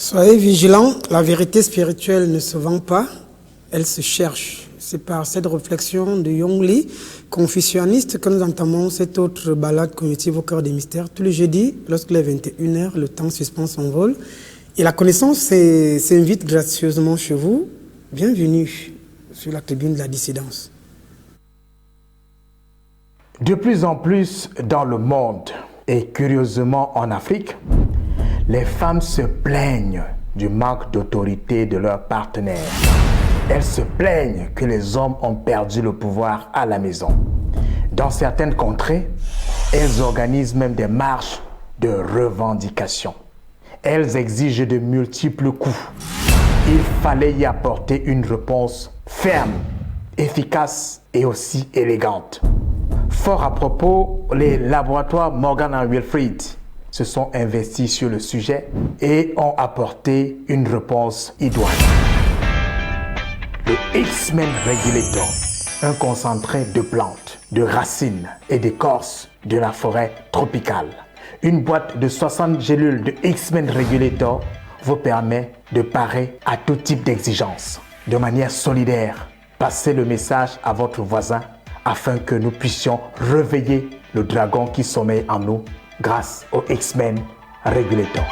Soyez vigilants, la vérité spirituelle ne se vend pas, elle se cherche. C'est par cette réflexion de Yong Li, confucianiste, que nous entamons cette autre balade cognitive au cœur des mystères. Tous les jeudis, lorsqu'il est 21h, le temps suspend son vol. Et la connaissance s'invite gracieusement chez vous. Bienvenue sur la tribune de la dissidence. De plus en plus dans le monde, et curieusement en Afrique, les femmes se plaignent du manque d'autorité de leurs partenaires. Elles se plaignent que les hommes ont perdu le pouvoir à la maison. Dans certaines contrées, elles organisent même des marches de revendication. Elles exigent de multiples coups. Il fallait y apporter une réponse ferme, efficace et aussi élégante. Fort à propos, les laboratoires Morgan & Wilfrid se sont investis sur le sujet et ont apporté une réponse idoine. Le X-Men Regulator, un concentré de plantes, de racines et d'écorces de la forêt tropicale. Une boîte de 60 gélules de X-Men Regulator vous permet de parer à tout type d'exigence. De manière solidaire, passez le message à votre voisin afin que nous puissions réveiller le dragon qui sommeille en nous grâce au X-Men Regulator.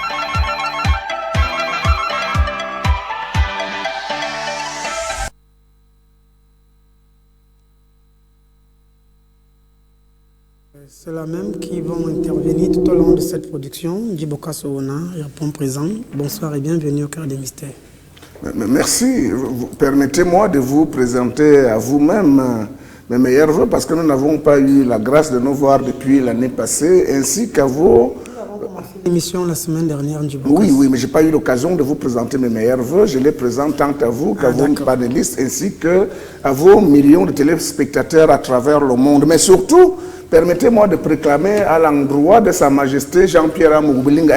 C'est là même qui vont intervenir tout au long de cette production. Djiboka Soona répond présent. Bonsoir et bienvenue au cœur des mystères. Merci. Permettez-moi de vous présenter à vous-même mes meilleurs vœux parce que nous n'avons pas eu la grâce de nous voir depuis l'année passée, ainsi qu'à vos... Nous avons commencé l'émission la semaine dernière, Djiboka. Oui, mais je n'ai pas eu l'occasion de vous présenter mes meilleurs vœux. Je les présente tant à vous qu'à vos panélistes, ainsi qu'à vos millions de téléspectateurs à travers le monde. Mais surtout, permettez-moi de proclamer à l'endroit de Sa Majesté Jean-Pierre Amoubilinga,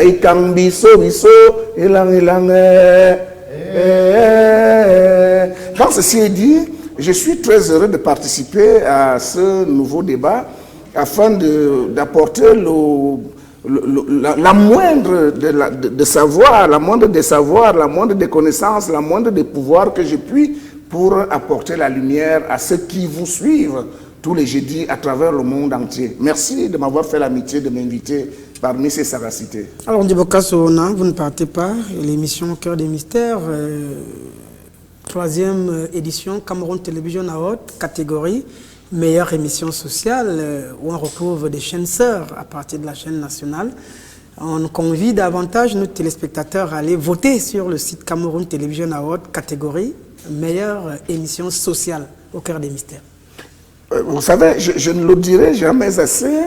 quand ceci est dit, je suis très heureux de participer à ce nouveau débat afin d'apporter la moindre de savoir, la moindre des savoirs, la moindre des connaissances, la moindre des pouvoirs que je puis pour apporter la lumière à ceux qui vous suivent tous les jeudis à travers le monde entier. Merci de m'avoir fait l'amitié de m'inviter parmi ces sagacités. Alors, Djiboka Soona, vous ne partez pas. L'émission Au cœur des mystères, troisième édition, Cameroun Television Award, catégorie meilleure émission sociale, où on retrouve des chaînes sœurs à partir de la chaîne nationale. On convie davantage nos téléspectateurs à aller voter sur le site Cameroun Television Award, catégorie meilleure émission sociale au cœur des mystères. Vous savez, je ne le dirai jamais assez,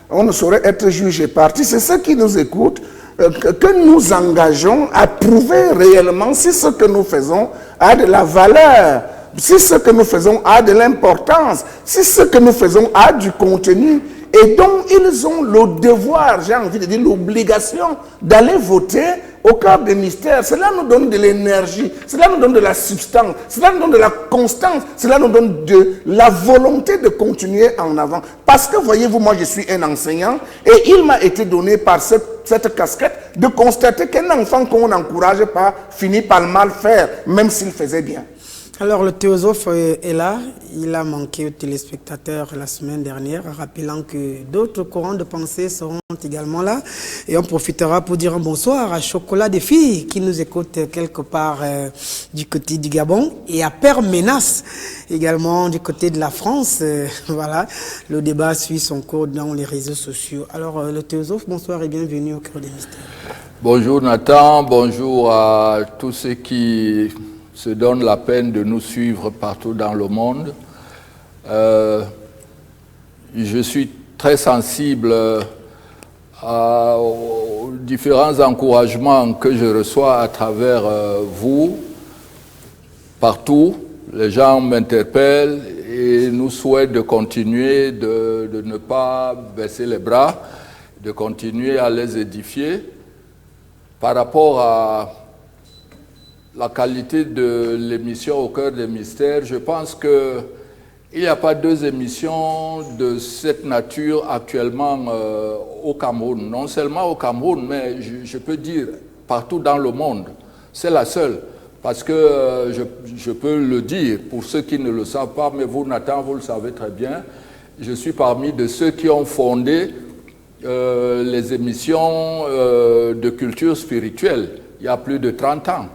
on ne saurait être jugé parti. C'est ceux qui nous écoutent que nous engageons à prouver réellement si ce que nous faisons a de la valeur, si ce que nous faisons a de l'importance, si ce que nous faisons a du contenu. Et donc, ils ont le devoir, j'ai envie de dire l'obligation, d'aller voter au cœur des mystères. Cela nous donne de l'énergie, cela nous donne de la substance, cela nous donne de la constance, cela nous donne de la volonté de continuer en avant. Parce que, voyez-vous, moi je suis un enseignant et il m'a été donné par cette casquette de constater qu'un enfant qu'on n'encourage pas finit par le mal faire, même s'il faisait bien. Alors, le théosophe est là. Il a manqué aux téléspectateurs la semaine dernière, rappelant que d'autres courants de pensée seront également là. Et on profitera pour dire un bonsoir à Chocolat des filles qui nous écoute quelque part du côté du Gabon et à Père Menace également du côté de la France. Voilà, le débat suit son cours dans les réseaux sociaux. Alors, le théosophe, bonsoir et bienvenue au cœur des mystères. Bonjour Nathan, bonjour à tous ceux qui se donnent la peine de nous suivre partout dans le monde. Je suis très sensible aux différents encouragements que je reçois à travers vous. Partout, les gens m'interpellent et nous souhaitent de continuer, de ne pas baisser les bras, de continuer à les édifier. Par rapport à la qualité de l'émission Au cœur des mystères, je pense qu'il n'y a pas deux émissions de cette nature actuellement au Cameroun. Non seulement au Cameroun, mais je peux dire partout dans le monde. C'est la seule. Parce que je peux le dire, pour ceux qui ne le savent pas, mais vous, Nathan, vous le savez très bien, je suis parmi de ceux qui ont fondé les émissions de culture spirituelle il y a plus de 30 ans.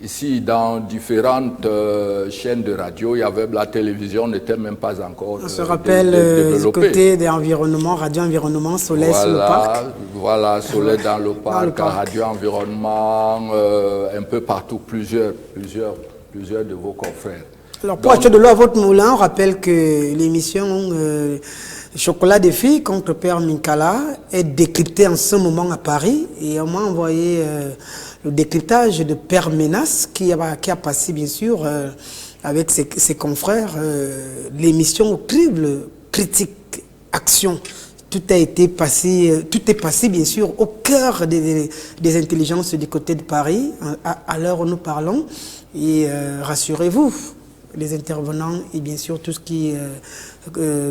Ici, dans différentes chaînes de radio, il y avait la télévision n'était même pas encore on se rappelle du côté des environnements, Radio Environnement, Soleil sur le parc. Voilà, Soleil dans le parc, Radio Environnement, un peu partout, plusieurs de vos confrères. Alors, pour acheter de l'eau à votre moulin, on rappelle que l'émission Chocolat des filles contre Père Minkala est décryptée en ce moment à Paris. Et on m'a envoyé le décryptage de Père Menas qui a passé, bien sûr, avec ses confrères, l'émission au crible, critique, action. Tout est passé, bien sûr, au cœur des intelligences du côté de Paris, à l'heure où nous parlons. Et rassurez-vous, les intervenants et bien sûr tout ce qui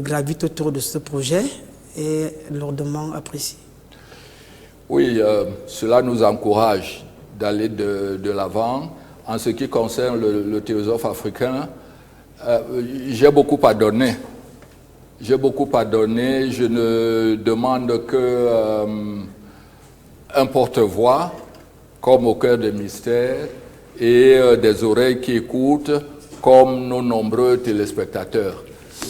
gravite autour de ce projet est lourdement apprécié. Oui, cela nous encourage d'aller de l'avant. En ce qui concerne le théosophe africain, j'ai beaucoup à donner. J'ai beaucoup à donner. Je ne demande que un porte-voix, comme au cœur des mystères, et des oreilles qui écoutent, comme nos nombreux téléspectateurs.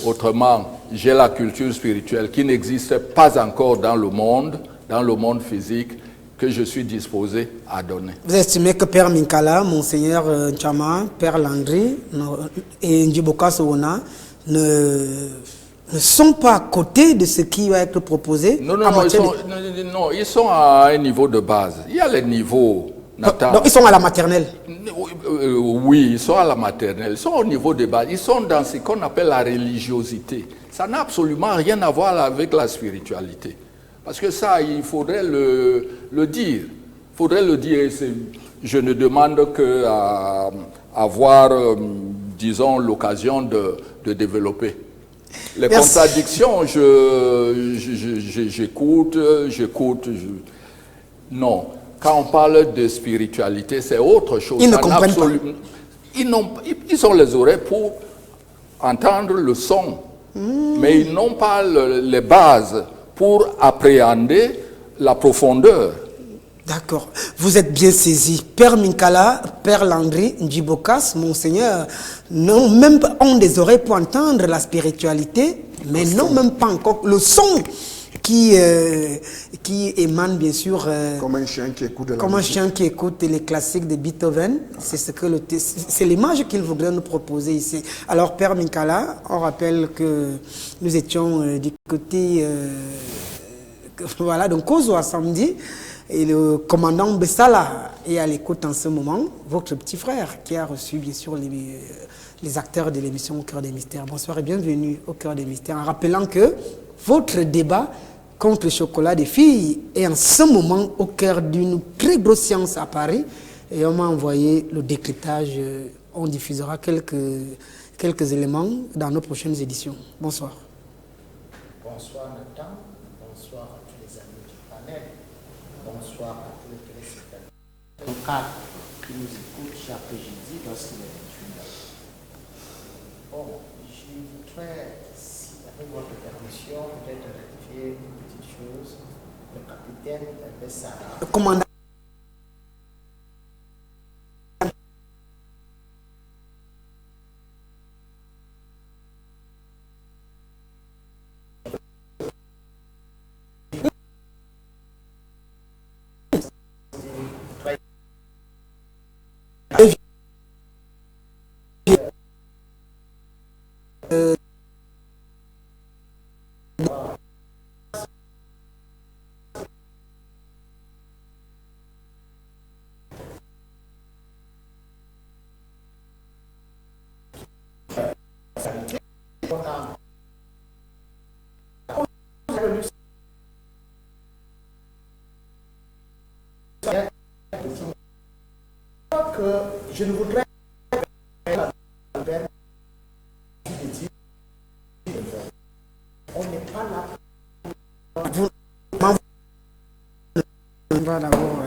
Autrement, j'ai la culture spirituelle qui n'existe pas encore dans le monde physique, que je suis disposé à donner. Vous estimez que Père Minkala, Monseigneur Nchama, Père Landry et Ndjiboka Sowona ne sont pas à côté de ce qui va être proposé? Non, ils sont à un niveau de base. Il y a les niveaux, Nathan. Donc ils sont à la maternelle? Oui, ils sont à la maternelle. Ils sont au niveau de base. Ils sont dans ce qu'on appelle la religiosité. Ça n'a absolument rien à voir avec la spiritualité. Parce que ça, il faudrait le dire. Il faudrait le dire. Je ne demande qu'à avoir, disons, l'occasion de développer. Les contradictions, j'écoute. Non. Quand on parle de spiritualité, c'est autre chose. Ils ne comprennent pas. Ils ont les oreilles pour entendre le son. Mais ils n'ont pas les bases pour appréhender la profondeur. D'accord. Vous êtes bien saisi. Père Minkala, Père Landry, Ndjibokas, Monseigneur, ont des oreilles pour entendre la spiritualité, mais n'ont même pas encore le son qui émane, bien sûr... comme un chien qui écoute un chien qui écoute les classiques de Beethoven. C'est l'image qu'il voudrait nous proposer ici. Alors, Père Minkala, on rappelle que nous étions du côté... voilà, donc Kozo à samedi. Et le commandant Bessala est à l'écoute en ce moment, votre petit frère qui a reçu bien sûr les acteurs de l'émission Au Cœur des Mystères. Bonsoir et bienvenue au Cœur des Mystères. En rappelant que votre débat contre le chocolat des filles est en ce moment au cœur d'une très grosse séance à Paris. Et on m'a envoyé le décryptage. On diffusera quelques éléments dans nos prochaines éditions. Bonsoir. Bonsoir Nathan. Bonsoir à tous les amis du panel. Bonsoir à tous les téléspectateurs. Le cadre qui nous écoute chaque jeudi lorsqu'il est 28h. Bon, je voudrais, si avec votre permission, peut-être rectifier une petite chose. Le capitaine Bessara. Le commandant. Je ne voudrais on n'est pas là. On va d'abord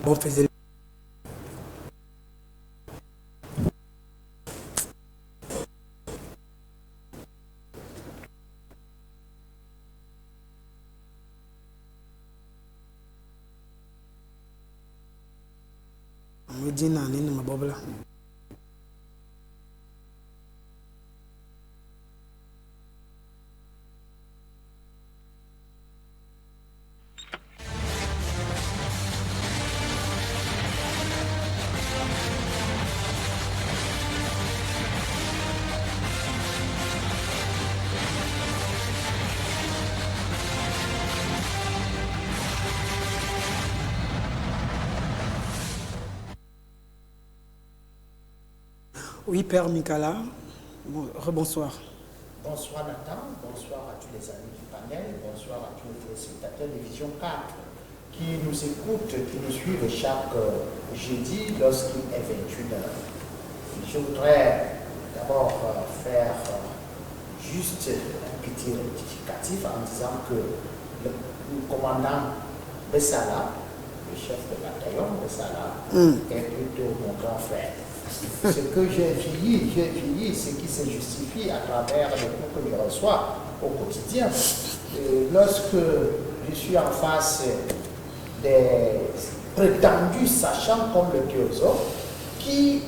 on faisait Oui, Père Mikala, rebonsoir. Bonsoir Nathan, bonsoir à tous les amis du panel, bonsoir à tous les téléspectateurs de Vision 4 qui nous écoutent, qui nous suivent chaque jeudi lorsqu'il est 21h. Je voudrais d'abord faire juste un petit rectificatif en disant que le commandant Bessala, le chef de bataillon Bessala, est plutôt mon grand frère. Ce que j'ai vieilli, ce qui se justifie à travers les cours que je reçois au quotidien. Lorsque je suis en face des prétendus sachants comme le théosophe, qui,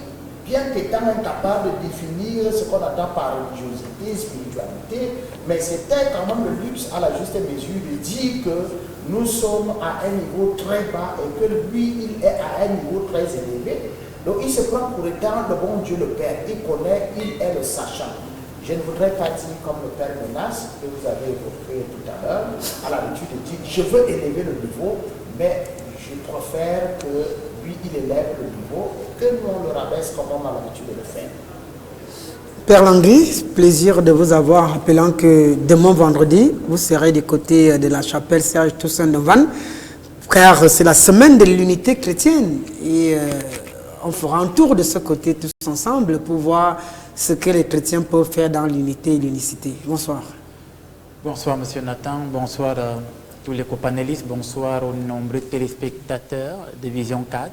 bien qu'étant incapable de définir ce qu'on entend par religiosité, spiritualité, mais c'était quand même le luxe à la juste mesure de dire que nous sommes à un niveau très bas et que lui, il est à un niveau très élevé. Donc il se prend pour étant le bon Dieu le Père. Il connaît, il est le sachant. Je ne voudrais pas dire comme le Père Menace, que vous avez évoqué tout à l'heure, à l'habitude de dire, je veux élever le niveau, mais je préfère que lui, il élève le niveau, que nous on le rabaisse comme on a l'habitude de le faire. Père Langui, plaisir de vous avoir, rappelant que demain vendredi, vous serez du côté de la chapelle Serge Toussaint de Vannes, car c'est la semaine de l'unité chrétienne. Et on fera un tour de ce côté tous ensemble pour voir ce que les chrétiens peuvent faire dans l'unité et l'unicité. Bonsoir. Bonsoir Monsieur Nathan, bonsoir à tous les copanélistes, bonsoir aux nombreux téléspectateurs de Vision 4,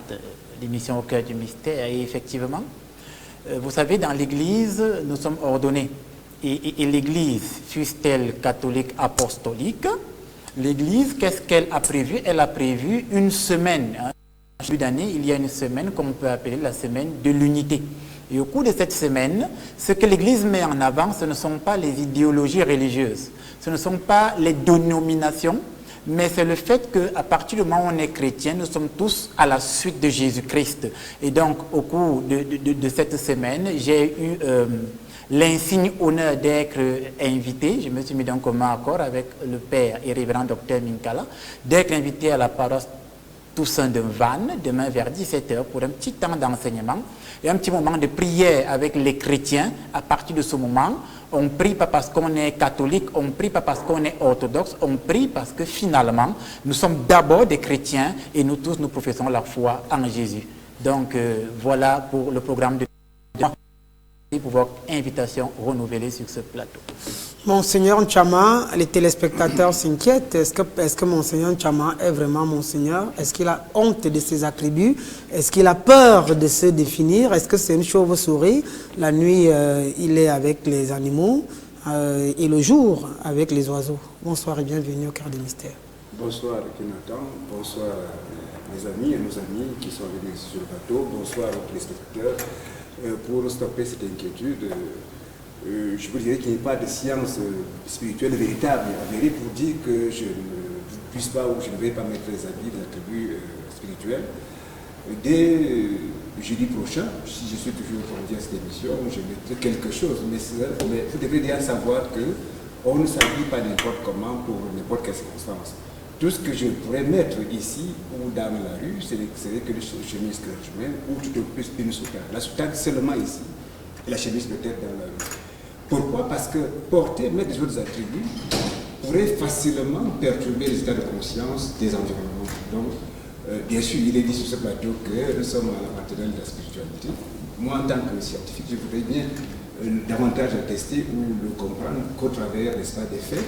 l'émission Au cœur du mystère. Et effectivement, vous savez, dans l'Église, nous sommes ordonnés. Et l'Église, fût-elle catholique apostolique, l'Église, qu'est-ce qu'elle a prévu? Elle a prévu une semaine. En début d'année, il y a une semaine qu'on peut appeler la semaine de l'unité. Et au cours de cette semaine, ce que l'Église met en avant, ce ne sont pas les idéologies religieuses, ce ne sont pas les dénominations, mais c'est le fait qu'à partir du moment où on est chrétien, nous sommes tous à la suite de Jésus-Christ. Et donc, au cours de cette semaine, j'ai eu l'insigne honneur d'être invité. Je me suis mis donc en accord avec le Père et révérend Dr Minkala, d'être invité à la paroisse Toussaint de Vannes, demain vers 17h, pour un petit temps d'enseignement et un petit moment de prière avec les chrétiens. À partir de ce moment, on ne prie pas parce qu'on est catholique, on ne prie pas parce qu'on est orthodoxe, on prie parce que finalement, nous sommes d'abord des chrétiens et nous tous, nous professons la foi en Jésus. Donc, voilà pour le programme de pour votre invitation renouvelée sur ce plateau. Monseigneur Nchama, les téléspectateurs s'inquiètent. Est-ce que Monseigneur Nchama est vraiment Monseigneur? Est-ce qu'il a honte de ses attributs? Est-ce qu'il a peur de se définir? Est-ce que c'est une chauve-souris? La nuit, il est avec les animaux et le jour avec les oiseaux. Bonsoir et bienvenue au cœur du mystère. Bonsoir Jonathan, bonsoir mes amis et nos amis qui sont venus sur le plateau. Bonsoir aux téléspectateurs. Pour stopper cette inquiétude, je vous dirais qu'il n'y a pas de science spirituelle véritable, avérée, pour dire que je ne puisse pas ou je ne vais pas mettre les habits des attributs spirituels. Dès jeudi prochain, si je suis toujours conduit à cette émission, je mettrai quelque chose, mais vous devrez bien savoir qu'on ne s'habille pas n'importe comment pour n'importe quelle circonstance. Tout ce que je pourrais mettre ici ou dans la rue, c'est que le chemise clergement ou tout au plus une soutane. La soutane seulement ici et la chemise peut-être dans la rue. Pourquoi? Parce que mettre des autres attributs pourrait facilement perturber les états de conscience des environnements. Donc, bien sûr, il est dit sur ce plateau que nous sommes à la maternelle de la spiritualité. Moi, en tant que scientifique, je voudrais bien davantage attester ou le comprendre qu'au travers, n'est-ce pas, des faits.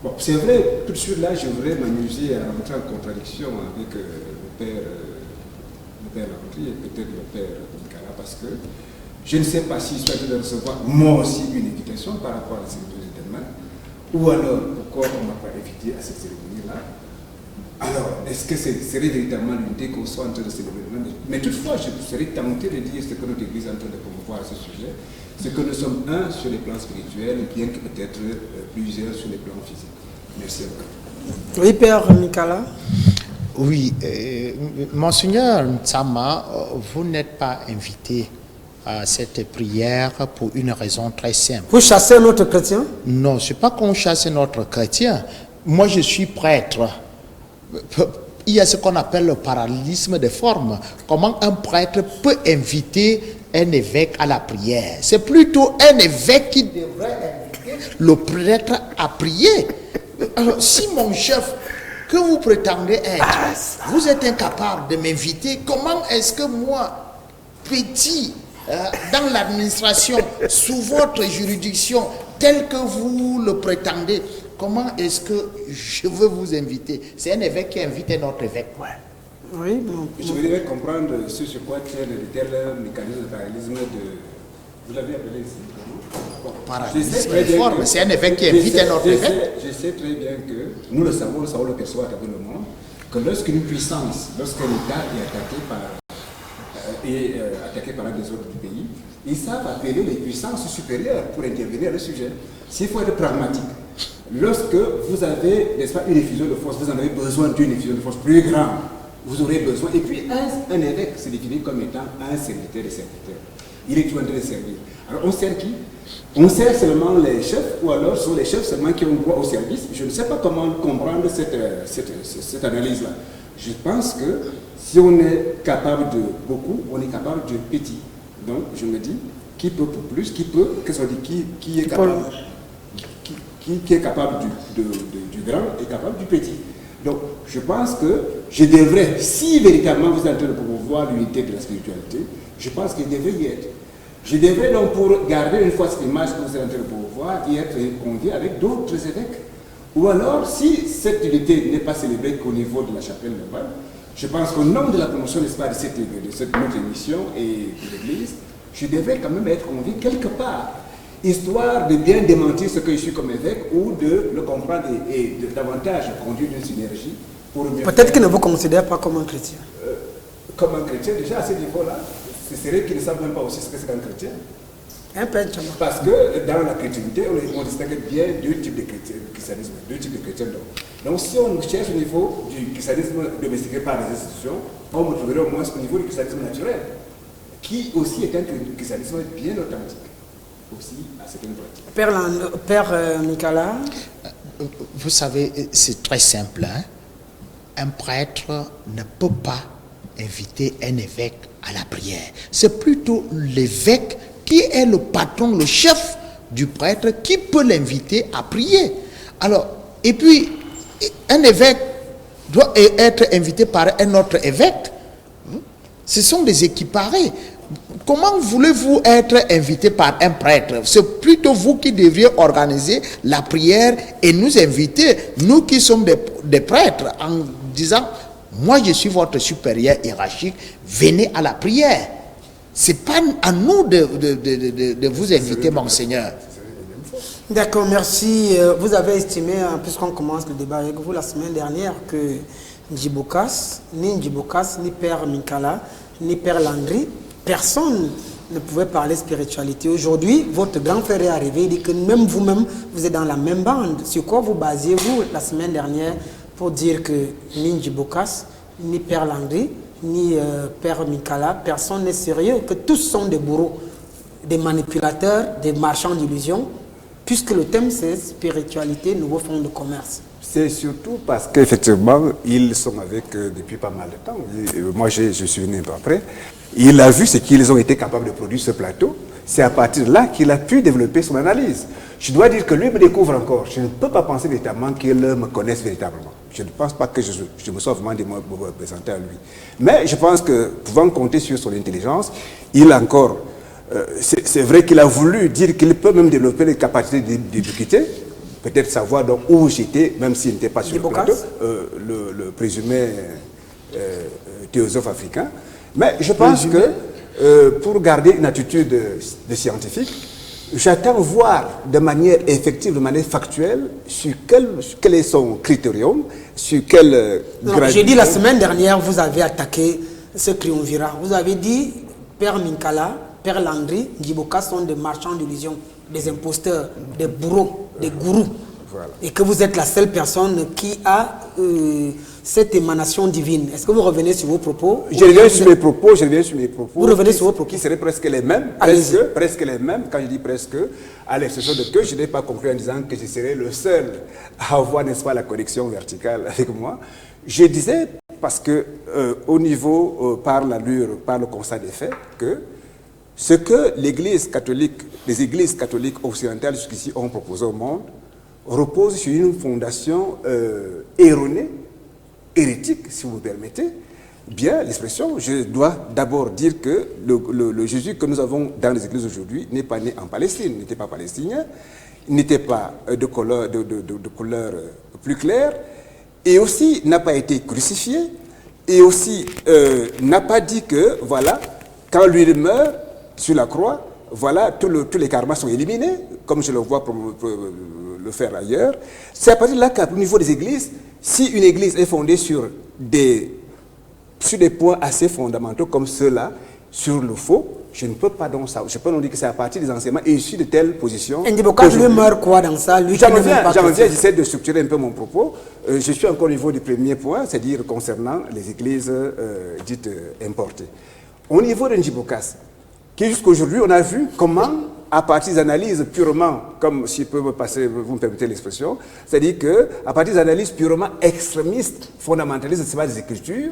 Bon, c'est vrai, tout de suite là, je voudrais m'amuser à rentrer en contradiction avec le père le père Landry et peut-être le père Nicolas, parce que je ne sais pas s'ils souhaitent de recevoir moi aussi une invitation par rapport à la cérémonie de demain, ou alors pourquoi on n'a pas invité à cette cérémonie-là. Alors, est-ce que ce serait véritablement l'unité qu'on soit en train de célébrer demain? Mais toutefois, je serais tenté de dire ce que notre Église est en train de promouvoir à ce sujet, c'est que nous sommes un sur les plans spirituels, bien que peut-être plusieurs sur les plans physiques. Merci beaucoup. Oui, Père Nicolas. Oui, Monseigneur Ntsama, vous n'êtes pas invité à cette prière pour une raison très simple. Vous chassez notre chrétien? Non, ce n'est pas qu'on chasse notre chrétien. Moi, je suis prêtre. Il y a ce qu'on appelle le parallélisme des formes. Comment un prêtre peut inviter un évêque à la prière? C'est plutôt un évêque qui devrait inviter le prêtre à prier. Alors, si mon chef, que vous prétendez être, vous êtes incapable de m'inviter, comment est-ce que moi, petit, dans l'administration, sous votre juridiction, tel que vous le prétendez, comment est-ce que je veux vous inviter? C'est un évêque qui invite un autre évêque. Oui, bon. Je voudrais comprendre ce sur quoi tient le tel mécanisme de parallélisme de... Vous l'avez appelé ici? Parallélisme de forme, c'est un évêque qui invite un autre évêque. Je sais très bien que nous le savons, le perçoit à travers le monde, que lorsqu'une puissance, lorsqu'un État est attaqué par un des autres du pays, ils savent appeler les puissances supérieures pour intervenir à le sujet. S'il faut être pragmatique, lorsque vous avez, n'est-ce pas, une effusion de force, vous en avez besoin d'une effusion de force plus grande, vous aurez besoin. Et puis un évêque se définit comme étant un serviteur des serviteurs. Il est tout en train de servir. Alors on sert qui? On sert seulement les chefs, ou alors ce sont les chefs seulement qui ont droit au service. Je ne sais pas comment comprendre cette analyse-là. Je pense que si on est capable de beaucoup, on est capable de petit. Donc je me dis, qui peut pour plus, qui peut, qu'est-ce qu'on dit, qui est capable, qui est capable du grand est capable du petit. Donc je pense que je devrais, si véritablement vous êtes en train de promouvoir l'unité de la spiritualité, je pense qu'il devrait y être. Je devrais donc, pour garder une fois cette image que vous êtes en train de promouvoir, y être convié avec d'autres évêques. Ou alors, si cette unité n'est pas célébrée qu'au niveau de la chapelle normale, je pense qu'au nom de la promotion, n'est-ce pas, de cette notre émission et de l'Église, je devrais quand même être convié quelque part, histoire de bien démentir ce que je suis comme évêque ou de le comprendre et de davantage conduire une synergie pour mieux. Peut-être qu'il ne vous considère pas comme un chrétien. Comme un chrétien, déjà à ce niveau-là, ce serait qu'ils ne savent même pas aussi ce que c'est qu'un chrétien. Un peintre. Parce que dans la chrétienté, on distingue bien deux types de christianisme, deux types de chrétiens. Donc si on cherche au niveau du christianisme domestiqué par les institutions, on trouverait au moins au niveau du christianisme naturel, qui aussi est un christianisme bien authentique, aussi à certaines pratiques. Père Nicolas. Vous savez, c'est très simple. Hein? Un prêtre ne peut pas inviter un évêque à la prière. C'est plutôt l'évêque qui est le patron, le chef du prêtre, qui peut l'inviter à prier. Alors, et puis, un évêque doit être invité par un autre évêque. Ce sont des équiparés. Comment voulez-vous être invité par un prêtre? C'est plutôt vous qui devriez organiser la prière et nous inviter, nous qui sommes des prêtres, en disant, moi je suis votre supérieur hiérarchique, venez à la prière. Ce n'est pas à nous de vous inviter, Monseigneur. D'accord, merci. Vous avez estimé, puisqu'on commence le débat avec vous la semaine dernière, que Ndjibokas, ni Père Minkala, ni Père Landry, personne ne pouvait parler spiritualité. Aujourd'hui, votre grand frère est arrivé, il dit que même vous-même, vous êtes dans la même bande. Sur quoi vous basiez-vous la semaine dernière pour dire que ni Ndjibokas, ni Père Landry, ni Père Minkala, personne n'est sérieux, que tous sont des bourreaux, des manipulateurs, des marchands d'illusions, puisque le thème c'est spiritualité, nouveau fonds de commerce. C'est surtout parce qu'effectivement, ils sont avec depuis pas mal de temps. Moi, je suis venu un peu après. Il a vu ce qu'ils ont été capables de produire ce plateau. C'est à partir de là qu'il a pu développer son analyse. Je dois dire que lui me découvre encore. Je ne peux pas penser véritablement qu'il me connaisse véritablement. Je ne pense pas que je me sois vraiment de me présenter à lui. Mais je pense que, pouvant compter sur son intelligence, il a encore... c'est vrai qu'il a voulu dire qu'il peut même développer les capacités d'ubiquité, peut-être savoir donc où j'étais, même s'il n'était pas sur le plateau, le présumé théosophe africain. Mais je pense que pour garder une attitude de scientifique, j'attends voir de manière effective, de manière factuelle, sur quel est son critérium, sur quel... J'ai dit la semaine dernière, vous avez attaqué ce triumvirat. Vous avez dit, Père Minkala, Père Landry, Djiboka sont des marchands d'illusions, des imposteurs, des bourreaux, des gourous. Voilà. Et que vous êtes la seule personne qui a cette émanation divine. Est-ce que vous revenez sur vos propos? Je reviens sur mes propos. Vous revenez sur vos propos qui seraient presque les mêmes. Presque les mêmes. Quand je dis presque, à l'exception de que je n'ai pas conclu en disant que je serais le seul à avoir, n'est-ce pas, la connexion verticale avec moi. Je disais, parce que au niveau, par l'allure, par le constat des faits, que ce que les églises catholiques occidentales jusqu'ici ont proposé au monde repose sur une fondation erronée, hérétique, si vous me permettez. Bien, l'expression, je dois d'abord dire que le Jésus que nous avons dans les églises aujourd'hui n'est pas né en Palestine, n'était pas palestinien, n'était pas de couleur plus claire, et aussi n'a pas été crucifié, et aussi n'a pas dit que, voilà, quand lui meurt sur la croix, voilà, tous les karmas sont éliminés, comme je le vois pour le faire ailleurs. C'est à partir de là qu'au niveau des églises, si une église est fondée sur des points assez fondamentaux comme ceux-là, sur le faux, je ne peux pas donc ça. Je peux donc dire que c'est à partir des enseignements issus de telles positions. Ndiboka lui meurt quoi dans ça? J'essaie de structurer un peu mon propos. Je suis encore au niveau du premier point, c'est-à-dire concernant les églises dites importées. Au niveau de Ndjibokas, qui jusqu'aujourd'hui, on a vu comment, à partir d'analyses purement, comme si vous me permettez l'expression, c'est-à-dire qu'à partir d'analyses purement extrémistes, fondamentalistes, c'est pas des écritures,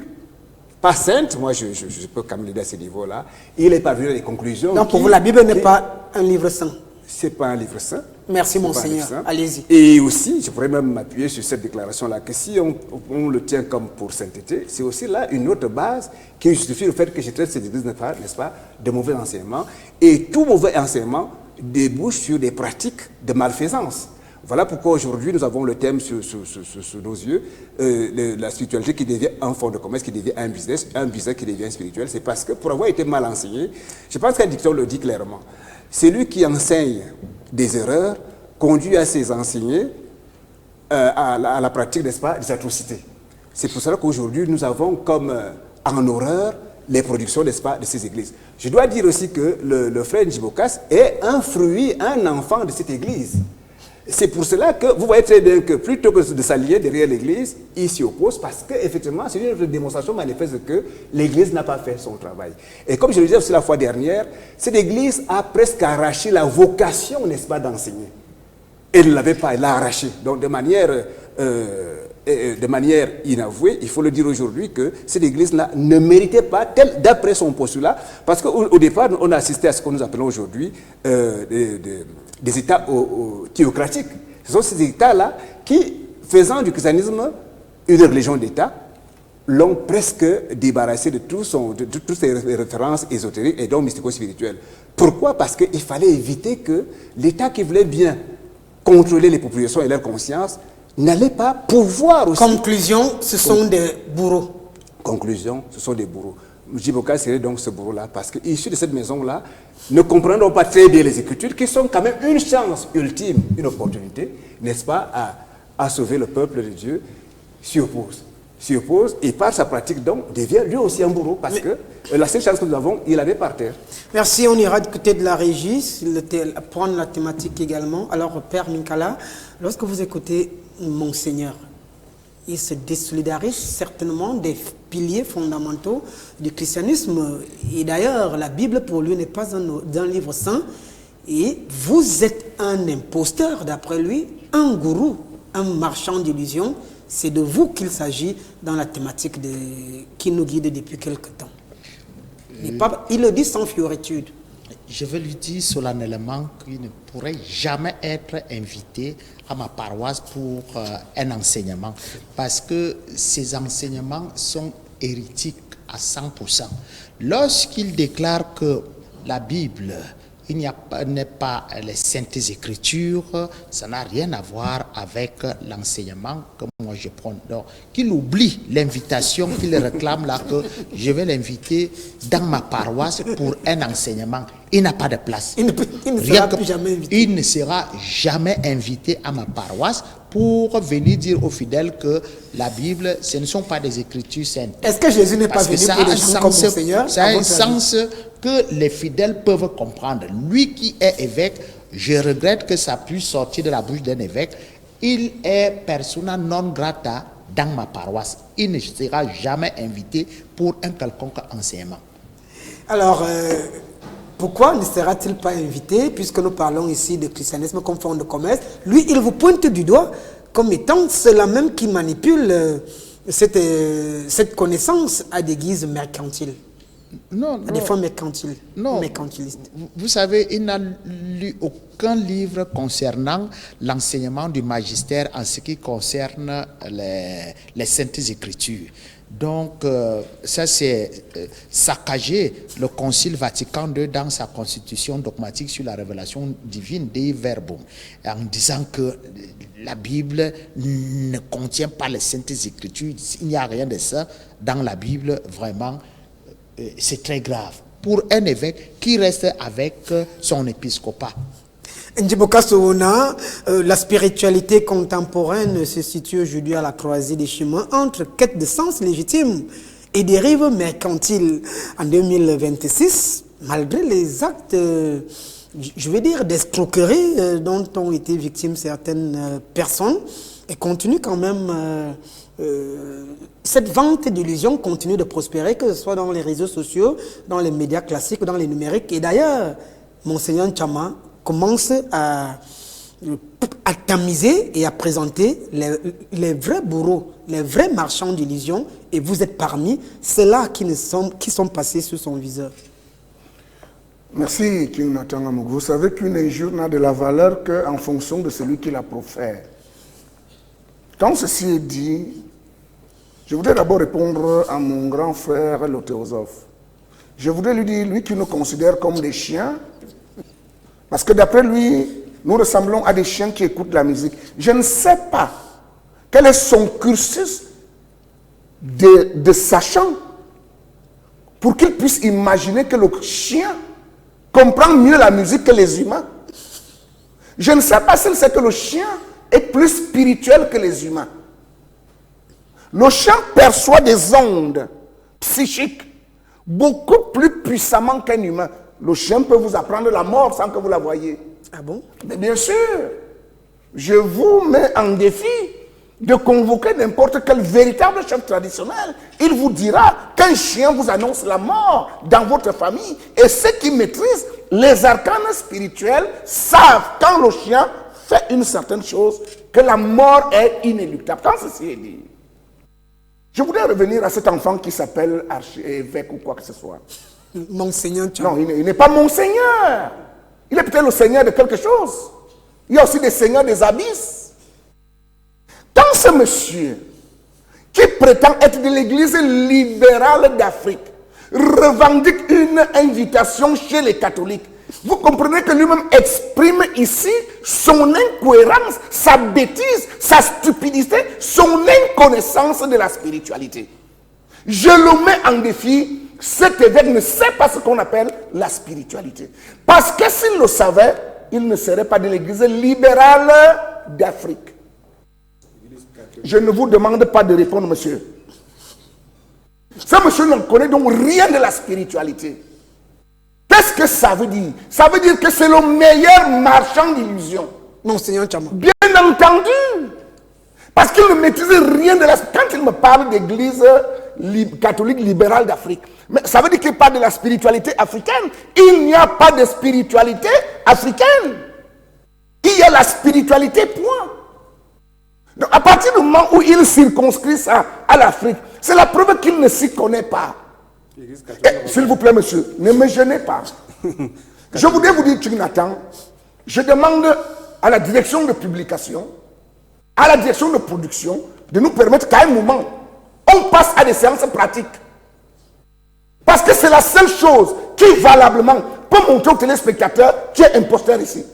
pas saintes, moi je peux quand même l'aider à ce niveau-là, il est parvenu à des conclusions. Donc pour vous, la Bible n'est pas un livre saint? C'est pas un livre saint. Merci Monseigneur, allez-y. Et aussi, je pourrais même m'appuyer sur cette déclaration-là, que si on le tient comme pour sainteté, c'est aussi là une autre base qui justifie le fait que je traite cette église, n'est-ce pas, de mauvais enseignements. Et tout mauvais enseignement débouche sur des pratiques de malfaisance. Voilà pourquoi aujourd'hui nous avons le thème sous nos yeux, la spiritualité qui devient un fonds de commerce, qui devient un business qui devient spirituel. C'est parce que pour avoir été mal enseigné, je pense qu'un dicton le dit clairement, celui qui enseigne des erreurs conduit à ses enseignés à la pratique, n'est-ce pas, des atrocités. C'est pour cela qu'aujourd'hui nous avons comme en horreur les productions, n'est-ce pas, de ces églises. Je dois dire aussi que le frère Ndjibokas est un fruit, un enfant de cette église. C'est pour cela que vous voyez très bien que plutôt que de s'allier derrière l'Église, il s'y oppose parce qu'effectivement, c'est une démonstration manifeste que l'Église n'a pas fait son travail. Et comme je le disais aussi la fois dernière, cette Église a presque arraché la vocation, n'est-ce pas, d'enseigner. Elle ne l'avait pas, elle l'a arraché. Donc de manière inavouée, il faut le dire aujourd'hui que cette Église-là ne méritait pas, d'après son postulat, parce qu'au départ, on a assisté à ce que nous appelons aujourd'hui des États théocratiques. Ce sont ces États-là qui, faisant du christianisme une religion d'État, l'ont presque débarrassé de toutes ces références ésotériques et donc mystico-spirituelles. Pourquoi? Parce qu'il fallait éviter que l'État qui voulait bien contrôler les populations et leur conscience n'allait pas pouvoir aussi... Conclusion, ce sont des bourreaux. Conclusion, ce sont des bourreaux. Ndjibokas serait donc ce bourreau-là, parce qu'issus de cette maison-là, ne comprendront pas très bien les Écritures, qui sont quand même une chance ultime, une opportunité, n'est-ce pas, à sauver le peuple de Dieu, s'y oppose, et par sa pratique, donc, devient lui aussi un bourreau, parce que la seule chance que nous avons, il avait par terre. Merci, on ira du côté de la régie, prendre la thématique également. Alors, Père Minkala, lorsque vous écoutez Monseigneur, il se désolidarise certainement des piliers fondamentaux du christianisme. Et d'ailleurs, la Bible pour lui n'est pas un livre saint. Et vous êtes un imposteur, d'après lui, un gourou, un marchand d'illusions. C'est de vous qu'il s'agit dans la thématique qui nous guide depuis quelque temps. Il le dit sans fioritude. Je veux lui dire solennellement qu'il ne pourrait jamais être invité à ma paroisse pour un enseignement, parce que ces enseignements sont hérétiques à 100%. Lorsqu'il déclare que la Bible il n'y a pas les saintes écritures, ça n'a rien à voir avec l'enseignement que moi je prends. Donc, qu'il oublie l'invitation qu'il réclame là, que je vais l'inviter dans ma paroisse pour un enseignement. Il n'a pas de place. Il ne sera jamais invité à ma paroisse pour venir dire aux fidèles que la Bible, ce ne sont pas des écritures saintes. Est-ce que Jésus n'est pas venu pour les gens comme Seigneur? Ça a un sens que les fidèles peuvent comprendre. Lui qui est évêque, je regrette que ça puisse sortir de la bouche d'un évêque. Il est persona non grata dans ma paroisse. Il ne sera jamais invité pour un quelconque enseignement. Alors, pourquoi ne sera-t-il pas invité, puisque nous parlons ici de christianisme comme forme de commerce? Lui, il vous pointe du doigt comme étant cela même qui manipule cette connaissance à des guises mercantiles. Non, à des fins mercantiles. Non. Mercantilistes. Vous savez, il n'a lu aucun livre concernant l'enseignement du magistère en ce qui concerne les saintes écritures. Donc, ça c'est saccager le Concile Vatican II dans sa constitution dogmatique sur la révélation divine Dei Verbum, en disant que la Bible ne contient pas les saintes écritures. Il n'y a rien de ça dans la Bible, vraiment. C'est très grave pour un évêque qui reste avec son épiscopat. Njiboka Souna, la spiritualité contemporaine se situe aujourd'hui à la croisée des chemins entre quête de sens légitime et dérive mercantile. En 2026, malgré les actes, je vais dire, d'escroquerie dont ont été victimes certaines personnes, et continue quand même... cette vente d'illusions continue de prospérer, que ce soit dans les réseaux sociaux, dans les médias classiques, dans les numériques. Et d'ailleurs, Monseigneur Tchama commence à tamiser et à présenter les vrais bourreaux, les vrais marchands d'illusions. Et vous êtes parmi ceux-là qui sont passés sur son viseur. Merci, King Nathan Amougou. Vous savez qu'une injure n'a de la valeur qu'en fonction de celui qui la profère. Quand ceci est dit, je voudrais d'abord répondre à mon grand frère, le théosophe. Je voudrais lui dire, lui qui nous considère comme des chiens, parce que d'après lui, nous ressemblons à des chiens qui écoutent la musique. Je ne sais pas quel est son cursus de sachant pour qu'il puisse imaginer que le chien comprend mieux la musique que les humains. Je ne sais pas s'il sait que le chien est plus spirituel que les humains. Le chien perçoit des ondes psychiques beaucoup plus puissamment qu'un humain. Le chien peut vous apprendre la mort sans que vous la voyiez. Ah bon? Mais bien sûr, je vous mets en défi de convoquer n'importe quel véritable chef traditionnel. Il vous dira qu'un chien vous annonce la mort dans votre famille. Et ceux qui maîtrisent les arcanes spirituels savent quand le chien fait une certaine chose, que la mort est inéluctable. Quand ceci est dit, je voudrais revenir à cet enfant qui s'appelle archevêque ou quoi que ce soit. Monseigneur. Non, il n'est pas monseigneur. Il est peut-être le seigneur de quelque chose. Il y a aussi des seigneurs des abysses. Quand ce monsieur, qui prétend être de l'église libérale d'Afrique, revendique une invitation chez les catholiques, vous comprenez que lui-même exprime ici son incohérence, sa bêtise, sa stupidité, son inconnaissance de la spiritualité. Je le mets en défi. Cet évêque ne sait pas ce qu'on appelle la spiritualité. Parce que s'il le savait, il ne serait pas de l'église libérale d'Afrique. Je ne vous demande pas de répondre, monsieur. Ce monsieur ne connaît donc rien de la spiritualité. Qu'est-ce que ça veut dire? Ça veut dire que c'est le meilleur marchand d'illusions. Monseigneur Tchama. Bien entendu. Parce qu'il ne maîtrise rien de la... Quand il me parle d'église catholique libérale d'Afrique, mais ça veut dire qu'il parle de la spiritualité africaine. Il n'y a pas de spiritualité africaine. Il y a la spiritualité, point. Donc, à partir du moment où il circonscrit ça à l'Afrique, c'est la preuve qu'il ne s'y connaît pas. S'il vous plaît, monsieur, ne me gênez pas. Je voudrais vous dire, Nathan, je demande à la direction de publication, à la direction de production, de nous permettre qu'à un moment, on passe à des séances pratiques. Parce que c'est la seule chose qui valablement peut montrer aux téléspectateurs qui est imposteur ici.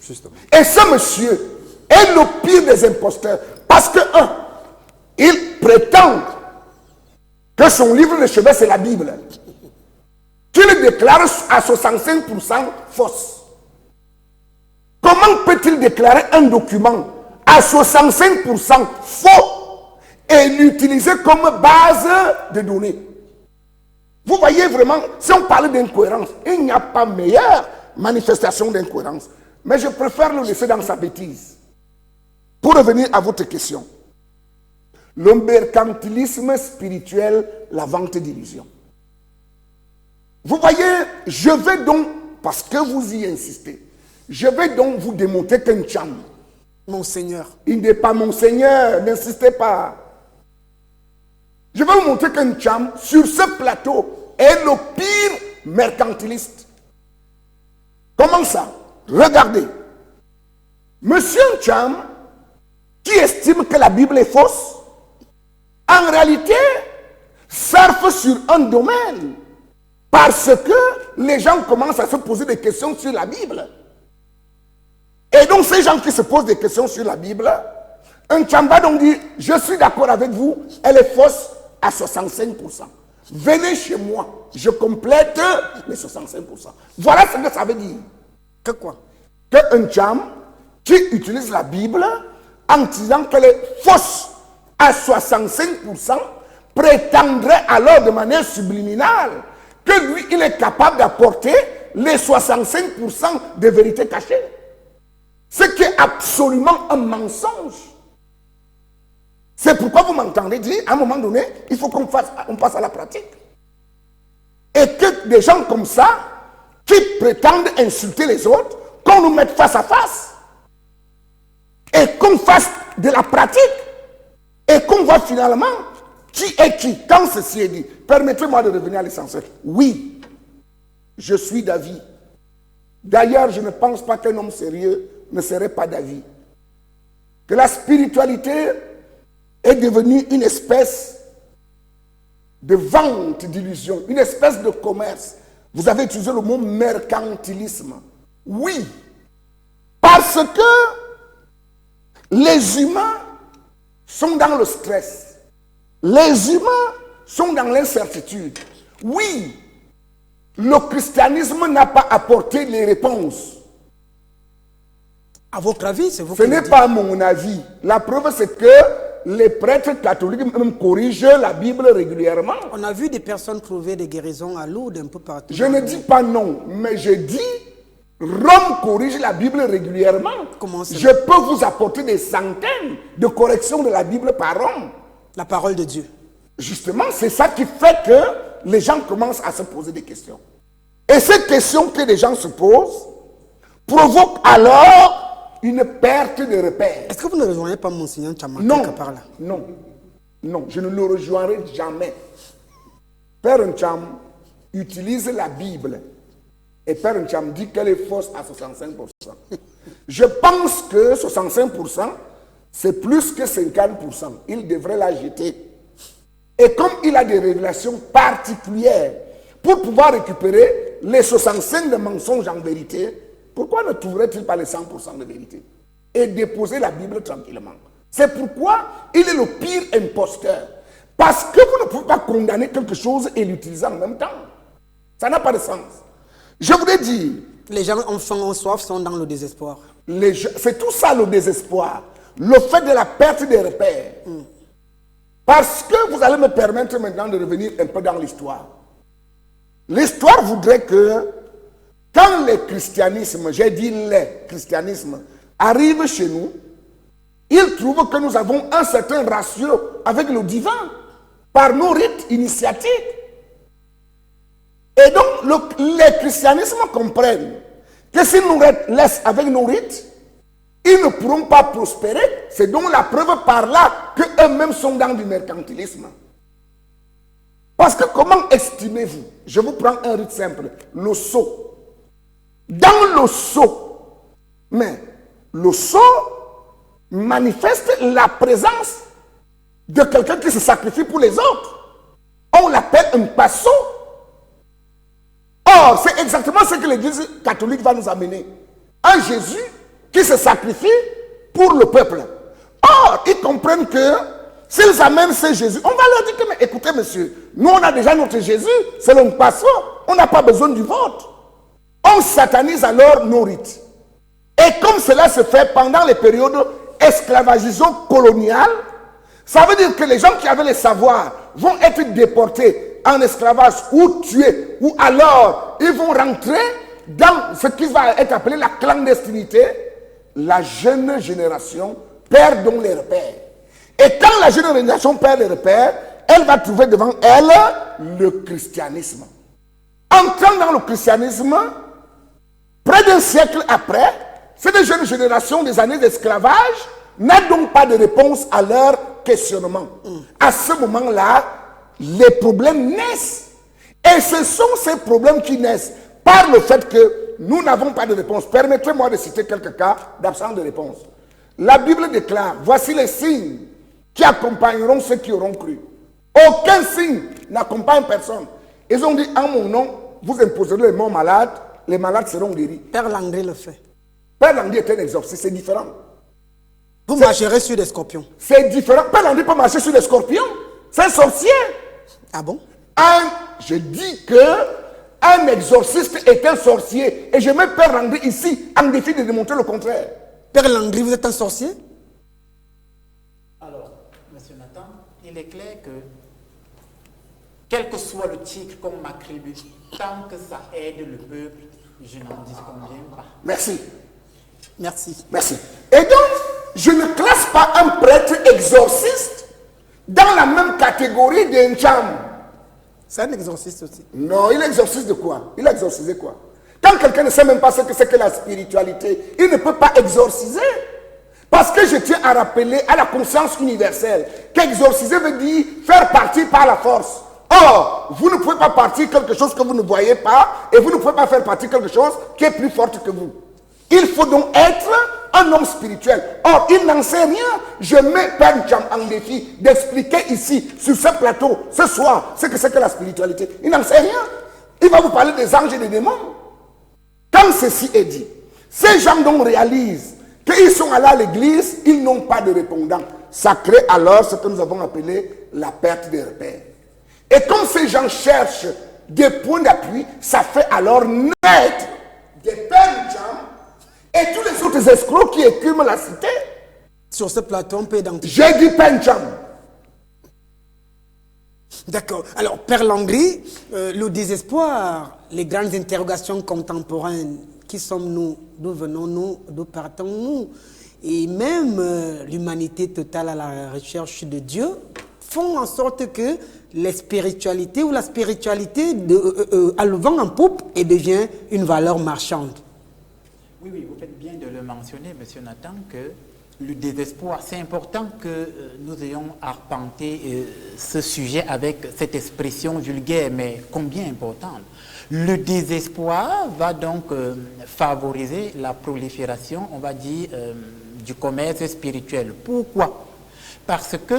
Justement. Et ce monsieur est le pire des imposteurs. Parce que, il prétend que son livre de chevet, c'est la Bible. Qu'il déclare à 65% fausse. Comment peut-il déclarer un document à 65% faux et l'utiliser comme base de données? Vous voyez vraiment, si on parle d'incohérence, il n'y a pas meilleure manifestation d'incohérence. Mais je préfère le laisser dans sa bêtise. Pour revenir à votre question, le mercantilisme spirituel, la vente d'illusions. Vous voyez, je vais donc, parce que vous y insistez, je vais donc vous démontrer qu'un tcham, Mon Seigneur. il n'est pas mon Seigneur, n'insistez pas. Je vais vous montrer qu'un tcham, sur ce plateau, est le pire mercantiliste. Comment ça? Regardez. Monsieur Tcham, qui estime que la Bible est fausse, en réalité, surfe sur un domaine. Parce que les gens commencent à se poser des questions sur la Bible. Et donc, ces gens qui se posent des questions sur la Bible, un Tchamba donc dit, je suis d'accord avec vous, elle est fausse à 65%. Venez chez moi, je complète les 65%. Voilà ce que ça veut dire. Que quoi? Qu'un Tcham qui utilise la Bible en disant qu'elle est fausse à 65%, prétendrait alors de manière subliminale que lui, il est capable d'apporter les 65% de vérité cachée. Ce qui est absolument un mensonge. C'est pourquoi vous m'entendez dire, à un moment donné, il faut qu'on passe à la pratique. Et que des gens comme ça, qui prétendent insulter les autres, qu'on nous mette face à face. Et qu'on fasse de la pratique. Et qu'on voit finalement qui est qui. Quand ceci est dit, permettez-moi de revenir à l'essentiel. Oui, je suis d'avis. D'ailleurs, je ne pense pas qu'un homme sérieux ne serait pas d'avis. Que la spiritualité est devenue une espèce de vente d'illusions, une espèce de commerce. Vous avez utilisé le mot mercantilisme. Oui, parce que les humains sont dans le stress. Les humains sont dans l'incertitude. Oui, le christianisme n'a pas apporté les réponses. À votre avis, c'est vous Ce qui n'est le dites. pas mon avis. La preuve, c'est que les prêtres catholiques même corrigent la Bible régulièrement. On a vu des personnes trouver des guérisons à Lourdes un peu partout. Je ne dis pas non, mais je dis Rome corrige la Bible régulièrement. Comment ça? Je peux vous apporter des centaines de corrections de la Bible par Rome. La parole de Dieu. Justement, c'est ça qui fait que les gens commencent à se poser des questions. Et ces questions que les gens se posent provoquent alors une perte de repères. Est-ce que vous ne rejoignez pas Monseigneur Tchama Non, quelque part là? non, non, je ne le rejoindrai jamais. Père Ncham utilise la Bible et Père Ncham dit qu'elle est fausse à 65%. Je pense que 65%, c'est plus que 50%. Il devrait la jeter. Et comme il a des révélations particulières pour pouvoir récupérer les 65 de mensonges en vérité, pourquoi ne trouverait-il pas les 100% de vérité et déposer la Bible tranquillement? C'est pourquoi il est le pire imposteur. Parce que vous ne pouvez pas condamner quelque chose et l'utiliser en même temps. Ça n'a pas de sens. Je voulais dire, Les gens ont faim, ont soif, sont dans le désespoir. c'est tout ça le désespoir. Le fait de la perte des repères. Parce que vous allez me permettre maintenant de revenir un peu dans l'histoire. L'histoire voudrait que quand les christianismes, j'ai dit les christianismes, arrivent chez nous, ils trouvent que nous avons un certain ratio avec le divin par nos rites initiatiques. Et donc, les christianismes comprennent que s'ils nous laissent avec nos rites, ils ne pourront pas prospérer. C'est donc la preuve par là qu'eux-mêmes sont dans du mercantilisme. Parce que comment estimez-vous? Je vous prends un rite simple, le sceau. Dans le sceau, mais le sceau manifeste la présence de quelqu'un qui se sacrifie pour les autres. On l'appelle un passeau. Or, c'est exactement ce que l'Église catholique va nous amener. Un Jésus qui se sacrifie pour le peuple. Or, ils comprennent que s'ils amènent ce Jésus, on va leur dire que, mais écoutez monsieur, nous on a déjà notre Jésus, c'est le passant, on n'a pas besoin du vôtre. On satanise alors nos rites. Et comme cela se fait pendant les périodes esclavagiso-coloniales, ça veut dire que les gens qui avaient le savoir vont être déportés en esclavage ou tués, ou alors ils vont rentrer dans ce qui va être appelé la clandestinité. La jeune génération perd donc les repères. Et quand la jeune génération perd les repères, elle va trouver devant elle le christianisme. Entrant dans le christianisme, près d'un siècle après, cette jeune génération des années d'esclavage n'a donc pas de réponse à leur questionnement. À ce moment-là, les problèmes naissent. Et ce sont ces problèmes qui naissent par le fait que nous n'avons pas de réponse. Permettez-moi de citer quelques cas d'absence de réponse. La Bible déclare, voici les signes qui accompagneront ceux qui auront cru. Aucun signe n'accompagne personne. Ils ont dit, en mon nom, vous imposerez les morts malades, les malades seront guéris. Père Landry le fait. Père Landry est un exorciste, c'est différent. Vous marcherez sur des scorpions. C'est différent. Père Landry peut marcher sur des scorpions. C'est un sorcier. Ah bon? Je dis que un exorciste est un sorcier. Et je mets Père Landry ici en défi de démontrer le contraire. Père Landry, vous êtes un sorcier? Alors, monsieur Nathan, il est clair que quel que soit le titre qu'on m'attribue, tant que ça aide le peuple, je n'en disconviens pas. Merci. Merci. Merci. Et donc, je ne classe pas un prêtre exorciste dans la même catégorie d'un cham. C'est un exorciste aussi. Non, il exorcise de quoi? Il a exorcisé quoi? Quand quelqu'un ne sait même pas ce que c'est que la spiritualité, il ne peut pas exorciser. Parce que je tiens à rappeler à la conscience universelle qu'exorciser veut dire faire partir par la force. Or, vous ne pouvez pas partir quelque chose que vous ne voyez pas et vous ne pouvez pas faire partir quelque chose qui est plus forte que vous. Il faut donc être un homme spirituel. Or, il n'en sait rien. Je mets Père Jam en défi d'expliquer ici, sur ce plateau, ce soir, ce que c'est que la spiritualité. Il n'en sait rien. Il va vous parler des anges et des démons. Quand ceci est dit, ces gens donc réalisent qu'ils sont allés à l'église, ils n'ont pas de répondant. Ça crée alors ce que nous avons appelé la perte des repères. Et comme ces gens cherchent des points d'appui, ça fait alors naître des Père Jam et tous les autres escrocs qui écument la cité. Sur ce plateau, on peut identifier. J'ai dit Père Jam. D'accord. Alors, Père Landry, le désespoir, les grandes interrogations contemporaines, qui sommes-nous? D'où venons-nous? D'où partons-nous? Et même l'humanité totale à la recherche de Dieu font en sorte que les spiritualités ou la spiritualité a le vent en poupe et devient une valeur marchande. Oui, oui, vous faites bien de le mentionner, monsieur Nathan, que le désespoir, c'est important que nous ayons arpenté ce sujet avec cette expression vulgaire, mais combien importante. Le désespoir va donc favoriser la prolifération, on va dire, du commerce spirituel. Pourquoi? Parce que,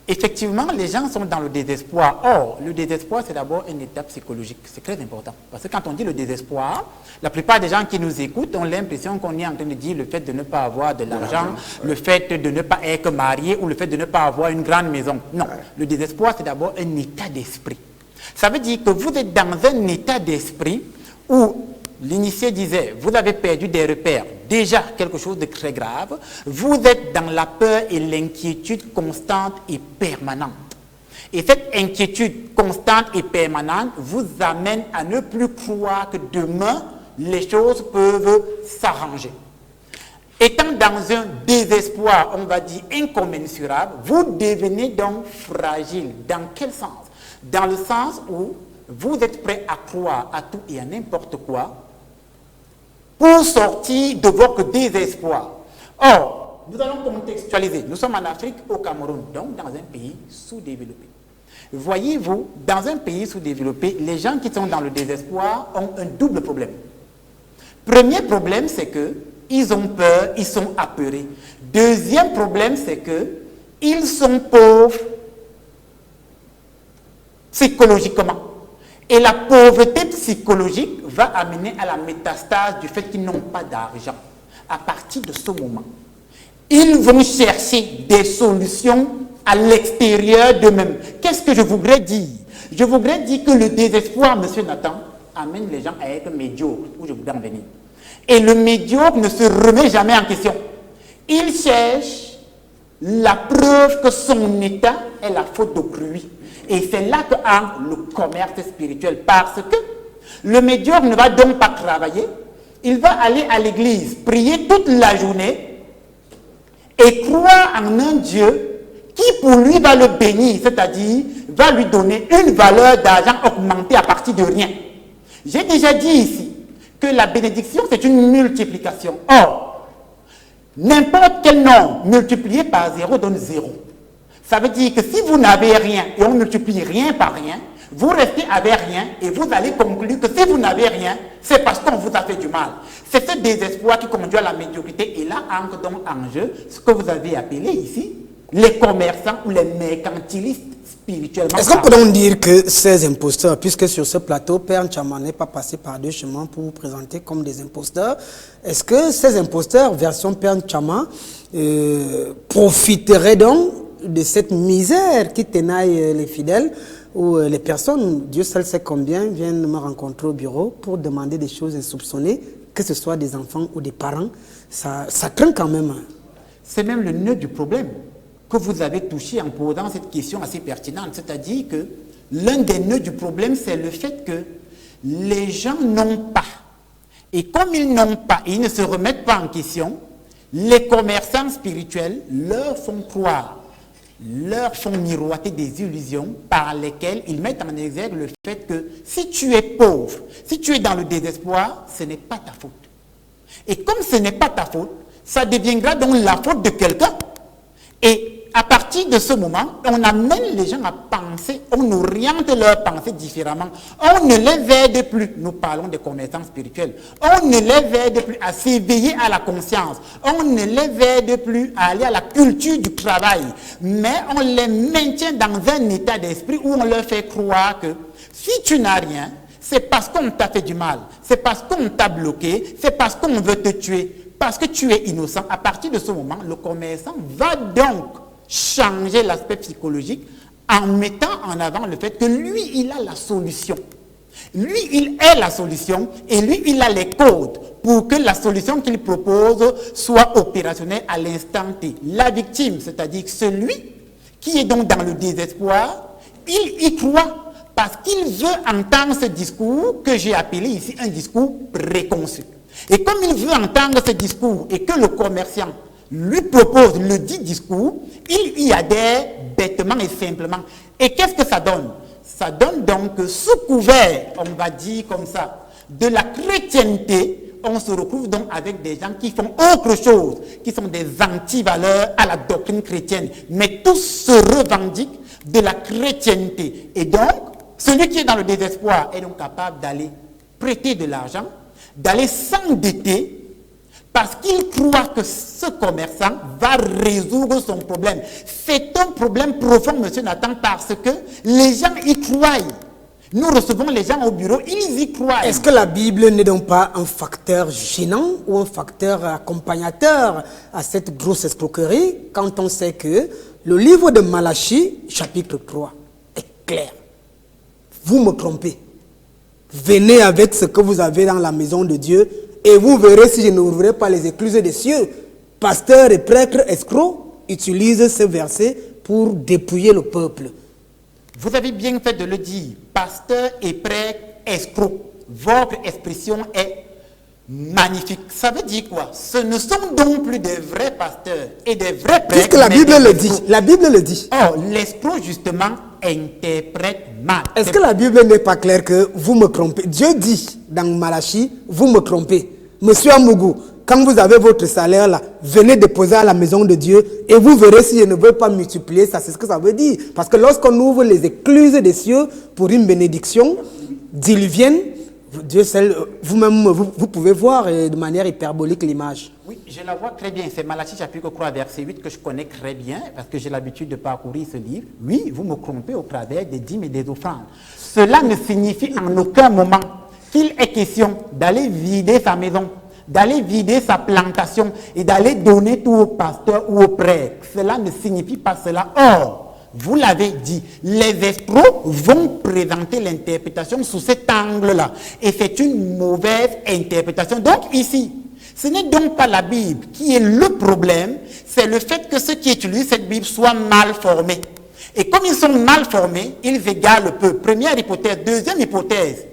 effectivement, les gens sont dans le désespoir. Or, le désespoir, c'est d'abord une étape psychologique. C'est très important. Parce que quand on dit le désespoir, la plupart des gens qui nous écoutent ont l'impression qu'on est en train de dire le fait de ne pas avoir de l'argent, le fait de ne pas être marié ou le fait de ne pas avoir une grande maison. Non, le désespoir, c'est d'abord un état d'esprit. Ça veut dire que vous êtes dans un état d'esprit où l'initié disait, vous avez perdu des repères, déjà quelque chose de très grave, vous êtes dans la peur et l'inquiétude constante et permanente. Et cette inquiétude constante et permanente vous amène à ne plus croire que demain, les choses peuvent s'arranger. Étant dans un désespoir, on va dire incommensurable, vous devenez donc fragile. Dans quel sens? Dans le sens où vous êtes prêt à croire à tout et à n'importe quoi pour sortir de votre désespoir. Or, nous allons contextualiser. Nous sommes en Afrique, au Cameroun, donc dans un pays sous-développé. Voyez-vous, dans un pays sous-développé, les gens qui sont dans le désespoir ont un double problème. Premier problème, c'est que ils ont peur, ils sont apeurés. Deuxième problème, c'est que ils sont pauvres psychologiquement. Et la pauvreté psychologique va amener à la métastase du fait qu'ils n'ont pas d'argent. À partir de ce moment, ils vont chercher des solutions à l'extérieur d'eux-mêmes. Qu'est-ce que je voudrais dire? Je voudrais dire que le désespoir, monsieur Nathan, amène les gens à être médiocres, où je voudrais en venir. Et le médiocre ne se remet jamais en question. Il cherche la preuve que son état est la faute d'autrui. Et c'est là qu'entre le commerce spirituel. Parce que le médiocre ne va donc pas travailler. Il va aller à l'église, prier toute la journée et croire en un Dieu qui pour lui va le bénir, c'est-à-dire va lui donner une valeur d'argent augmentée à partir de rien. J'ai déjà dit ici que la bénédiction, c'est une multiplication. Or, n'importe quel nombre multiplié par 0 donne 0. Ça veut dire que si vous n'avez rien et on multiplie rien par rien, vous restez avec rien et vous allez conclure que si vous n'avez rien, c'est parce qu'on vous a fait du mal. C'est ce désespoir qui conduit à la médiocrité. Et là entre donc en jeu ce que vous avez appelé ici les commerçants ou les mercantilistes spirituellement. Est-ce qu'on peut donc dire que ces imposteurs, puisque sur ce plateau, Père Ntchama n'est pas passé par deux chemins pour vous présenter comme des imposteurs, est-ce que ces imposteurs, version Père Ntchama, profiteraient donc de cette misère qui tenaille les fidèles ou les personnes, Dieu seul sait combien, viennent me rencontrer au bureau pour demander des choses insoupçonnées, que ce soit des enfants ou des parents? Ça craint quand même. C'est même le nœud du problème que vous avez touché en posant cette question assez pertinente. C'est-à-dire que l'un des nœuds du problème, c'est le fait que les gens n'ont pas. Et comme ils n'ont pas, ils ne se remettent pas en question, les commerçants spirituels leur font croire, leur font miroiter des illusions par lesquelles ils mettent en exergue le fait que si tu es pauvre, si tu es dans le désespoir, ce n'est pas ta faute. Et comme ce n'est pas ta faute, ça deviendra donc la faute de quelqu'un. Et à partir de ce moment, on amène les gens à penser, on oriente leurs pensées différemment. On ne les aide plus, nous parlons des commerçants spirituels, on ne les aide plus à s'éveiller à la conscience, on ne les aide plus à aller à la culture du travail, mais on les maintient dans un état d'esprit où on leur fait croire que si tu n'as rien, c'est parce qu'on t'a fait du mal, c'est parce qu'on t'a bloqué, c'est parce qu'on veut te tuer. Parce que tu es innocent. À partir de ce moment, le commerçant va donc changer l'aspect psychologique en mettant en avant le fait que lui, il a la solution. Lui, il est la solution et lui, il a les codes pour que la solution qu'il propose soit opérationnelle à l'instant T. La victime, c'est-à-dire celui qui est donc dans le désespoir, il y croit parce qu'il veut entendre ce discours que j'ai appelé ici un discours préconçu. Et comme il veut entendre ce discours et que le commerçant lui propose le dit discours, il y adhère bêtement et simplement. Et qu'est-ce que ça donne? Ça donne donc que sous couvert, on va dire comme ça, de la chrétienté, on se retrouve donc avec des gens qui font autre chose, qui sont des antivaleurs à la doctrine chrétienne. Mais tous se revendiquent de la chrétienté. Et donc, celui qui est dans le désespoir est donc capable d'aller prêter de l'argent, d'aller s'endetter parce qu'il croit que ce commerçant va résoudre son problème. C'est un problème profond, monsieur Nathan, parce que les gens y croient. Nous recevons les gens au bureau, ils y croient. Est-ce que la Bible n'est donc pas un facteur gênant ou un facteur accompagnateur à cette grosse escroquerie quand on sait que le livre de Malachie, chapitre 3, est clair? Vous me trompez. Venez avec ce que vous avez dans la maison de Dieu et vous verrez si je n'ouvrirai pas les écluses des cieux. Pasteurs et prêtres escrocs utilisent ce verset pour dépouiller le peuple. Vous avez bien fait de le dire. Pasteurs et prêtres escrocs. Votre expression est magnifique. Ça veut dire quoi? Ce ne sont donc plus des vrais pasteurs et des vrais prêtres. Puisque la Bible le dit. La Bible le dit. Or, l'escroc, justement, interprète mal. Est-ce que la Bible n'est pas claire que vous me trompez? Dieu dit dans Malachie, vous me trompez. Monsieur Amougou, quand vous avez votre salaire là, venez déposer à la maison de Dieu et vous verrez si je ne veux pas multiplier ça. C'est ce que ça veut dire. Parce que lorsqu'on ouvre les écluses des cieux pour une bénédiction diluvienne, Dieu seul, vous-même, vous pouvez voir de manière hyperbolique l'image. Oui, je la vois très bien. C'est Malachie chapitre 3, verset 8 que je connais très bien parce que j'ai l'habitude de parcourir ce livre. Oui, vous me corrompez au travers des dîmes et des offrandes. Cela ne signifie en aucun moment qu'il est question d'aller vider sa maison, d'aller vider sa plantation et d'aller donner tout au pasteur ou au prêtre. Cela ne signifie pas cela. Or, vous l'avez dit, les escrocs vont présenter l'interprétation sous cet angle-là. Et c'est une mauvaise interprétation. Donc ici, ce n'est donc pas la Bible qui est le problème, c'est le fait que ceux qui utilisent cette Bible soient mal formés. Et comme ils sont mal formés, ils égalent peu. Première hypothèse. Deuxième hypothèse,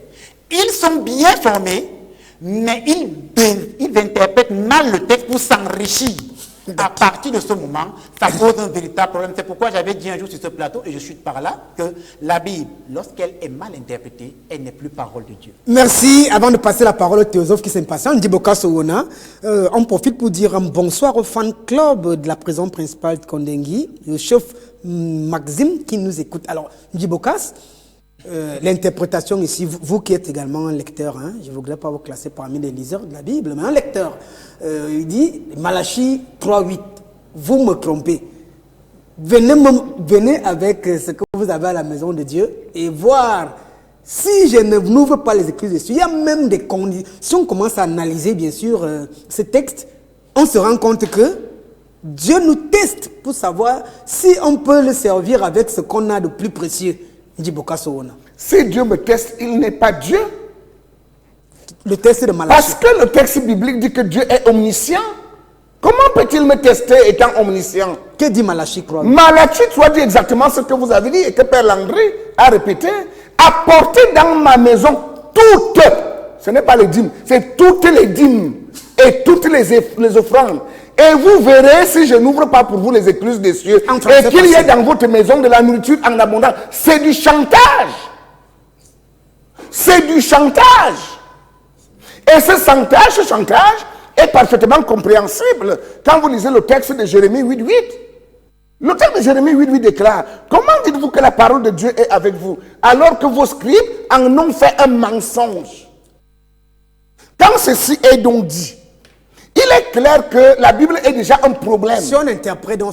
ils sont bien formés, mais ils interprètent mal le texte pour s'enrichir. À partir de ce moment, ça pose un véritable problème. C'est pourquoi j'avais dit un jour sur ce plateau, et je chute par là, que la Bible, lorsqu'elle est mal interprétée, elle n'est plus parole de Dieu. Merci. Avant de passer la parole au théosophe qui s'impatiente, Ndiboka Sowona, on profite pour dire un bonsoir au fan club de la prison principale de Kondengui, le chef Maxime qui nous écoute. Alors, Ndibokas, l'interprétation ici, vous qui êtes également un lecteur, hein, je ne voudrais pas vous classer parmi les liseurs de la Bible, mais un lecteur, il dit, Malachie 3.8, vous me trompez. Venez avec ce que vous avez à la maison de Dieu et voir si je n'ouvre pas les écrits dessus. Il y a même des conditions. Si on commence à analyser, bien sûr, ce texte, on se rend compte que Dieu nous teste pour savoir si on peut le servir avec ce qu'on a de plus précieux. Si Dieu me teste, il n'est pas Dieu. Le test de Malachie. Parce que le texte biblique dit que Dieu est omniscient. Comment peut-il me tester étant omniscient? Que dit Malachie 3? Malachie 3 dit exactement ce que vous avez dit et que Père Landry a répété. Apportez dans ma maison toutes, ce n'est pas les dîmes, c'est toutes les dîmes et toutes les offrandes. Et vous verrez si je n'ouvre pas pour vous les écluses des cieux et qu'il y ait dans votre maison de la nourriture en abondance. C'est du chantage. C'est du chantage. Et ce chantage est parfaitement compréhensible quand vous lisez le texte de Jérémie 8.8. Le texte de Jérémie 8.8 déclare: comment dites-vous que la parole de Dieu est avec vous alors que vos scribes en ont fait un mensonge? Quand ceci est donc dit, il est clair que la Bible est déjà un problème. Si on interprète dans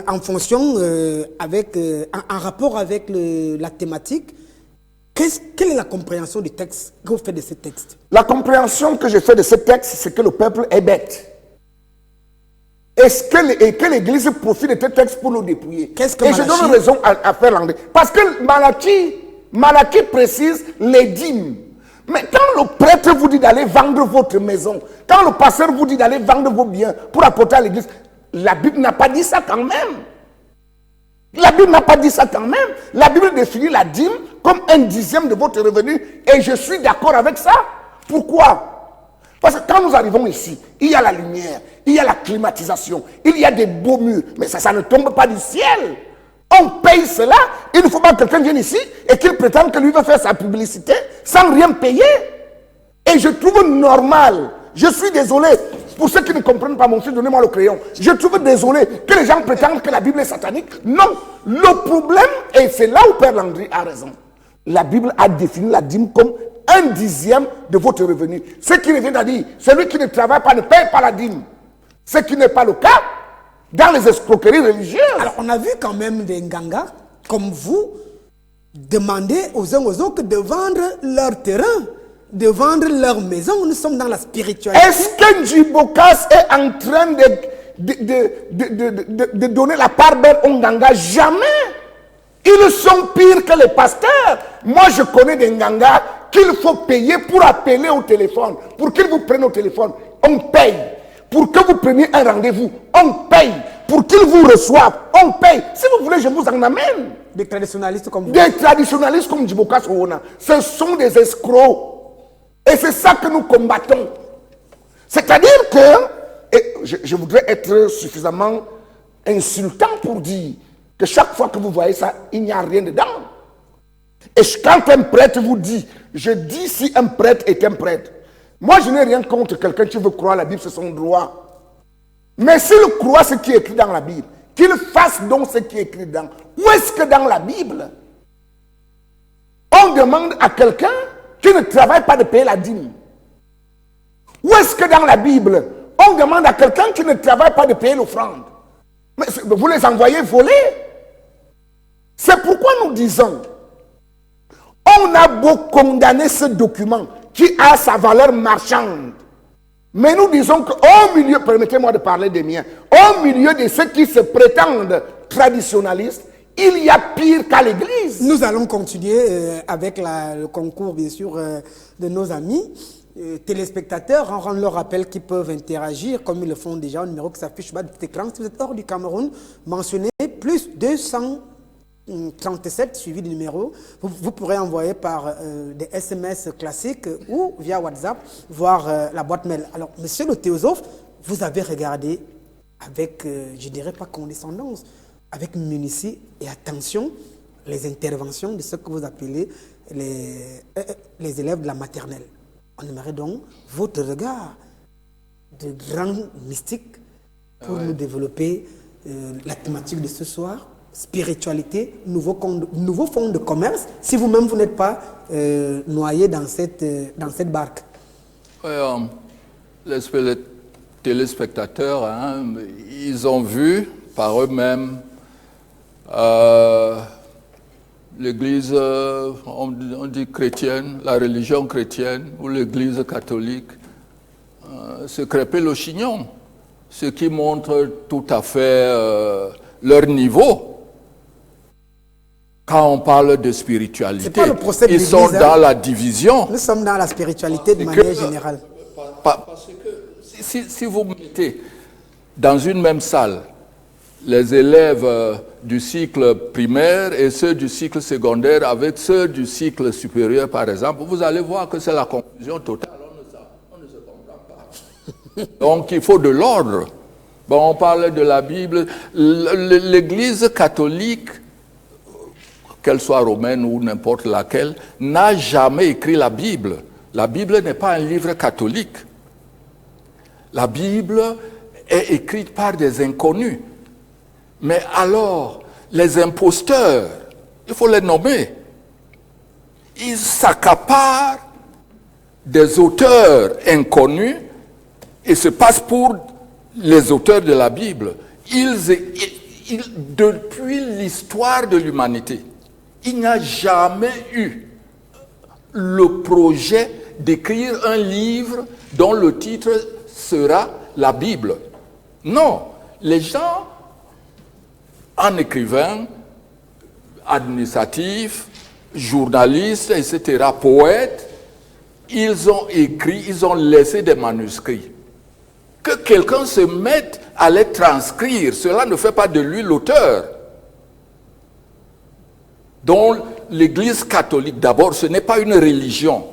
en fonction, en rapport avec la thématique, quelle est la compréhension du texte que vous faites de ce texte? La compréhension que je fais de ce texte, c'est que le peuple est bête. Et que l'Église profite de ce texte pour le dépouiller. Et je donne raison à Frère Landry. Parce que Malachie précise les dîmes. Mais quand le prêtre vous dit d'aller vendre votre maison, quand le pasteur vous dit d'aller vendre vos biens pour apporter à l'église, la Bible n'a pas dit ça quand même. La Bible n'a pas dit ça quand même. La Bible définit la dîme comme 1/10 de votre revenu et je suis d'accord avec ça. Pourquoi? Parce que quand nous arrivons ici, il y a la lumière, il y a la climatisation, il y a des beaux murs, mais ça ne tombe pas du ciel. On paye cela. Il ne faut pas que quelqu'un vienne ici et qu'il prétende que lui veut faire sa publicité sans rien payer. Et je trouve normal. Je suis désolé. Pour ceux qui ne comprennent pas, mon fils, donnez-moi le crayon. Je trouve désolé que les gens prétendent que la Bible est satanique. Non. Le problème, et c'est là où Père Landry a raison, la Bible a défini la dîme comme 1/10 de votre revenu. Ce qui revient à dire, celui qui ne travaille pas ne paye pas la dîme. Ce qui n'est pas le cas dans les escroqueries religieuses. Alors, on a vu quand même des Nganga, comme vous, demander aux uns aux autres de vendre leur terrain, de vendre leur maison. Nous sommes dans la spiritualité. Est-ce que Ndibokas est en train de donner la part belle aux Nganga? Jamais. Ils sont pires que les pasteurs. Moi, je connais des Nganga qu'il faut payer pour appeler au téléphone. Pour qu'ils vous prennent au téléphone, on paye. Pour que vous preniez un rendez-vous, on paye. Pour qu'ils vous reçoivent, on paye. Si vous voulez, je vous en amène. Des traditionalistes comme vous. Des traditionalistes comme Ndibokas Sowona. Ce sont des escrocs. Et c'est ça que nous combattons. C'est-à-dire que, et je voudrais être suffisamment insultant pour dire que chaque fois que vous voyez ça, il n'y a rien dedans. Et quand un prêtre vous dit, je dis si un prêtre est un prêtre. Moi, je n'ai rien contre quelqu'un qui veut croire la Bible, c'est son droit. Mais s'il croit ce qui est écrit dans la Bible, qu'il fasse donc ce qui est écrit dedans. Où est-ce que dans la Bible, on demande à quelqu'un qui ne travaille pas de payer la dîme? Où est-ce que dans la Bible, on demande à quelqu'un qui ne travaille pas de payer l'offrande? Mais vous les envoyez voler. C'est pourquoi nous disons, on a beau condamner ce document qui a sa valeur marchande, mais nous disons qu'au milieu, permettez-moi de parler des miens, au milieu de ceux qui se prétendent traditionnalistes, il y a pire qu'à l'église. Nous allons continuer avec le concours, bien sûr, de nos amis. Téléspectateurs, on rend leur rappel qu'ils peuvent interagir comme ils le font déjà au numéro qui s'affiche bas de cet écran. Si vous êtes hors du Cameroun, mentionnez plus 237 suivi du numéro. Vous pourrez envoyer par des SMS classiques ou via WhatsApp, voire la boîte mail. Alors, monsieur le théosophe, vous avez regardé avec, je dirais pas condescendance, avec munitie et attention, les interventions de ce que vous appelez les élèves de la maternelle. On aimerait donc votre regard de grand mystique pour nous développer la thématique de ce soir, spiritualité, nouveau fonds de commerce, si vous-même vous n'êtes pas noyé dans cette barque. Les téléspectateurs, hein, ils ont vu par eux-mêmes l'église, on dit chrétienne, la religion chrétienne ou l'église catholique, se crêper le chignon, ce qui montre tout à fait leur niveau. Quand on parle de spiritualité, ils sont dans la division. Nous sommes dans la spiritualité de manière générale. Parce que si vous mettez dans une même salle les élèves du cycle primaire et ceux du cycle secondaire avec ceux du cycle supérieur, par exemple, vous allez voir que c'est la confusion totale. On ne se comprend pas. Donc, il faut de l'ordre. Bon, on parle de la Bible. L'Église catholique, qu'elle soit romaine ou n'importe laquelle, n'a jamais écrit la Bible. La Bible n'est pas un livre catholique. La Bible est écrite par des inconnus. Mais alors, les imposteurs, il faut les nommer, ils s'accaparent des auteurs inconnus et se passent pour les auteurs de la Bible. Depuis l'histoire de l'humanité, il n'y a jamais eu le projet d'écrire un livre dont le titre sera la Bible. Non, les gens, en écrivain, administratif, journaliste, etc., poète, ils ont écrit, ils ont laissé des manuscrits. Que quelqu'un se mette à les transcrire, cela ne fait pas de lui l'auteur. Donc, l'Église catholique, d'abord, ce n'est pas une religion.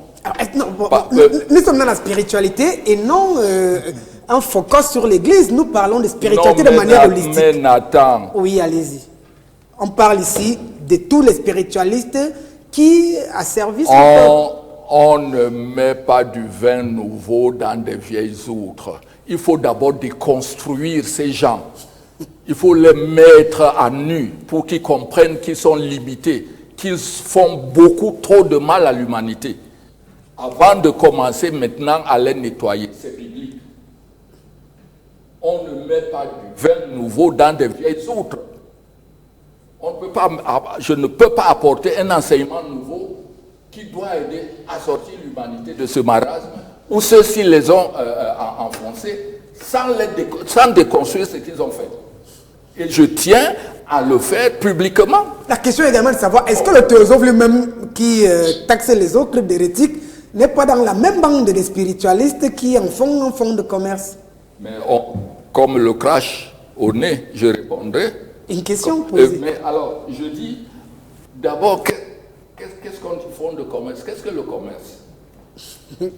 Nous sommes dans la spiritualité et non un focus sur l'Église. Nous parlons de spiritualité de manière holistique. Mais Nathan. Oui, allez-y. On parle ici de tous les spiritualistes qui asservissent le peuple. On ne met pas du vin nouveau dans des vieilles outres. Il faut d'abord déconstruire ces gens. Il faut les mettre à nu pour qu'ils comprennent qu'ils sont limités, qu'ils font beaucoup trop de mal à l'humanité. Avant de commencer maintenant à les nettoyer, c'est biblique. On ne met pas du vin nouveau dans des vieilles outres. Je ne peux pas apporter un enseignement nouveau qui doit aider à sortir l'humanité de ce marasme où ceux-ci les ont enfoncés sans déconstruire ce qu'ils ont fait. Et je tiens à le faire publiquement. La question est également de savoir, est-ce que le théosophe lui-même qui taxe les autres d'hérétiques n'est pas dans la même bande des spiritualistes qui en font un fonds de commerce? Mais comme le crash au nez, je répondrai. Une question posée. Mais alors, je dis, d'abord, qu'est-ce qu'on dit fonds de commerce? Qu'est-ce que le commerce?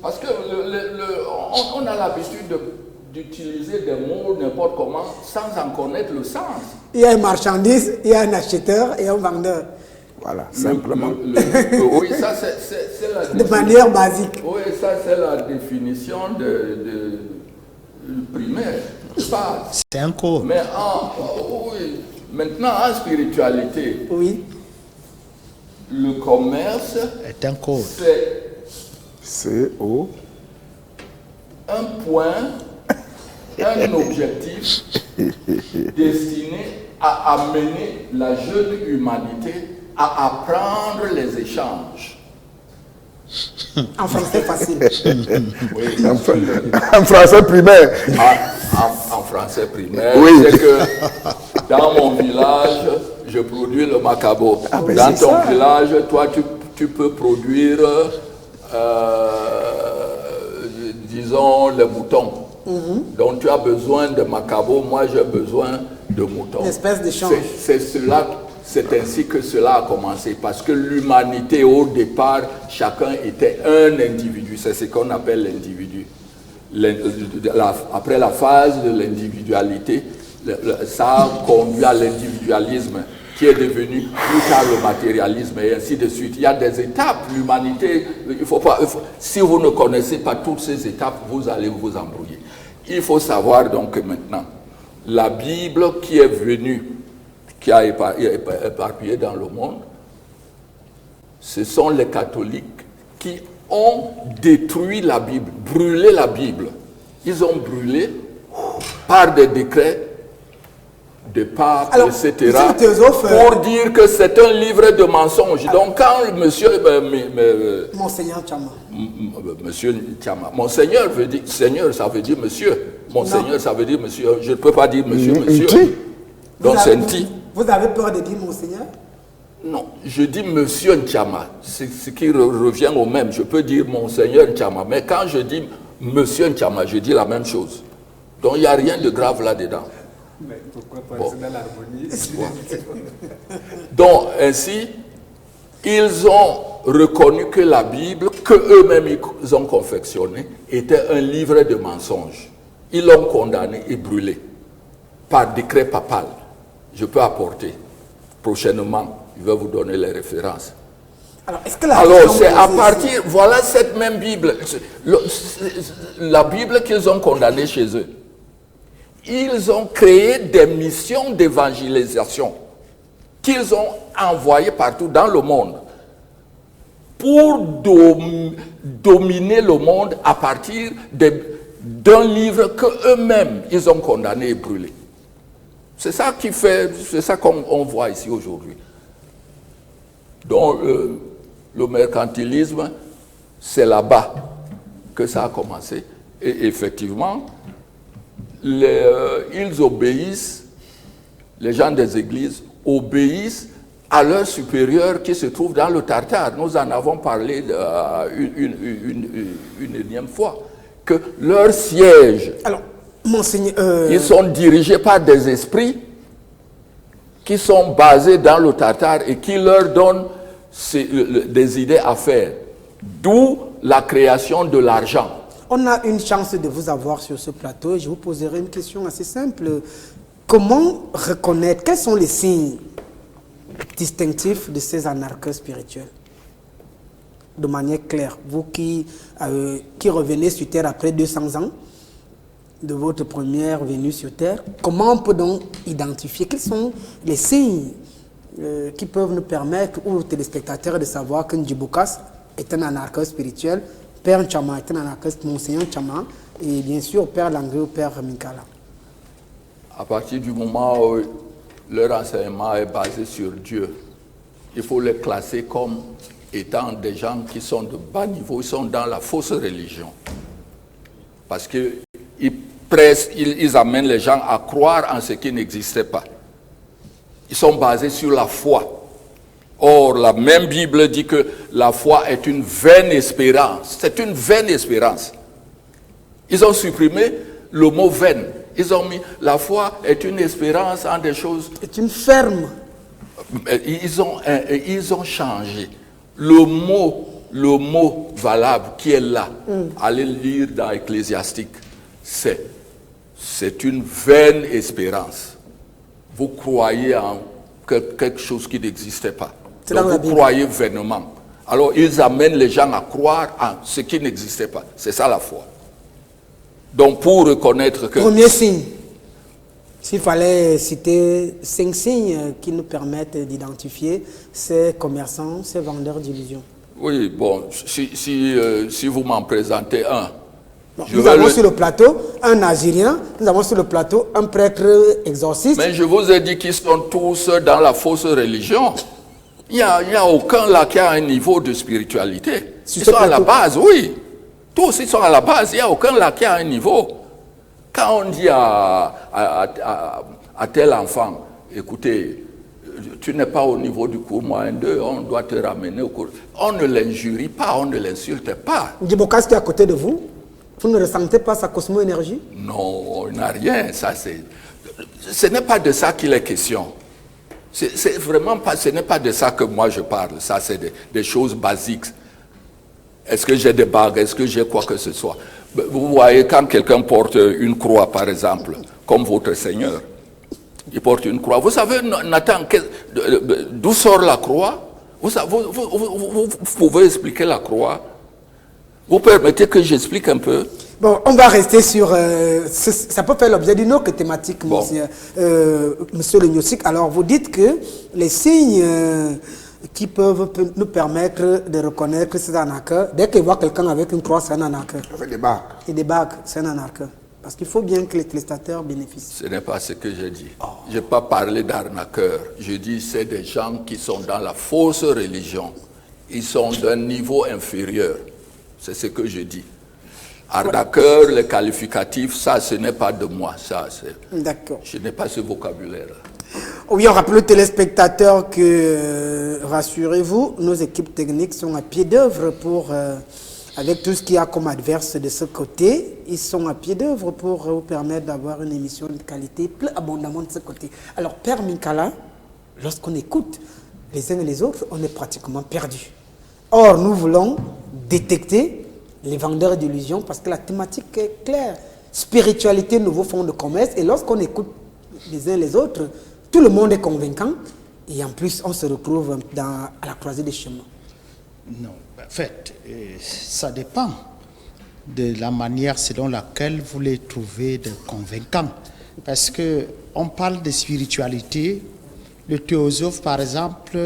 Parce que on a l'habitude d'utiliser des mots n'importe comment sans en connaître le sens. Il y a une marchandise, il y a un acheteur et un vendeur. Voilà, simplement. Oui, ça c'est la de manière basique. Oui, ça c'est la définition de primaire. C'est un code. Mais oui, maintenant en spiritualité, oui, le commerce est un code. C'est CO. Un point, un objectif destiné à amener la jeune humanité à apprendre les échanges. En français facile. Oui, En français primaire. en français primaire, Oui. c'est que dans mon village, je produis le macabo. Ben Dans c'est ton ça. village, toi, tu peux produire, disons, les moutons. Donc tu as besoin de macabo, moi j'ai besoin de moutons. Une espèce d'échange. C'est ainsi que cela a commencé, parce que l'humanité, au départ, chacun était un individu. C'est ce qu'on appelle l'individu. Après la phase de l'individualité, ça a conduit à l'individualisme, qui est devenu plus tard le matérialisme, et ainsi de suite. Il y a des étapes. L'humanité, si vous ne connaissez pas toutes ces étapes, vous allez vous embrouiller. Il faut savoir donc que maintenant, la Bible qui est venue, qui a éparpillé dans le monde, ce sont les catholiques qui ont détruit la Bible, brûlé la Bible. Ils ont brûlé par des décrets de papes, Alors, etc., monsieur le théosophe, pour dire que c'est un livre de mensonges. Donc quand Monseigneur Chama. Monsieur Chama, Monseigneur veut dire, Seigneur, ça veut dire monsieur. Monseigneur, ça veut dire monsieur. Je ne peux pas dire monsieur, monsieur. Donc c'est un ti. Vous avez peur de dire Monseigneur? Non, je dis Monsieur Nchama, c'est ce qui revient au même. Je peux dire Monseigneur Nchama, mais quand je dis Monsieur Nchama, je dis la même chose. Donc il n'y a rien de grave là-dedans. Mais pourquoi pas dans l'harmonie? Donc ainsi, ils ont reconnu que la Bible, que eux-mêmes ils ont confectionnée, était un livre de mensonges. Ils l'ont condamné et brûlé par décret papal. Je peux apporter prochainement. Je vais vous donner les références. Alors, est-ce que c'est à partir, voilà cette même Bible, la Bible qu'ils ont condamnée chez eux. Ils ont créé des missions d'évangélisation qu'ils ont envoyées partout dans le monde pour dominer le monde à partir d'un livre qu'eux-mêmes ils ont condamné et brûlé. C'est ça qui fait, c'est ça qu'on voit ici aujourd'hui. Donc le mercantilisme, c'est là-bas que ça a commencé. Et effectivement, ils obéissent, les gens des églises obéissent à leur supérieur qui se trouve dans le Tartare. Nous en avons parlé une énième fois, que leur siège, alors, Monseigneur, ils sont dirigés par des esprits qui sont basés dans le Tartare et qui leur donnent des idées à faire. D'où la création de l'argent. on a une chance de vous avoir sur ce plateau et je vous poserai une question assez simple. Comment reconnaître, quels sont les signes distinctifs de ces anarchos spirituels? De manière claire, vous qui revenez sur Terre après 200 ans de votre première venue sur Terre, comment on peut donc identifier, quels sont les signes qui peuvent nous permettre, aux téléspectateurs, de savoir que Ndjibokas est un anarchos spirituel, Père Nchama est un anarchos, Monseigneur Nchama, et bien sûr Père Langré ou Père Minkala? À partir du moment où leur enseignement est basé sur Dieu, il faut les classer comme étant des gens qui sont de bas niveau, ils sont dans la fausse religion. Parce qu'ils amènent les gens à croire en ce qui n'existait pas. Ils sont basés sur la foi. Or, la même Bible dit que la foi est une vaine espérance. C'est une vaine espérance. Ils ont supprimé le mot vaine. Ils ont mis la foi est une espérance en des choses. C'est une ferme. Ils ont changé. Le mot valable qui est là, allez lire dans Ecclésiastique, c'est une vaine espérance. Vous croyez en quelque chose qui n'existait pas. Donc vous croyez vainement. Alors ils amènent les gens à croire en ce qui n'existait pas. C'est ça la foi. Donc pour reconnaître que... Premier signe. S'il fallait citer 5 signes qui nous permettent d'identifier ces commerçants, ces vendeurs d'illusions. Oui, bon, si vous m'en présentez un. Non, nous avons sur le plateau un Nigérien, nous avons sur le plateau un prêtre exorciste. Mais je vous ai dit qu'ils sont tous dans la fausse religion. Il n'y a aucun là qui a un niveau de spiritualité. Ils sont à la base, oui. Tous, ils sont à la base. Il n'y a aucun là qui a un niveau. Quand on dit à tel enfant, écoutez, tu n'es pas au niveau du cours moyen 2, on doit te ramener au cours. On ne l'injurie pas, on ne l'insulte pas. Djibokas qui est à côté de vous, vous ne ressentez pas sa cosmo-énergie? Non, il n'a rien. Ce n'est pas de ça qu'il est question. C'est vraiment pas, ce n'est pas de ça que moi je parle. Ça, c'est des choses basiques. Est-ce que j'ai des bagues? Est-ce que j'ai quoi que ce soit? Vous voyez, quand quelqu'un porte une croix, par exemple, comme votre Seigneur, il porte une croix. Vous savez, Nathan, d'où sort la croix? Vous pouvez expliquer la croix? Vous permettez que j'explique un peu? Bon, on va rester sur... ça peut faire l'objet d'une autre thématique, bon. monsieur le Gnostic. Alors, vous dites que les signes qui peuvent nous permettre de reconnaître que c'est un arnaqueur, dès qu'ils voient quelqu'un avec une croix, c'est un arnaqueur. Avec des bagues. Et des bagues, c'est un arnaqueur. Parce qu'il faut bien que les téléspectateurs bénéficient. Ce n'est pas ce que j'ai dit. Je n'ai pas parlé d'arnaqueurs. Je dis c'est des gens qui sont dans la fausse religion. Ils sont d'un niveau inférieur. C'est ce que je dis. Arnaqueur, les qualificatifs, ça, ce n'est pas de moi. D'accord. Je n'ai pas ce vocabulaire-là. Oui, on rappelle aux téléspectateurs que, rassurez-vous, nos équipes techniques sont à pied d'œuvre pour, avec tout ce qu'il y a comme adverse de ce côté, ils sont à pied d'œuvre pour vous permettre d'avoir une émission de qualité plus abondamment de ce côté. Alors, Père Minkala, lorsqu'on écoute les uns et les autres, on est pratiquement perdu. Or, nous voulons détecter les vendeurs d'illusions parce que la thématique est claire. Spiritualité, nouveau fonds de commerce. Et lorsqu'on écoute les uns les autres, tout le monde est convaincant. Et en plus, on se retrouve à la croisée des chemins. Non, en fait, ça dépend de la manière selon laquelle vous les trouvez de convaincants. Parce qu'on parle de spiritualité. Le théosophe, par exemple,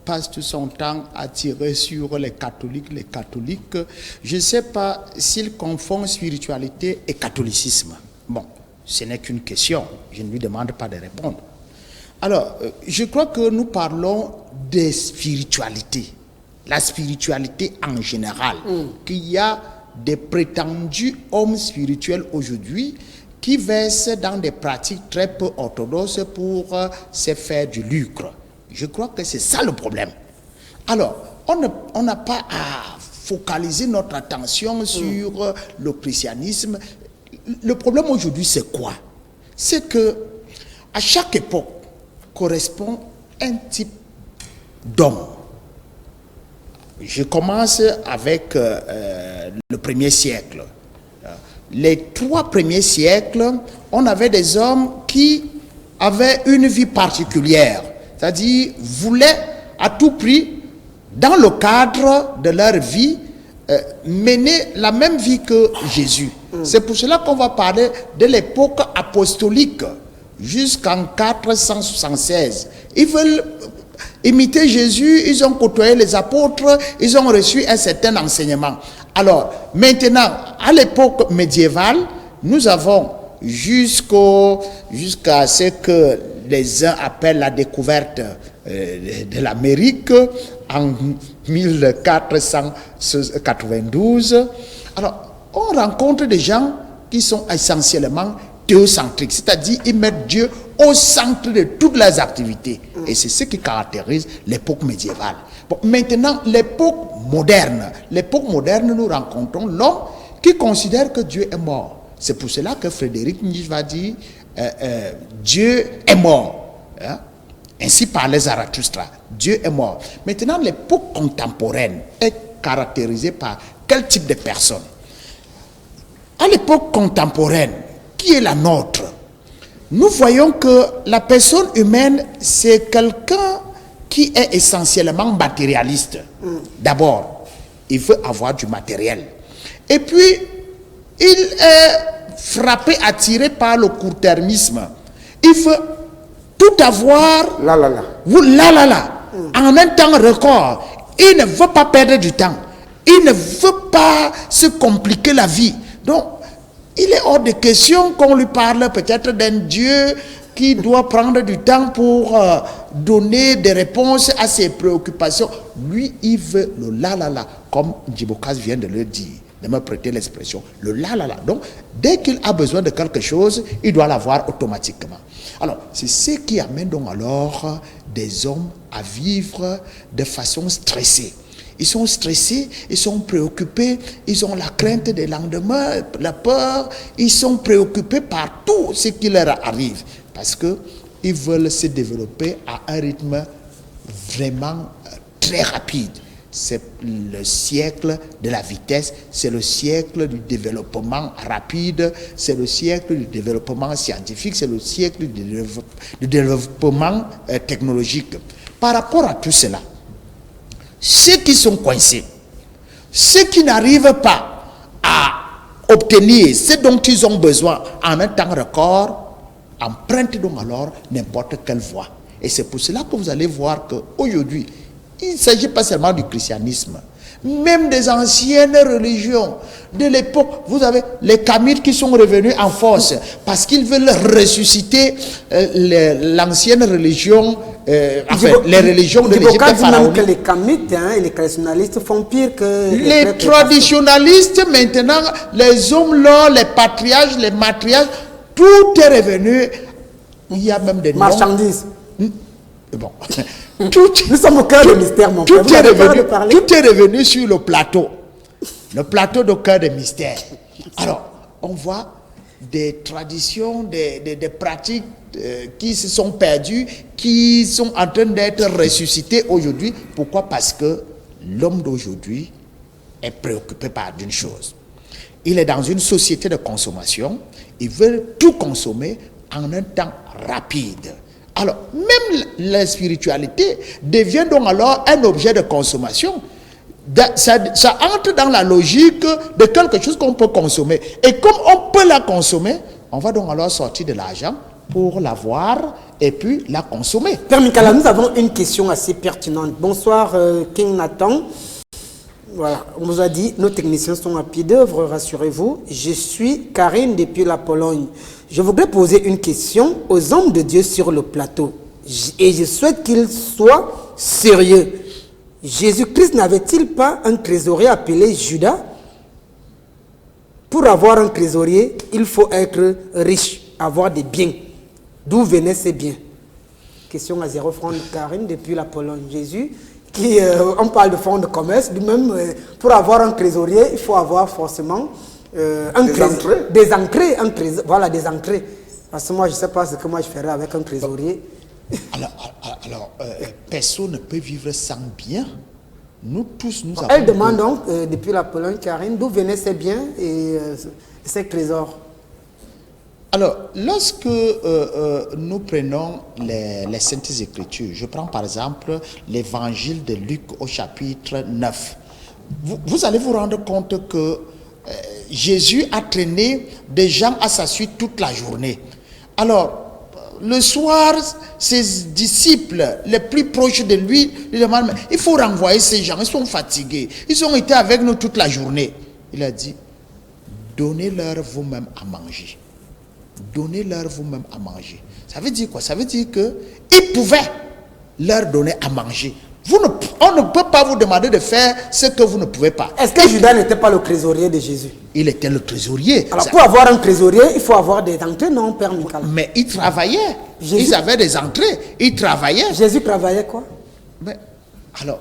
passe tout son temps à tirer sur les catholiques. Je ne sais pas s'il confond spiritualité et catholicisme. Bon, ce n'est qu'une question. Je ne lui demande pas de répondre. Alors, je crois que nous parlons de spiritualité. La spiritualité en général. Qu'il y a des prétendus hommes spirituels aujourd'hui qui versent dans des pratiques très peu orthodoxes pour se faire du lucre. Je crois que c'est ça le problème. Alors, on n'a pas à focaliser notre attention sur le christianisme. Le problème aujourd'hui, c'est quoi? C'est que à chaque époque correspond un type d'homme. Je commence avec le 1er siècle. Les 3 premiers siècles, on avait des hommes qui avaient une vie particulière. C'est-à-dire, voulaient à tout prix, dans le cadre de leur vie, mener la même vie que Jésus. C'est pour cela qu'on va parler de l'époque apostolique, jusqu'en 476. Ils veulent imiter Jésus, ils ont côtoyé les apôtres, ils ont reçu un certain enseignement. Alors, maintenant, à l'époque médiévale, nous avons jusqu'à ce que les uns appellent la découverte de l'Amérique en 1492. Alors, on rencontre des gens qui sont essentiellement théocentriques, c'est-à-dire ils mettent Dieu au centre de toutes leurs activités. Et c'est ce qui caractérise l'époque médiévale. Bon, maintenant, l'époque moderne, nous rencontrons l'homme qui considère que Dieu est mort. C'est pour cela que Frédéric Nietzsche va dire Dieu est mort. Hein? Ainsi parlait Zarathustra. Dieu est mort. Maintenant, l'époque contemporaine est caractérisée par quel type de personne? À l'époque contemporaine, qui est la nôtre, nous voyons que la personne humaine, c'est quelqu'un qui est essentiellement matérialiste. D'abord, il veut avoir du matériel. Et puis, il est frappé, attiré par le court-termisme. Il veut tout avoir. En un temps record. il ne veut pas perdre du temps. Il ne veut pas se compliquer la vie. Donc, il est hors de question qu'on lui parle peut-être d'un Dieu qui doit prendre du temps pour donner des réponses à ses préoccupations. Lui, il veut le la, comme Djibokas vient de le dire, de me prêter l'expression, le la. Donc, dès qu'il a besoin de quelque chose, il doit l'avoir automatiquement. Alors, c'est ce qui amène donc alors des hommes à vivre de façon stressée. Ils sont stressés, ils sont préoccupés, ils ont la crainte des lendemains, la peur, ils sont préoccupés par tout ce qui leur arrive. Parce qu'ils veulent se développer à un rythme vraiment très rapide. C'est le siècle de la vitesse, c'est le siècle du développement rapide, c'est le siècle du développement scientifique, c'est le siècle du développement technologique. Par rapport à tout cela, ceux qui sont coincés, ceux qui n'arrivent pas à obtenir ce dont ils ont besoin en un temps record, empruntent donc alors n'importe quelle voie. Et c'est pour cela que vous allez voir qu'aujourd'hui, il ne s'agit pas seulement du christianisme. Même des anciennes religions de l'époque, vous avez les Kamites qui sont revenus en force parce qu'ils veulent ressusciter l'ancienne religion, les religions de l'Égypte pharaonique. Que les Kamites et les traditionalistes font pire que les traditionalistes. Maintenant, les hommes là, les patriarches, les matriarches, tout est revenu. Il y a même des marchandises. Bon. Nous sommes au cœur du mystère, mon frère. Tout est revenu sur le plateau de cœur de mystère. Alors, on voit des traditions, des pratiques qui se sont perdues, qui sont en train d'être ressuscitées aujourd'hui. Pourquoi? Parce que l'homme d'aujourd'hui est préoccupé par une chose. Il est dans une société de consommation, il veut tout consommer en un temps rapide. Alors, même la spiritualité devient donc alors un objet de consommation. Ça entre dans la logique de quelque chose qu'on peut consommer. Et comme on peut la consommer, on va donc alors sortir de l'argent pour l'avoir et puis la consommer. Père Mikala, nous avons une question assez pertinente. Bonsoir, King Nathan. Voilà, on vous a dit, nos techniciens sont à pied d'œuvre, rassurez-vous. Je suis Karine depuis la Pologne. Je voudrais poser une question aux hommes de Dieu sur le plateau. Et je souhaite qu'ils soient sérieux. Jésus-Christ n'avait-il pas un trésorier appelé Judas? Pour avoir un trésorier, il faut être riche, avoir des biens. D'où venaient ces biens? Question à 0 francs de Karine depuis la Pologne. Jésus, on parle de fonds de commerce, lui-même, pour avoir un trésorier, il faut avoir forcément des entrées, voilà, des entrées. Parce que moi, je ne sais pas ce que moi je ferais avec un trésorier. Alors, personne ne peut vivre sans bien. Nous tous, nous avons... Elle demande donc, depuis la Pologne, Karine, d'où venaient ces biens et ces trésors? Alors, lorsque nous prenons les Saintes Écritures, je prends par exemple l'évangile de Luc au chapitre 9, vous allez vous rendre compte que Jésus a traîné des gens à sa suite toute la journée. Alors, le soir, ses disciples les plus proches de lui lui demandent, mais il faut renvoyer ces gens, ils sont fatigués, ils ont été avec nous toute la journée. Il a dit, donnez-leur vous-même à manger. Donnez-leur vous-même à manger. Ça veut dire quoi? Ça veut dire qu'ils pouvaient leur donner à manger. On ne peut pas vous demander de faire ce que vous ne pouvez pas. Est-ce que Judas n'était pas le trésorier de Jésus? Il était le trésorier. Alors, pour avoir un trésorier, il faut avoir des entrées, non, Père Mikala? Mais ils travaillaient. Ils avaient des entrées. Ils travaillaient. Jésus travaillait quoi? Mais, alors,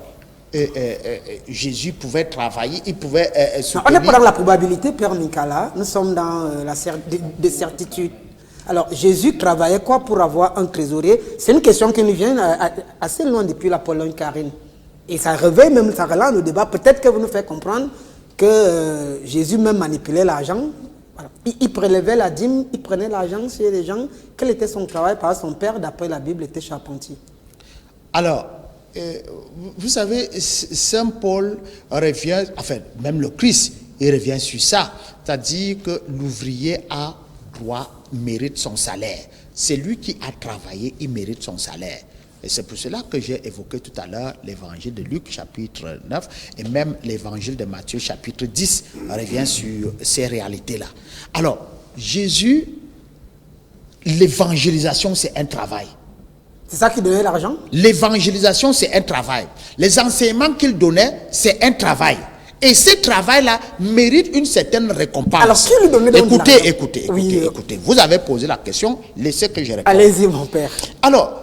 Jésus pouvait travailler, il pouvait soutenir. On n'est pas dans la probabilité, Père Mikala. Nous sommes dans des certitudes. Alors, Jésus travaillait quoi pour avoir un trésorier? C'est une question qui nous vient assez loin depuis la Pologne, Karine. Et ça réveille même, ça relance le débat. Peut-être que vous nous faites comprendre que Jésus même manipulait l'argent. Voilà. Il prélevait la dîme, il prenait l'argent chez les gens. Quel était son travail? Parce que son père, d'après la Bible, était charpentier. Alors, vous savez, Saint Paul revient, enfin, même le Christ, il revient sur ça. C'est-à-dire que l'ouvrier mérite son salaire. C'est lui qui a travaillé, il mérite son salaire. Et c'est pour cela que j'ai évoqué tout à l'heure l'évangile de Luc chapitre 9 et même l'évangile de Matthieu chapitre 10 revient sur ces réalités-là. Alors, Jésus, l'évangélisation, c'est un travail. C'est ça qui donnait l'argent? L'évangélisation, c'est un travail. Les enseignements qu'il donnait, c'est un travail. Et ce travail-là mérite une certaine récompense. Alors, qui lui donnait donc l'argent? Écoutez. Vous avez posé la question, laissez que je réponde. Allez-y, mon père. Alors,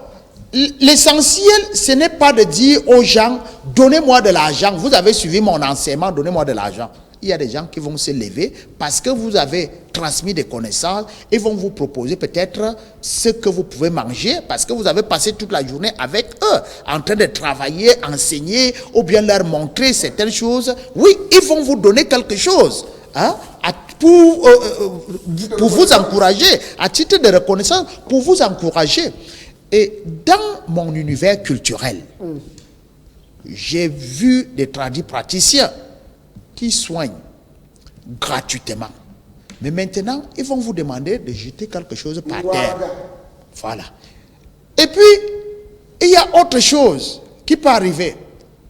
l'essentiel, ce n'est pas de dire aux gens, donnez-moi de l'argent. Vous avez suivi mon enseignement, donnez-moi de l'argent. Il y a des gens qui vont se lever parce que vous avez transmis des connaissances et vont vous proposer peut-être ce que vous pouvez manger parce que vous avez passé toute la journée avec eux en train de travailler, enseigner ou bien leur montrer certaines choses. Oui, ils vont vous donner quelque chose pour vous encourager, à titre de reconnaissance, pour vous encourager. Et dans mon univers culturel, j'ai vu des praticiens qui soignent gratuitement. Mais maintenant, ils vont vous demander de jeter quelque chose par terre. Voilà. Et puis, il y a autre chose qui peut arriver.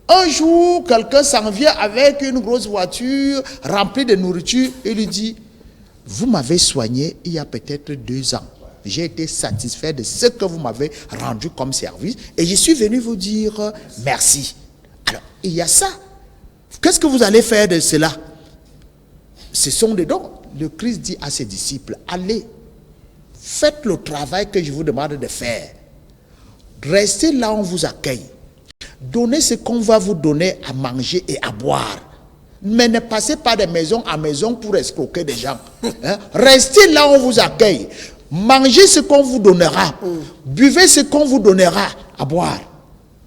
Un jour, quelqu'un s'en vient avec une grosse voiture remplie de nourriture et lui dit, vous m'avez soigné il y a peut-être 2 ans. J'ai été satisfait de ce que vous m'avez rendu comme service et je suis venu vous dire merci. Alors, il y a ça. Qu'est-ce que vous allez faire de cela? Ce sont des dons. Le Christ dit à ses disciples, allez, faites le travail que je vous demande de faire. Restez là où on vous accueille. Donnez ce qu'on va vous donner à manger et à boire. Mais ne passez pas de maison à maison pour escroquer des gens. Restez là où on vous accueille. Mangez ce qu'on vous donnera. Buvez ce qu'on vous donnera à boire.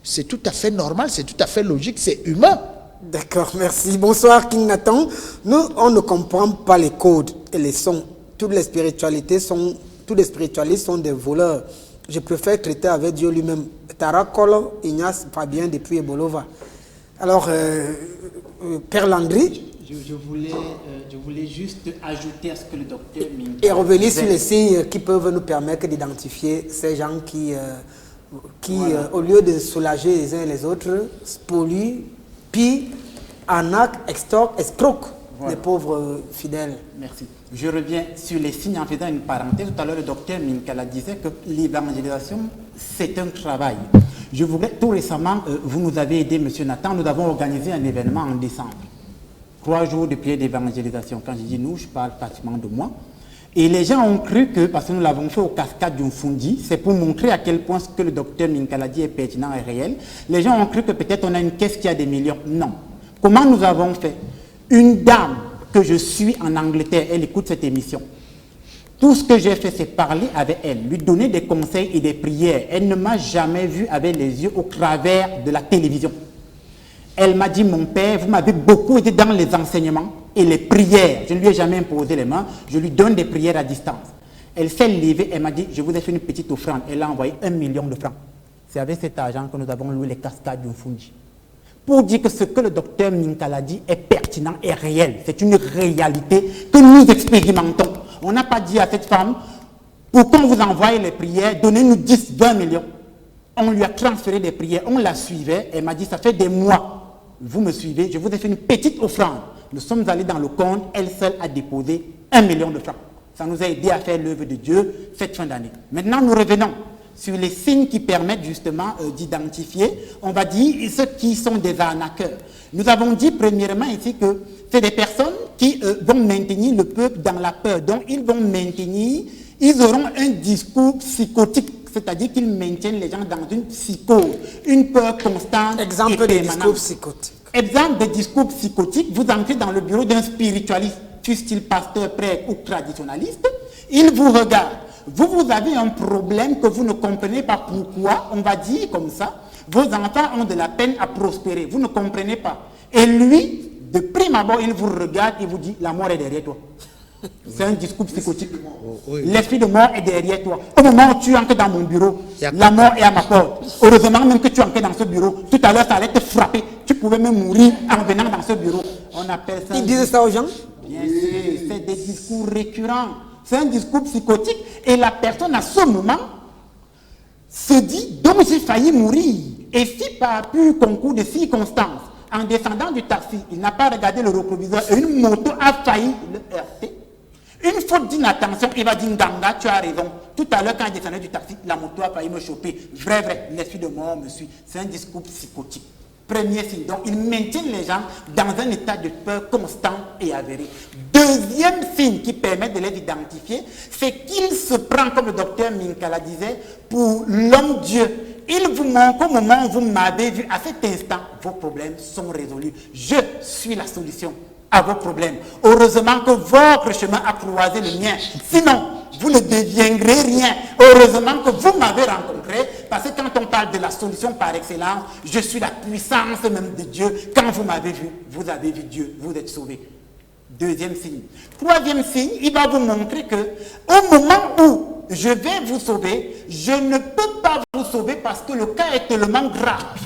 C'est tout à fait normal, c'est tout à fait logique, c'est humain. D'accord, merci. Bonsoir, King Nathan. Nous, on ne comprend pas les codes et les sons. Tous les spiritualistes sont des voleurs. Je préfère traiter avec Dieu lui-même. Tarakolo, Ignace, Fabien, depuis Ebolova. Alors, Père Landry. Je voulais juste ajouter à ce que le docteur Minka et revenir sur les signes qui peuvent nous permettre d'identifier ces gens qui voilà, au lieu de soulager les uns et les autres, spolient, pillent, arnaquent, extorquent, escroquent les pauvres fidèles. Merci. Je reviens sur les signes en faisant une parenthèse. Tout à l'heure, le docteur Minkala disait que l'évangélisation, c'est un travail. Je voudrais, tout récemment, vous nous avez aidé, M. Nathan, nous avons organisé un événement en décembre. 3 jours de prière d'évangélisation. Quand je dis nous, je parle pratiquement de moi. Et les gens ont cru que, parce que nous l'avons fait aux cascades d'Umfundi, c'est pour montrer à quel point ce que le docteur Minkala dit est pertinent et réel. Les gens ont cru que peut-être on a une caisse qui a des millions. Non. Comment nous avons fait? Une dame que je suis en Angleterre, elle écoute cette émission. Tout ce que j'ai fait, c'est parler avec elle, lui donner des conseils et des prières. Elle ne m'a jamais vu avec les yeux au travers de la télévision. Elle m'a dit, mon père, vous m'avez beaucoup aidé dans les enseignements et les prières. Je ne lui ai jamais imposé les mains, je lui donne des prières à distance. Elle s'est levée, elle m'a dit, je vous ai fait une petite offrande. Elle a envoyé 1 million de francs. C'est avec cet argent que nous avons loué les cascades d'Umfundi. Pour dire que ce que le docteur Minkala dit est pertinent et réel. C'est une réalité que nous expérimentons. On n'a pas dit à cette femme, pour qu'on vous envoie les prières, donnez-nous 10, 20 millions. On lui a transféré des prières, on la suivait. Elle m'a dit, ça fait des mois. Vous me suivez, je vous ai fait une petite offrande. Nous sommes allés dans le compte, elle seule a déposé 1 million de francs. Ça nous a aidé à faire l'œuvre de Dieu cette fin d'année. Maintenant, nous revenons sur les signes qui permettent justement d'identifier, on va dire, ceux qui sont des arnaqueurs. Nous avons dit premièrement ici que c'est des personnes qui vont maintenir le peuple dans la peur. Donc, ils auront un discours psychotique. C'est-à-dire qu'ils maintiennent les gens dans une psychose, une peur constante. Exemple de discours psychotique. Exemple de discours psychotique, vous entrez dans le bureau d'un spiritualiste, style pasteur, prêtre ou traditionnaliste, il vous regarde. Vous avez un problème que vous ne comprenez pas pourquoi, on va dire comme ça, vos enfants ont de la peine à prospérer, vous ne comprenez pas. Et lui, de prime abord, il vous regarde et vous dit, la mort est derrière toi. C'est un discours psychotique. L'esprit de mort est derrière toi. Au moment où tu entres dans mon bureau, la mort est à ma porte. Heureusement même que tu entres dans ce bureau. Tout à l'heure, ça allait te frapper. Tu pouvais même mourir en venant dans ce bureau. On appelle ça... Ils disent ça aux gens? Bien sûr, c'est des discours récurrents. C'est un discours psychotique. Et la personne, à ce moment, se dit « donc j'ai failli mourir ». Et si par pur concours de circonstances, en descendant du taxi, il n'a pas regardé le rétroviseur et une moto a failli le heurter, une faute d'inattention, il va dire « Nganga, tu as raison ». Tout à l'heure, quand il descendait du taxi, la moto a failli me choper. Vrai, l'esprit de mort me suit. C'est un discours psychotique. Premier signe. Donc, il maintient les gens dans un état de peur constant et avéré. Deuxième signe qui permet de les identifier, c'est qu'il se prend, comme le docteur Minkala disait, pour l'homme-dieu. Il vous montre au moment où vous m'avez vu, à cet instant, vos problèmes sont résolus. Je suis la solution à vos problèmes. Heureusement que votre chemin a croisé le mien. Sinon, vous ne deviendrez rien. Heureusement que vous m'avez rencontré, parce que quand on parle de la solution par excellence, je suis la puissance même de Dieu. Quand vous m'avez vu, vous avez vu Dieu, vous êtes sauvés. Deuxième signe. Troisième signe, il va vous montrer que au moment où je vais vous sauver, je ne peux pas vous sauver parce que le cas est tellement grave.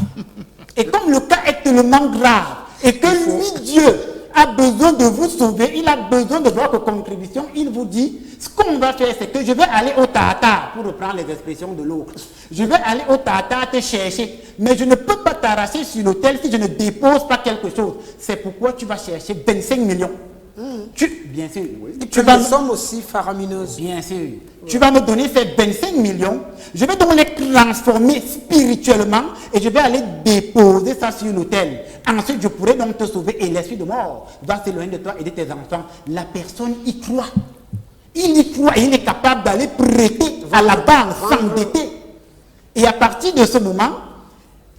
Et comme le cas est tellement grave, et que lui, Dieu, a besoin de vous sauver, il a besoin de votre contribution, il vous dit, ce qu'on va faire, c'est que je vais aller au tata, pour reprendre les expressions de l'autre. Je vais aller au tata te chercher, mais je ne peux pas t'arracher sur l'autel si je ne dépose pas quelque chose. C'est pourquoi tu vas chercher 25 millions. Bien sûr. Tu vas... Nous sommes aussi faramineuses. Bien sûr. Tu vas me donner ces 25 millions. Je vais donc les transformer spirituellement et je vais aller déposer ça sur l'autel. Ensuite, je pourrai donc te sauver et l'esprit de mort va s'éloigner de toi et de tes enfants. La personne y croit. Il y croit et il est capable d'aller prêter à la banque, s'endetter. Et à partir de ce moment,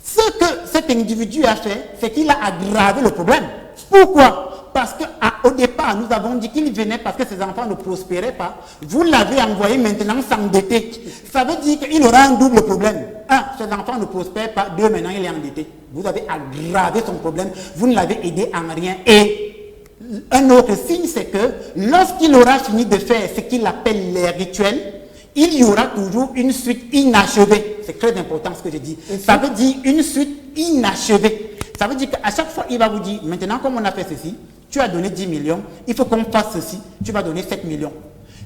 ce que cet individu a fait, c'est qu'il a aggravé le problème. Pourquoi ? Parce qu'au départ, nous avons dit qu'il venait parce que ses enfants ne prospéraient pas. Vous l'avez envoyé maintenant s'endetter. Ça veut dire qu'il aura un double problème. Un, ses enfants ne prospèrent pas. Deux, maintenant il est endetté. Vous avez aggravé son problème. Vous ne l'avez aidé en rien. Et un autre signe, c'est que lorsqu'il aura fini de faire ce qu'il appelle les rituels, il y aura toujours une suite inachevée. C'est très important ce que je dis. Ça veut dire une suite inachevée. Ça veut dire qu'à chaque fois, il va vous dire, maintenant, comme on a fait ceci, tu as donné 10 millions, il faut qu'on fasse ceci, tu vas donner 7 millions.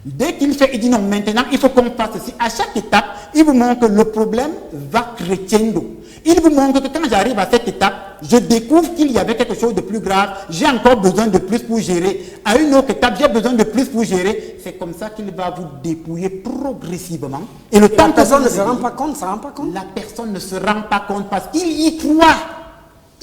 Dès qu'il fait, il dit non, maintenant, il faut qu'on fasse ceci. À chaque étape, il vous montre que le problème va crescendo. Il vous montre que quand j'arrive à cette étape, je découvre qu'il y avait quelque chose de plus grave, j'ai encore besoin de plus pour gérer. À une autre étape, j'ai besoin de plus pour gérer. C'est comme ça qu'il va vous dépouiller progressivement. Et le temps la personne ne se rend pas compte, ça rend pas compte. La personne ne se rend pas compte parce qu'il y croit.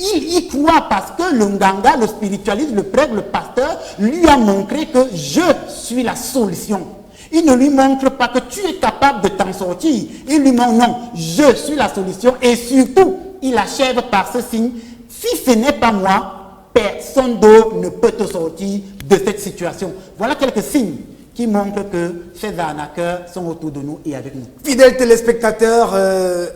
Il y croit parce que le nganga, le spiritualiste, le prêtre, le pasteur, lui a montré que je suis la solution. Il ne lui montre pas que tu es capable de t'en sortir. Il lui montre non, je suis la solution. Et surtout, il achève par ce signe, si ce n'est pas moi, personne d'autre ne peut te sortir de cette situation. Voilà quelques signes qui montrent que ces arnaqueurs sont autour de nous et avec nous. Fidèles téléspectateurs,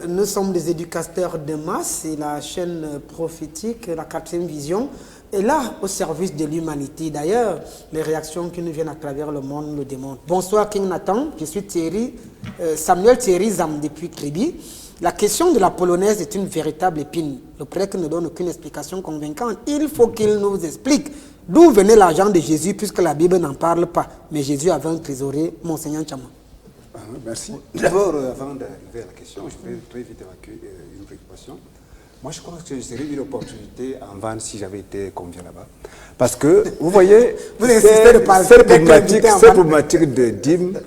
nous sommes des éducateurs de masse et la chaîne prophétique, la 4e vision, est là au service de l'humanité. D'ailleurs, les réactions qui nous viennent à travers le monde le démontrent. Bonsoir King Nathan, je suis Samuel Thierry Zam depuis Kribi. La question de la polonaise est une véritable épine. Le prêtre ne donne aucune explication convaincante. Il faut qu'il nous explique d'où venait l'argent de Jésus, puisque la Bible n'en parle pas. Mais Jésus avait un trésorier, Monseigneur Chama. Merci. D'abord, avant d'arriver à la question, je voudrais très vite évacuer une préoccupation. Moi, je crois que ce serait une opportunité en vente si j'avais été convié là-bas. Parce que, vous voyez, cette problématique de dîme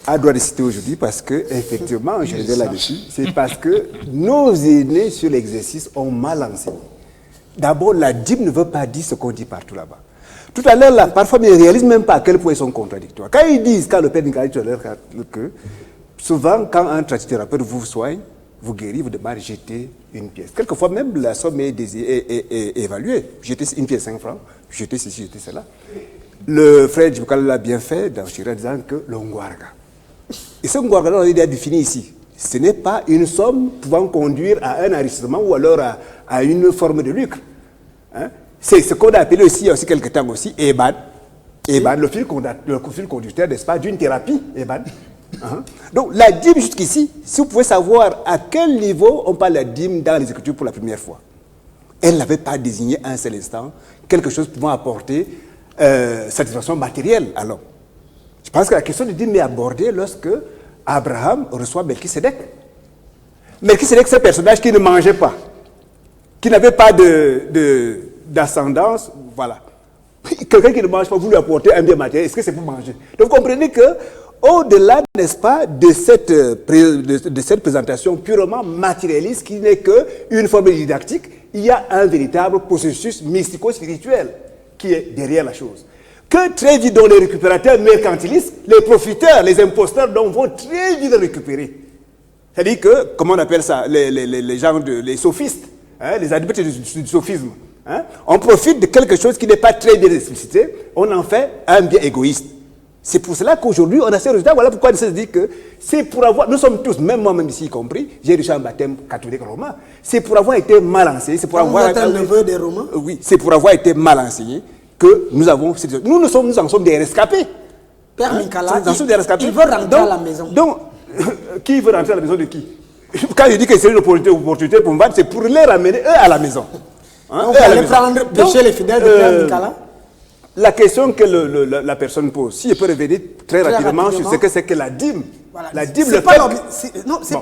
a droit de citer aujourd'hui parce que, effectivement, je reviens là-dessus, c'est parce que nos aînés sur l'exercice ont mal enseigné. D'abord, la dîme ne veut pas dire ce qu'on dit partout là-bas. Tout à l'heure, là, parfois, ils ne réalisent même pas à quel point ils sont contradictoires. Quand ils disent, quand le père Nicolas dit tout à l'heure, que souvent, quand un tradithérapeute vous soigne, vous guérit, vous demandez de jeter une pièce. Quelquefois, même la somme est évaluée. Jeter une pièce 5 francs, jeter ceci, jeter cela. Le frère Djiboukal l'a bien fait dans Chira en disant que le Ngwarga. Et ce Ngwarga, on a déjà défini ici. Ce n'est pas une somme pouvant conduire à un enrichissement ou alors à une forme de lucre. Hein? C'est ce qu'on a appelé aussi, il y a aussi quelque temps aussi, EBAN. EBAN, le fil conducteur, n'est-ce pas, d'une thérapie, EBAN. Donc la dîme jusqu'ici, si vous pouvez savoir à quel niveau on parle de la dîme dans les Écritures pour la première fois, elle n'avait pas désigné un seul instant quelque chose pouvant apporter satisfaction matérielle à l'homme. Je pense que la question de dîme est abordée lorsque Abraham reçoit Melchisédek. Mais qui serait que ces personnages qui ne mangeaient pas, qui n'avaient pas d'ascendance, voilà. Quelqu'un qui ne mange pas, vous lui apportez un bien matériel, est-ce que c'est pour manger? Donc vous comprenez que, au-delà, n'est-ce pas, de cette présentation purement matérialiste, qui n'est qu'une forme didactique, il y a un véritable processus mystico-spirituel qui est derrière la chose. Que très vite, dans les récupérateurs mercantilistes, les profiteurs, les imposteurs, donc, vont très vite le récupérer. C'est-à-dire que, comment on appelle ça, les gens, les sophistes, hein, les adeptes du sophisme, hein, on profite de quelque chose qui n'est pas très bien explicité, on en fait un bien égoïste. C'est pour cela qu'aujourd'hui, on a ces résultats. Voilà pourquoi on se dit que c'est pour avoir, nous sommes tous, même moi-même ici y compris, j'ai reçu un baptême catholique romain, c'est pour avoir été mal enseigné, c'est pour avoir été... un neveu des Romains? Oui, c'est pour avoir été mal enseigné que nous avons... Nous en sommes des rescapés. Père Minkala, il veut rentrer à la maison. Donc, qui veut rentrer à la maison de qui? Quand je dis que c'est une opportunité pour me battre, c'est pour les ramener eux à la maison. Hein, on va aller prendre, pêcher les fidèles de Père Minkala. La question que la personne pose, si je peux revenir très rapidement sur ce que c'est que la dîme. Voilà. La dîme, c'est pas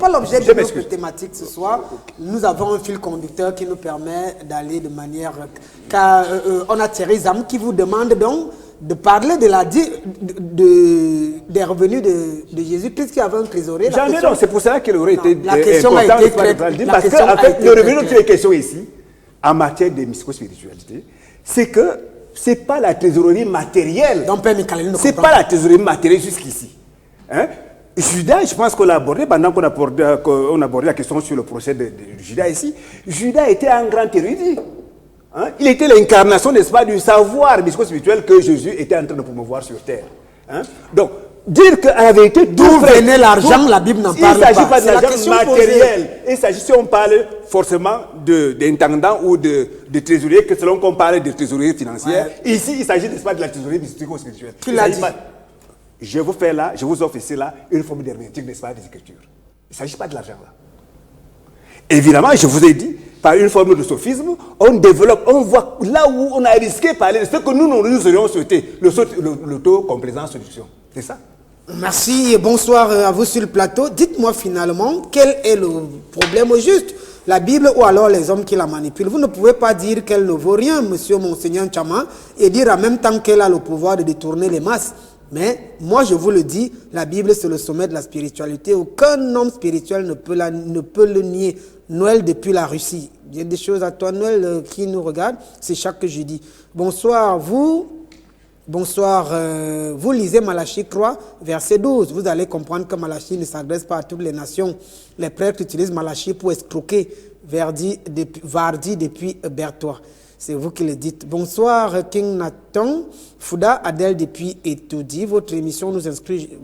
l'objet de notre thématique ce soir. Nous avons un fil conducteur qui nous permet d'aller de manière... Car on a Thierry Zam qui vous demande donc de parler de la des revenus de Jésus-Christ qui avait un trésorier. C'est pour ça qu'il aurait été la question a été très... Parce qu'en fait, le revenu de toutes les questions ici, en matière de mystico-spiritualité, c'est que ce n'est pas la trésorerie matérielle. Ce n'est pas la trésorerie matérielle jusqu'ici. Hein? Judas, je pense qu'on l'a abordé pendant qu'on abordait la question sur le procès de Judas ici. Judas était un grand érudit. Hein? Il était l'incarnation, n'est-ce pas, du savoir mystico-spirituel que Jésus était en train de promouvoir sur terre. Hein? Donc, dire qu'en vérité, d'où venait l'argent, la Bible n'en parle pas. Il ne s'agit pas de l'argent matériel. Il s'agit, si on parle forcément d'intendant ou de trésorier, que selon qu'on parle de trésorerie financière, ici, il s'agit, n'est-ce pas, de la trésorerie mystico-spirituelle. Qui l'a dit? Je vous fais là, je vous offre ici là une forme d'hermétique, n'est-ce pas, des Écritures. Il ne s'agit pas de l'argent là. Évidemment, je vous ai dit, par une forme de sophisme, on développe, on voit là où on a risqué parler de ce que nous aurions souhaité, l'auto-complaisance solution. C'est ça. Merci et bonsoir à vous sur le plateau. Dites-moi finalement, quel est le problème au juste? La Bible ou alors les hommes qui la manipulent? Vous ne pouvez pas dire qu'elle ne vaut rien, monsieur Monseigneur Tchama, et dire en même temps qu'elle a le pouvoir de détourner les masses. Mais moi, je vous le dis, la Bible, c'est le sommet de la spiritualité. Aucun homme spirituel ne peut le nier. Noël depuis la Russie. Il y a des choses à toi, Noël, qui nous regarde. C'est chaque jeudi. Bonsoir, vous. Bonsoir. Vous lisez Malachie 3, verset 12. Vous allez comprendre que Malachie ne s'adresse pas à toutes les nations. Les prêtres utilisent Malachie pour escroquer Vardi depuis Berthois. C'est vous qui le dites. Bonsoir, King Nathan. Fouda Adèle depuis Etoudi. Votre émission nous inscrit.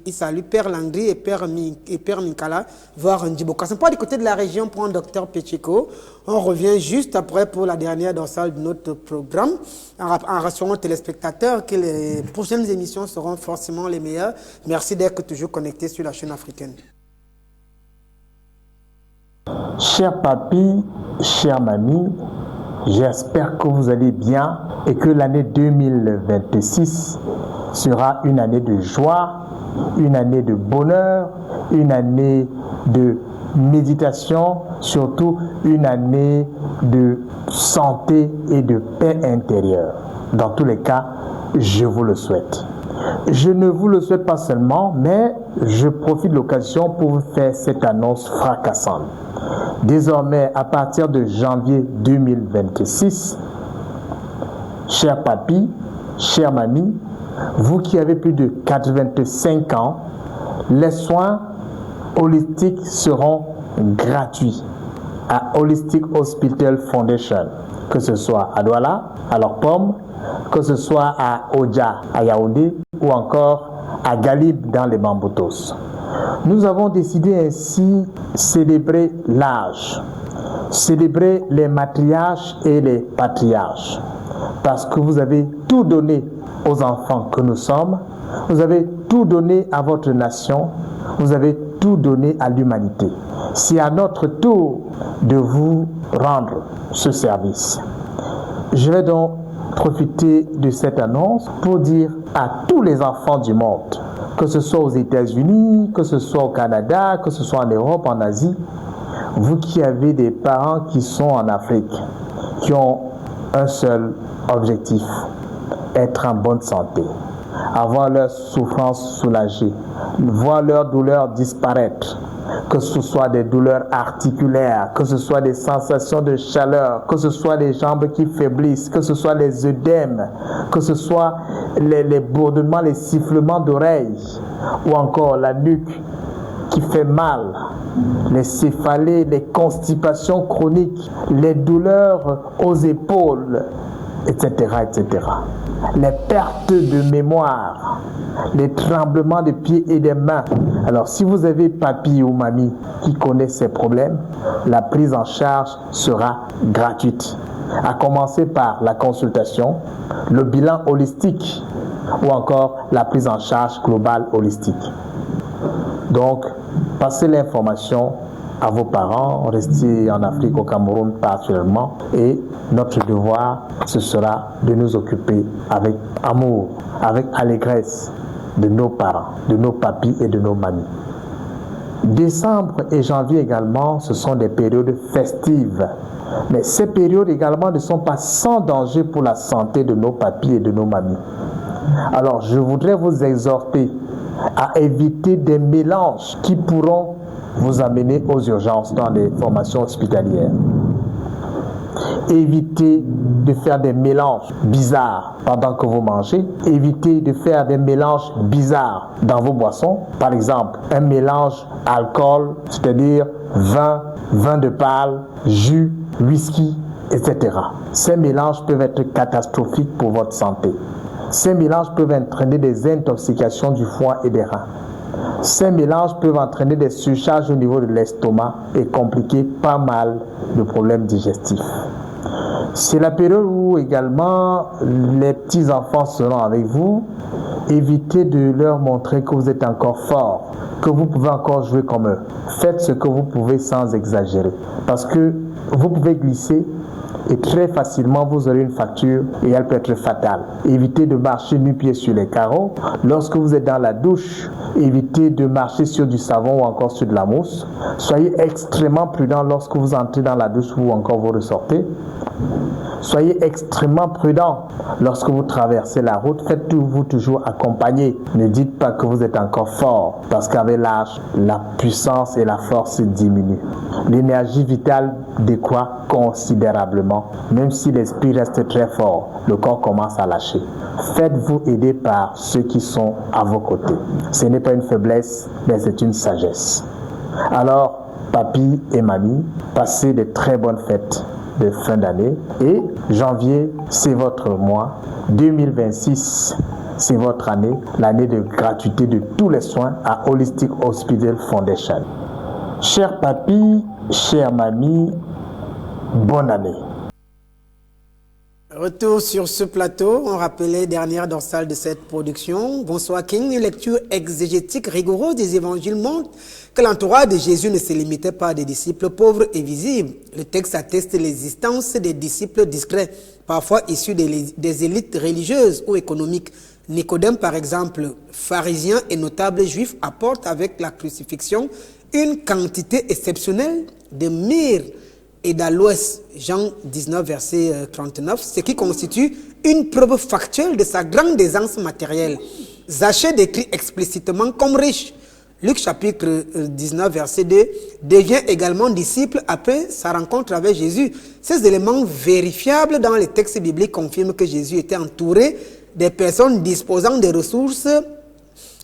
Il salue Père Landry et Père Minkala, voire Ndjiboka. C'est pas du côté de la région pour un docteur Pechiko. On revient juste après pour la dernière dorsale de notre programme. En rassurant aux téléspectateurs que les prochaines émissions seront forcément les meilleures. Merci d'être toujours connectés sur la chaîne africaine. Cher papy, chère mamie, j'espère que vous allez bien et que l'année 2026 sera une année de joie, une année de bonheur, une année de méditation, surtout une année de santé et de paix intérieure. Dans tous les cas, je vous le souhaite. Je ne vous le souhaite pas seulement, mais je profite de l'occasion pour vous faire cette annonce fracassante. Désormais, à partir de janvier 2026, cher papy, chère mamie, vous qui avez plus de 85 ans, les soins holistiques seront gratuits à Holistic Hospital Foundation, que ce soit à Douala, à Lorpom, que ce soit à Oja, à Yaoundé ou encore à Galib dans les Bamboutos. Nous avons décidé ainsi célébrer l'âge, célébrer les matriarches et les patriarches, parce que vous avez tout donné aux enfants que nous sommes, vous avez tout donné à votre nation, vous avez tout donné à l'humanité. C'est à notre tour de vous rendre ce service. Je vais donc profiter de cette annonce pour dire à tous les enfants du monde, que ce soit aux États-Unis, que ce soit au Canada, que ce soit en Europe, en Asie, Vous qui avez des parents qui sont en Afrique, qui ont un seul objectif, être en bonne santé, avoir leurs souffrances soulagées, voir leurs douleurs disparaître, que ce soit des douleurs articulaires, que ce soit des sensations de chaleur, que ce soit des jambes qui faiblissent, que ce soit les œdèmes, que ce soit les bourdonnements, les sifflements d'oreilles, ou encore la nuque qui fait mal, les céphalées, les constipations chroniques, les douleurs aux épaules, etc., etc. Les pertes de mémoire, les tremblements de pieds et des mains. Alors, si vous avez papy ou mamie qui connaît ces problèmes, la prise en charge sera gratuite. À commencer par la consultation, le bilan holistique ou encore la prise en charge globale holistique. Donc, passez l'information à vos parents, restez en Afrique, au Cameroun particulièrement, et notre devoir, ce sera de nous occuper avec amour, avec allégresse de nos parents, de nos papis et de nos mamies. Décembre et janvier également, ce sont des périodes festives. Mais ces périodes également ne sont pas sans danger pour la santé de nos papis et de nos mamies. Alors, je voudrais vous exhorter à éviter des mélanges qui pourront vous amener aux urgences dans les formations hospitalières. Évitez de faire des mélanges bizarres pendant que vous mangez. Évitez de faire des mélanges bizarres dans vos boissons. Par exemple, un mélange alcool, c'est-à-dire vin de pâle, jus, whisky, etc. Ces mélanges peuvent être catastrophiques pour votre santé. Ces mélanges peuvent entraîner des intoxications du foie et des reins. Ces mélanges peuvent entraîner des surcharges au niveau de l'estomac et compliquer pas mal de problèmes digestifs. C'est la période où également les petits-enfants seront avec vous. Évitez de leur montrer que vous êtes encore fort, que vous pouvez encore jouer comme eux. Faites ce que vous pouvez sans exagérer. Parce que vous pouvez glisser et très facilement vous aurez une fracture et elle peut être fatale. Évitez de marcher nu-pieds sur les carreaux. Lorsque vous êtes dans la douche, évitez de marcher sur du savon ou encore sur de la mousse. Soyez extrêmement prudent lorsque vous entrez dans la douche ou encore vous ressortez. Soyez extrêmement prudent lorsque vous traversez la route. Faites-vous toujours accompagner. Ne dites pas que vous êtes encore fort, parce qu'avec l'âge, la puissance et la force diminuent. L'énergie vitale décroît considérablement. Même si l'esprit reste très fort, le corps commence à lâcher. Faites-vous aider par ceux qui sont à vos côtés. Ce n'est pas une faiblesse, mais c'est une sagesse. Alors, papy et mamie, passez de très bonnes fêtes de fin d'année. Et janvier, c'est votre mois. 2026, c'est votre année, l'année de gratuité de tous les soins à Holistic Hospital Foundation. Cher papy, chère mamie, bonne année. Retour sur ce plateau, on rappelait dernière dorsale de cette production. Bonsoir King, une lecture exégétique rigoureuse des évangiles montre que l'entourage de Jésus ne se limitait pas à des disciples pauvres et visibles. Le texte atteste l'existence des disciples discrets, parfois issus des élites religieuses ou économiques. Nicodème, par exemple, pharisien et notable juif, apporte avec la crucifixion une quantité exceptionnelle de myrrhe et d'aloès, Jean 19, verset 39, ce qui constitue une preuve factuelle de sa grande aisance matérielle. Zachée décrit explicitement comme riche. Luc chapitre 19, verset 2, devient également disciple après sa rencontre avec Jésus. Ces éléments vérifiables dans les textes bibliques confirment que Jésus était entouré des personnes disposant des ressources,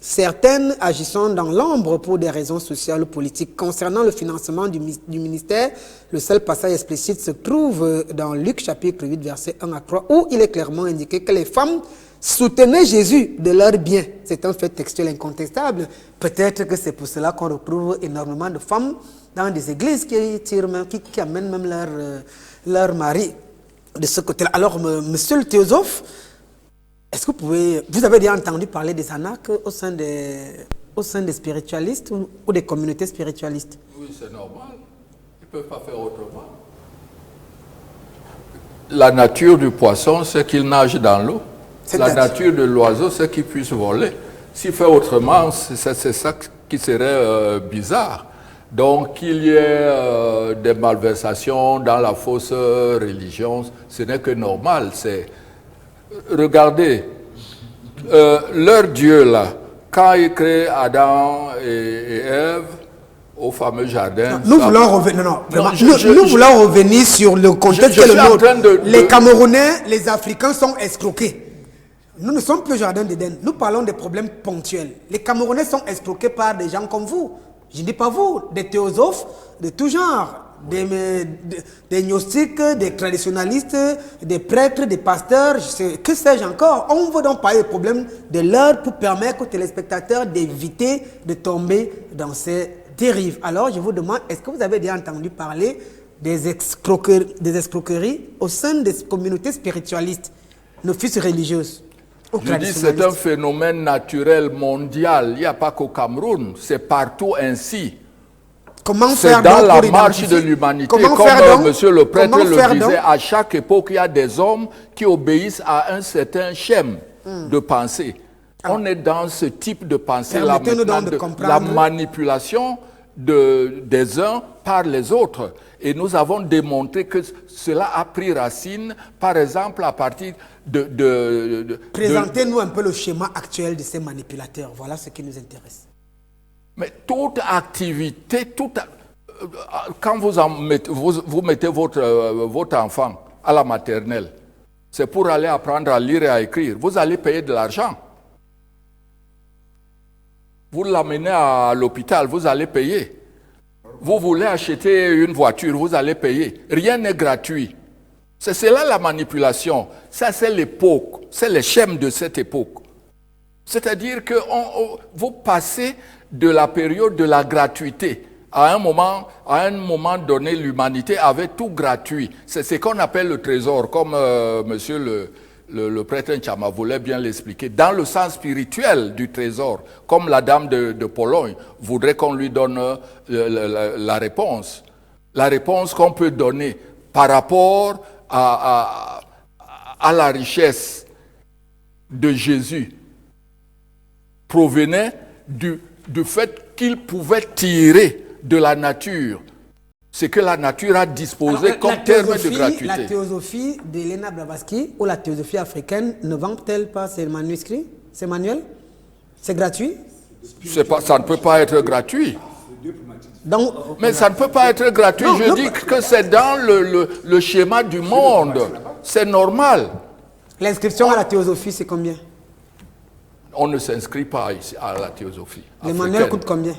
certaines agissant dans l'ombre pour des raisons sociales ou politiques. Concernant le financement du ministère, le seul passage explicite se trouve dans Luc chapitre 8, verset 1 à 3, où il est clairement indiqué que les femmes soutenaient Jésus de leurs biens. C'est un fait textuel incontestable. Peut-être que c'est pour cela qu'on retrouve énormément de femmes dans des églises qui amènent même leur mari de ce côté-là. Alors, monsieur le théosophe, est-ce que vous avez déjà entendu parler des anaques au sein des spiritualistes ou des communautés spiritualistes? Oui, c'est normal. Ils ne peuvent pas faire autrement. La nature du poisson, c'est qu'il nage dans l'eau. La nature de l'oiseau, c'est qu'il puisse voler. S'il fait autrement, c'est ça qui serait bizarre. Donc qu'il y ait des malversations dans la fausse religion, ce n'est que normal. Regardez, leur Dieu là, quand il crée Adam et Ève au fameux jardin... Nous voulons revenir sur le contexte que le nôtre. Les Camerounais, les Africains sont escroqués. Nous ne sommes plus au jardin d'Éden. Nous parlons des problèmes ponctuels. Les Camerounais sont escroqués par des gens comme vous. Je ne dis pas vous, des théosophes de tout genre, des gnostiques, des traditionalistes, des prêtres, des pasteurs, que sais-je encore. On veut donc parler des problèmes de l'heure pour permettre aux téléspectateurs d'éviter de tomber dans ces dérives. Alors je vous demande, est-ce que vous avez déjà entendu parler des escroqueries au sein des communautés spiritualistes, nos fils religieuses? Je dis c'est un phénomène naturel mondial. Il n'y a pas qu'au Cameroun, c'est partout ainsi. C'est dans la marche de l'humanité. Comme monsieur le prêtre le disait, à chaque époque, il y a des hommes qui obéissent à un certain schéma de pensée. On est dans ce type de pensée-là maintenant, la manipulation des uns par les autres. Et nous avons démontré que cela a pris racine, par exemple, à partir Présentez-nous un peu le schéma actuel de ces manipulateurs. Voilà ce qui nous intéresse. Mais toute activité, quand vous mettez votre enfant à la maternelle, c'est pour aller apprendre à lire et à écrire. Vous allez payer de l'argent. Vous l'amenez à l'hôpital, vous allez payer. Vous voulez acheter une voiture, vous allez payer. Rien n'est gratuit. C'est cela la manipulation. Ça, c'est l'époque. C'est les schèmes de cette époque. C'est-à-dire que vous passez de la période de la gratuité. À un moment donné, l'humanité avait tout gratuit. C'est ce qu'on appelle le trésor, comme monsieur le prêtre Nchama voulait bien l'expliquer. Dans le sens spirituel du trésor, comme la dame de Pologne voudrait qu'on lui donne la réponse. La réponse qu'on peut donner par rapport à la richesse de Jésus provenait du fait qu'il pouvait tirer de la nature ce que la nature a disposé comme terme de gratuité. La théosophie d'Elena Blavatsky ou la théosophie africaine ne vend-elle pas ces manuscrits, ces manuels? C'est gratuit? Ça ne peut pas être gratuit. Donc, mais ça ne peut pas être gratuit. Je dis que c'est dans le schéma du monde. C'est normal. L'inscription à la théosophie, c'est combien? On ne s'inscrit pas ici à la théosophie. Les manuels coûtent combien?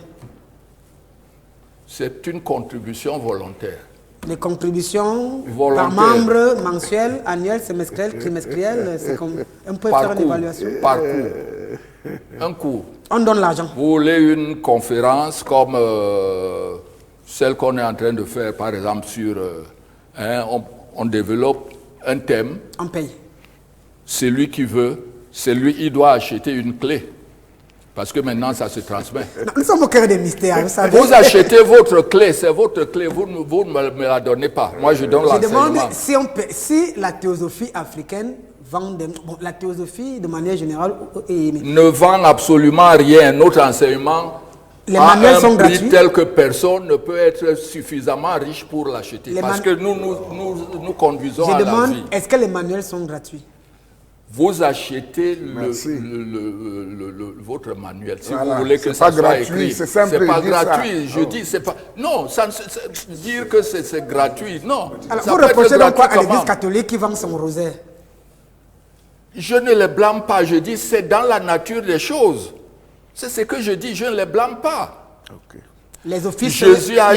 C'est une contribution volontaire. Les contributions par membre, mensuel, annuel, semestriel, trimestriel, c'est comme... On peut faire une évaluation. Par cours. Un cours. On donne l'argent. Vous voulez une conférence comme celle qu'on est en train de faire, par exemple, sur... on développe un thème. On paye. Celui qui veut, il doit acheter une clé. Parce que maintenant, ça se transmet. Non, nous sommes au cœur des mystères, vous savez. Vous achetez votre clé, c'est votre clé, vous ne me la donnez pas. Moi, je donne l'enseignement. Je demande si la théosophie africaine vend des... Bon, la théosophie, de manière générale... ne vend absolument rien. Notre enseignement les manuels sont gratuits. Tel que personne ne peut être suffisamment riche pour l'acheter. Parce que nous conduisons à la vie. Je demande, est-ce que les manuels sont gratuits? Vous achetez votre manuel. Si vous voulez que ça soit écrit, c'est pas gratuit. Je dis, c'est pas. Non, dire que c'est gratuit, non. Alors, vous reprochez donc quoi à l'Église catholique qui vend son rosaire? Je ne les blâme pas. Je dis, c'est dans la nature des choses. C'est ce que je dis. Je ne les blâme pas. Okay. Les offices, Jésus a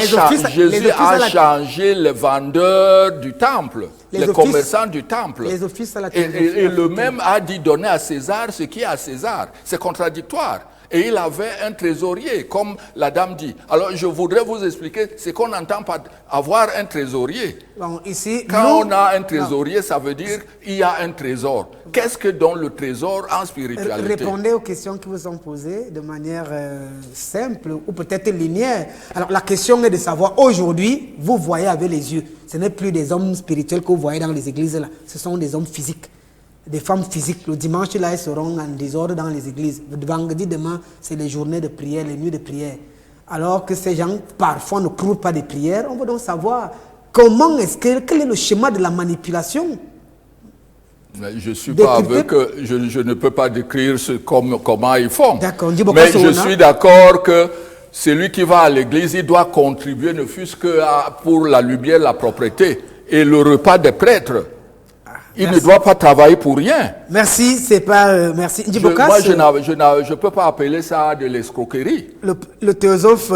changé les vendeurs du temple, les commerçants du temple. Les offices à la et le même a dit donner à César ce qui est à César. C'est contradictoire. Et il avait un trésorier, comme la dame dit. Alors je voudrais vous expliquer ce qu'on entend par avoir un trésorier. Bon, ici, quand on a un trésorier, ça veut dire qu'il y a un trésor. Qu'est-ce que donne le trésor en spiritualité? Répondez aux questions qui vous sont posées de manière simple ou peut-être linéaire. Alors la question est de savoir, aujourd'hui, vous voyez avec les yeux. Ce n'est plus des hommes spirituels que vous voyez dans les églises là. Ce sont des hommes physiques. Des femmes physiques. Le dimanche, là, elles seront en désordre dans les églises. Le vendredi, demain, c'est les journées de prière, les nuits de prière. alors que ces gens parfois ne croient pas des prières. On veut donc savoir comment quel est le schéma de la manipulation. Mais je suis pas avec, je ne peux pas décrire comment ils font. Mais je suis d'accord que celui qui va à l'église, il doit contribuer ne fût-ce que pour la lumière, la propreté et le repas des prêtres. Il ne doit pas travailler pour rien. Merci, c'est pas... merci. Moi, je ne peux pas appeler ça de l'escroquerie. Le théosophe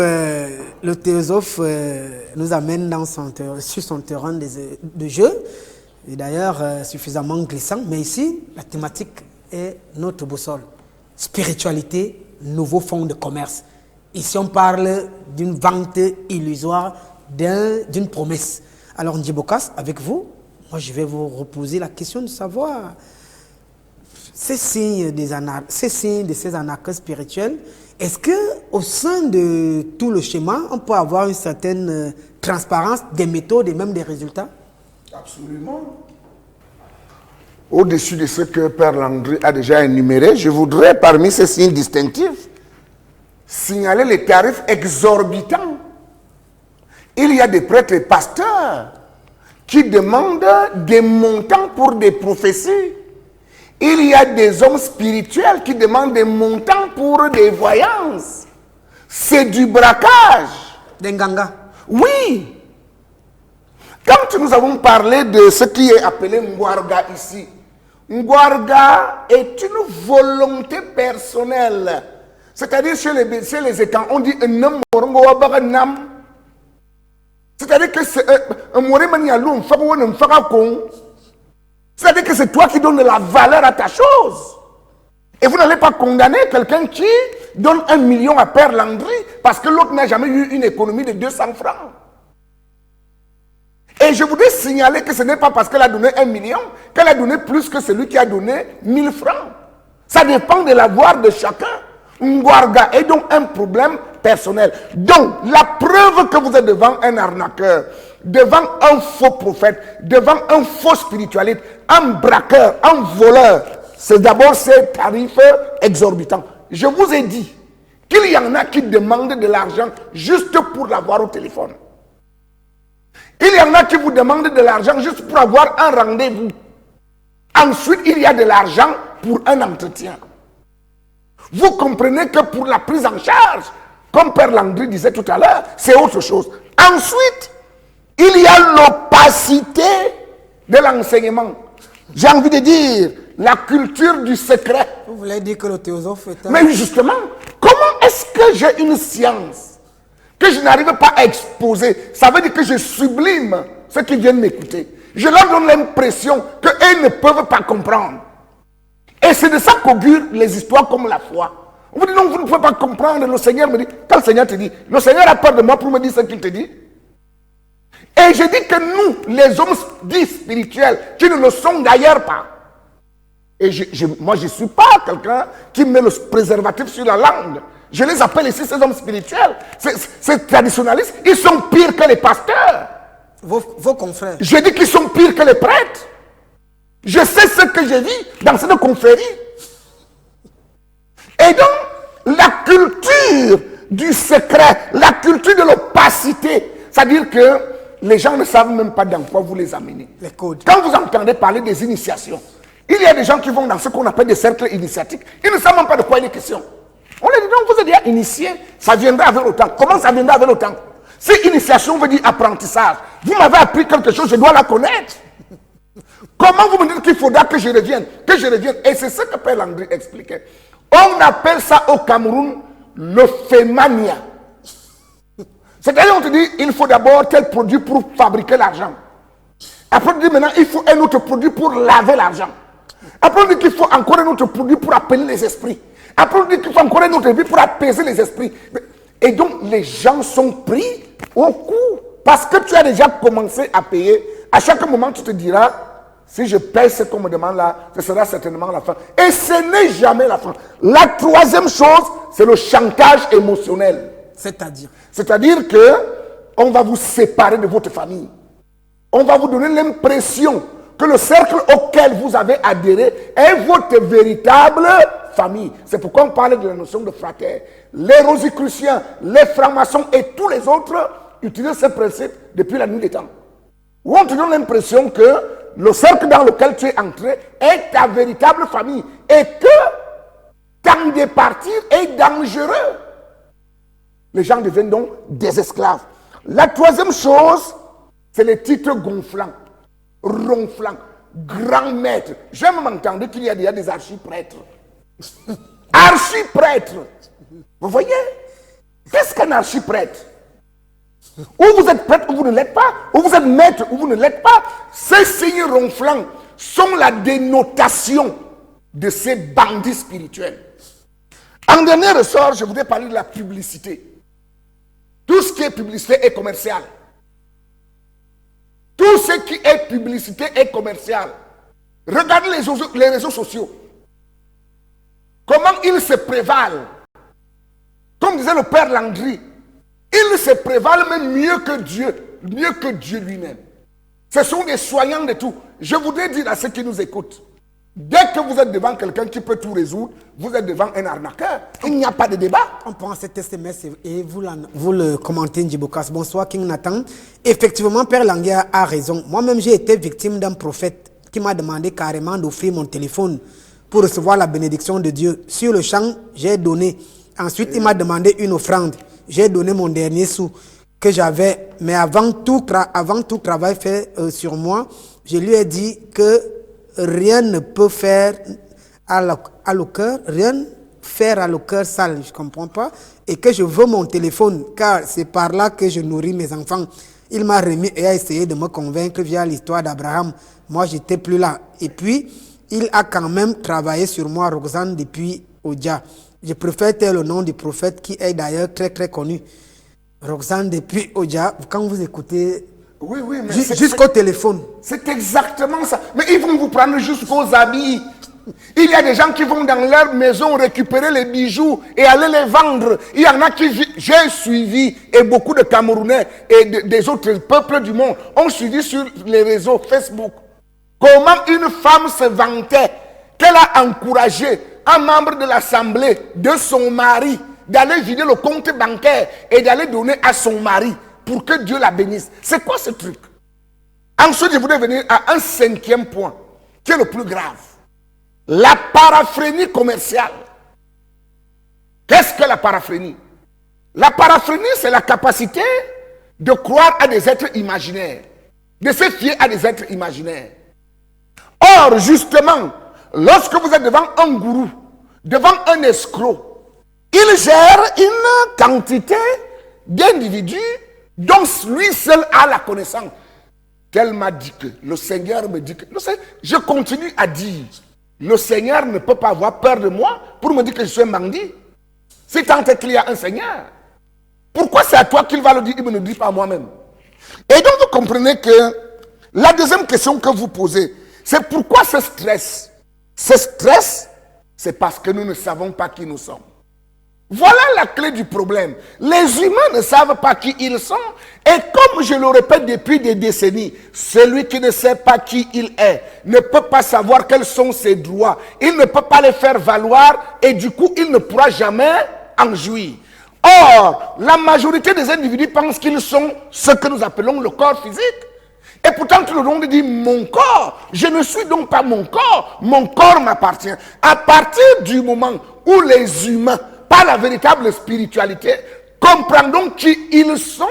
nous amène sur son terrain de jeu, et d'ailleurs suffisamment glissant, mais ici, la thématique est notre boussole. Spiritualité, nouveau fonds de commerce. Ici, on parle d'une vente illusoire, d'une promesse. Alors, Ndjibokas, avec vous, moi, je vais vous reposer la question de savoir ces signes de ces anarches spirituels. Est-ce qu'au sein de tout le schéma, on peut avoir une certaine transparence des méthodes et même des résultats? Absolument. Au-dessus de ce que Père Landry a déjà énuméré, je voudrais, parmi ces signes distinctifs, signaler les tarifs exorbitants. Il y a des prêtres et pasteurs qui demandent des montants pour des prophéties. Il y a des hommes spirituels qui demandent des montants pour des voyances. C'est du braquage. Des nganga. Oui. Quand nous avons parlé de ce qui est appelé Ngwarga ici, Ngwarga est une volonté personnelle. C'est-à-dire chez les étangs, on dit nam. C'est-à-dire que c'est c'est-à-dire que c'est toi qui donnes la valeur à ta chose. Et vous n'allez pas condamner quelqu'un qui donne 1 million à Père Landry parce que l'autre n'a jamais eu une économie de 200 francs. Et je voudrais signaler que ce n'est pas parce qu'elle a donné 1 million qu'elle a donné plus que celui qui a donné 1000 francs. Ça dépend de l'avoir de chacun. Ngwarga est donc un problème personnel. Donc, la preuve que vous êtes devant un arnaqueur, devant un faux prophète, devant un faux spiritualiste, un braqueur, un voleur, c'est d'abord ces tarifs exorbitants. Je vous ai dit qu'il y en a qui demandent de l'argent juste pour l'avoir au téléphone. Il y en a qui vous demandent de l'argent juste pour avoir un rendez-vous. Ensuite, il y a de l'argent pour un entretien. Vous comprenez que pour la prise en charge, comme Père Landry disait tout à l'heure, c'est autre chose. Ensuite, il y a l'opacité de l'enseignement. J'ai envie de dire, la culture du secret. Vous voulez dire que le théosophe est un... Mais justement, comment est-ce que j'ai une science que je n'arrive pas à exposer? Ça veut dire que je sublime ceux qui viennent m'écouter. Je leur donne l'impression qu'eux ne peuvent pas comprendre. Et c'est de ça qu'augurent les histoires comme la foi. On vous dit non, vous ne pouvez pas comprendre. Le Seigneur me dit, quand le Seigneur te dit, le Seigneur a peur de moi pour me dire ce qu'il te dit. Et je dis que nous, les hommes dits spirituels, qui ne le sont d'ailleurs pas. Et moi, je ne suis pas quelqu'un qui met le préservatif sur la langue. Je les appelle ici ces hommes spirituels. Ces traditionnalistes, ils sont pires que les pasteurs. Vos confrères. Je dis qu'ils sont pires que les prêtres. Je sais ce que je vis dans cette confrérie. Et donc, la culture du secret, la culture de l'opacité, c'est-à-dire que les gens ne savent même pas dans quoi vous les amenez. Les codes. Quand vous entendez parler des initiations, il y a des gens qui vont dans ce qu'on appelle des cercles initiatiques. Ils ne savent même pas de quoi il est question. On leur dit donc, vous êtes déjà initié, ça viendra avec le temps. Comment ça viendra avec le temps? Si initiation veut dire apprentissage, vous m'avez appris quelque chose, je dois la connaître. Comment vous me dites qu'il faudra que je revienne? Que je revienne. Et c'est ce que Père Landry expliquait. On appelle ça au Cameroun le fémania. C'est-à-dire on te dit, il faut d'abord tel produit pour fabriquer l'argent. Après on te dit maintenant, il faut un autre produit pour laver l'argent. Après on dit qu'il faut encore un autre produit pour appeler les esprits. Après on dit qu'il faut encore un autre produit pour apaiser les esprits. Et donc les gens sont pris au coup. Parce que tu as déjà commencé à payer. À chaque moment tu te diras, si je paye ce qu'on me demande là, ce sera certainement la fin. Et ce n'est jamais la fin. La troisième chose, c'est le chantage émotionnel. C'est-à-dire que on va vous séparer de votre famille. On va vous donner l'impression que le cercle auquel vous avez adhéré est votre véritable famille. C'est pourquoi on parle de la notion de frater. Les rosicruciens, les francs-maçons et tous les autres utilisent ce principe depuis la nuit des temps. Où on te donne l'impression que le cercle dans lequel tu es entré est ta véritable famille et que t'en départir est dangereux. Les gens deviennent donc des esclaves. La troisième chose, c'est les titres gonflants, ronflants, grand maître. J'aime m'entendre qu'il y a des archiprêtres. Archiprêtres. Vous voyez? Qu'est-ce qu'un archiprêtre? Ou vous êtes prêtre ou vous ne l'êtes pas, ou vous êtes maître ou vous ne l'êtes pas. Ces signes ronflants sont la dénotation de ces bandits spirituels. En dernier ressort, je voudrais parler de la publicité. Tout ce qui est publicité est commercial. Tout ce qui est publicité est commercial. Regardez les réseaux sociaux. Comment ils se prévalent. Comme disait le père Landry, ils se prévalent même mieux que Dieu lui-même. Ce sont des soignants de tout. Je voudrais dire à ceux qui nous écoutent, dès que vous êtes devant quelqu'un qui peut tout résoudre, vous êtes devant un arnaqueur. Il n'y a pas de débat. On prend cet SMS et vous le commentez, Ndjibokas. Bonsoir, King Nathan. Effectivement, Père Languia a raison. Moi-même, j'ai été victime d'un prophète qui m'a demandé carrément d'offrir mon téléphone pour recevoir la bénédiction de Dieu. Sur le champ, j'ai donné. Ensuite, il m'a demandé une offrande. J'ai donné mon dernier sou que j'avais. Mais avant tout travail fait sur moi, je lui ai dit que rien ne peut faire à le cœur, rien faire à le cœur sale, je ne comprends pas, et que je veux mon téléphone, car c'est par là que je nourris mes enfants. Il m'a remis et a essayé de me convaincre via l'histoire d'Abraham. Moi, je n'étais plus là. Et puis, il a quand même travaillé sur moi, Roxane, depuis Odia. Je préfère tel le nom du prophète qui est d'ailleurs très très connu. Roxane depuis Odia, quand vous écoutez... Oui, mais jusqu'au téléphone. C'est exactement ça. Mais ils vont vous prendre jusqu'aux habits. Il y a des gens qui vont dans leur maison récupérer les bijoux et aller les vendre. Il y en a qui... J'ai suivi, et beaucoup de Camerounais et des autres peuples du monde ont suivi sur les réseaux Facebook comment une femme se vantait qu'elle a encouragé un membre de l'assemblée de son mari d'aller vider le compte bancaire et d'aller donner à son mari pour que Dieu la bénisse. C'est quoi ce truc? Ensuite, je voudrais venir à un cinquième point, qui est le plus grave. La paraphrénie commerciale. Qu'est-ce que la paraphrénie? La paraphrénie, c'est la capacité de croire à des êtres imaginaires, de se fier à des êtres imaginaires. Or, justement, lorsque vous êtes devant un gourou, devant un escroc, il gère une quantité d'individus dont lui seul a la connaissance. Qu'elle m'a dit que, le Seigneur me dit que, je continue à dire, le Seigneur ne peut pas avoir peur de moi pour me dire que je suis un bandit. Si tant est qu'il y a un Seigneur, pourquoi c'est à toi qu'il va le dire, il ne me le dit pas à moi-même? Et donc vous comprenez que la deuxième question que vous posez, c'est pourquoi ce stress? Ce stress, c'est parce que nous ne savons pas qui nous sommes. Voilà la clé du problème. Les humains ne savent pas qui ils sont. Et comme je le répète depuis des décennies, celui qui ne sait pas qui il est ne peut pas savoir quels sont ses droits. Il ne peut pas les faire valoir et du coup, il ne pourra jamais en jouir. Or, la majorité des individus pensent qu'ils sont ce que nous appelons le corps physique. Et pourtant, tout le monde dit mon corps. Je ne suis donc pas mon corps m'appartient. À partir du moment où les humains, par la véritable spiritualité, comprendront qui ils sont,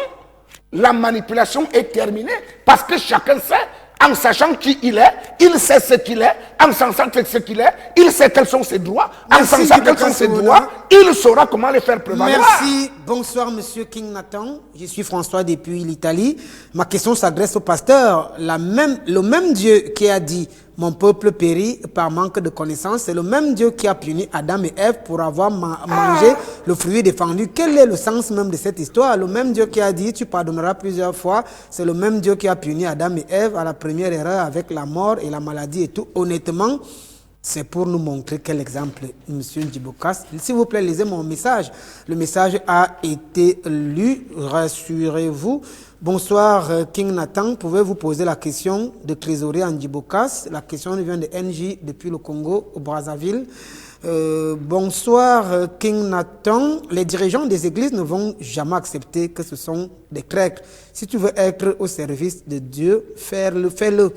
la manipulation est terminée. Parce que chacun sait, en sachant qui il est, il sait ce qu'il est, en sachant ce qu'il est, il sait quels sont ses droits, en sachant quels sont ses droits, il saura comment les faire prévaloir. Merci. Bonsoir, monsieur King Nathan. Je suis François depuis l'Italie. Ma question s'adresse au pasteur. Le même Dieu qui a dit « Mon peuple périt par manque de connaissance », c'est le même Dieu qui a puni Adam et Ève pour avoir mangé le fruit défendu. Quel est le sens même de cette histoire? Le même Dieu qui a dit « Tu pardonneras plusieurs fois », c'est le même Dieu qui a puni Adam et Ève à la première erreur avec la mort et la maladie et tout. Honnêtement, C'est pour nous montrer quel exemple, M. Ndjibokas. S'il vous plaît, lisez mon message. Le message a été lu. Rassurez-vous. Bonsoir, King Nathan. Pouvez-vous poser la question de trésorerie à Ndjibokas? La question vient de NJ depuis le Congo, au Brazzaville. Bonsoir, King Nathan. Les dirigeants des églises ne vont jamais accepter que ce sont des traîtres. Si tu veux être au service de Dieu, fais-le, fais-le.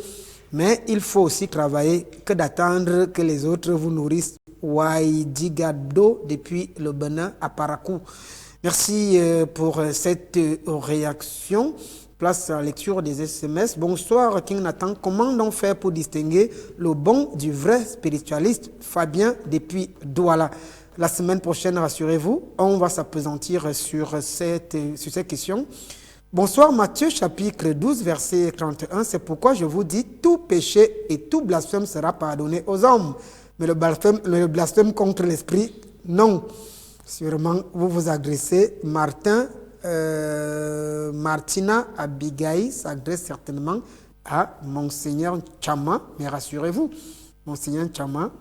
Mais il faut aussi travailler que d'attendre que les autres vous nourrissent. Waidigado depuis le Bénin à Parakou. Merci pour cette réaction. Place à la lecture des SMS. Bonsoir King Nathan. Comment donc faire pour distinguer le bon du vrai spiritualiste? Fabien depuis Douala. La semaine prochaine, rassurez-vous, on va s'appesantir sur cette question. Bonsoir Matthieu chapitre 12 verset 31. C'est pourquoi je vous dis, tout péché et tout blasphème sera pardonné aux hommes. Mais le blasphème contre l'esprit, non. Sûrement, vous vous adressez, Martina Abigail s'adresse certainement à Monseigneur Chama, mais rassurez-vous, Monseigneur Chama,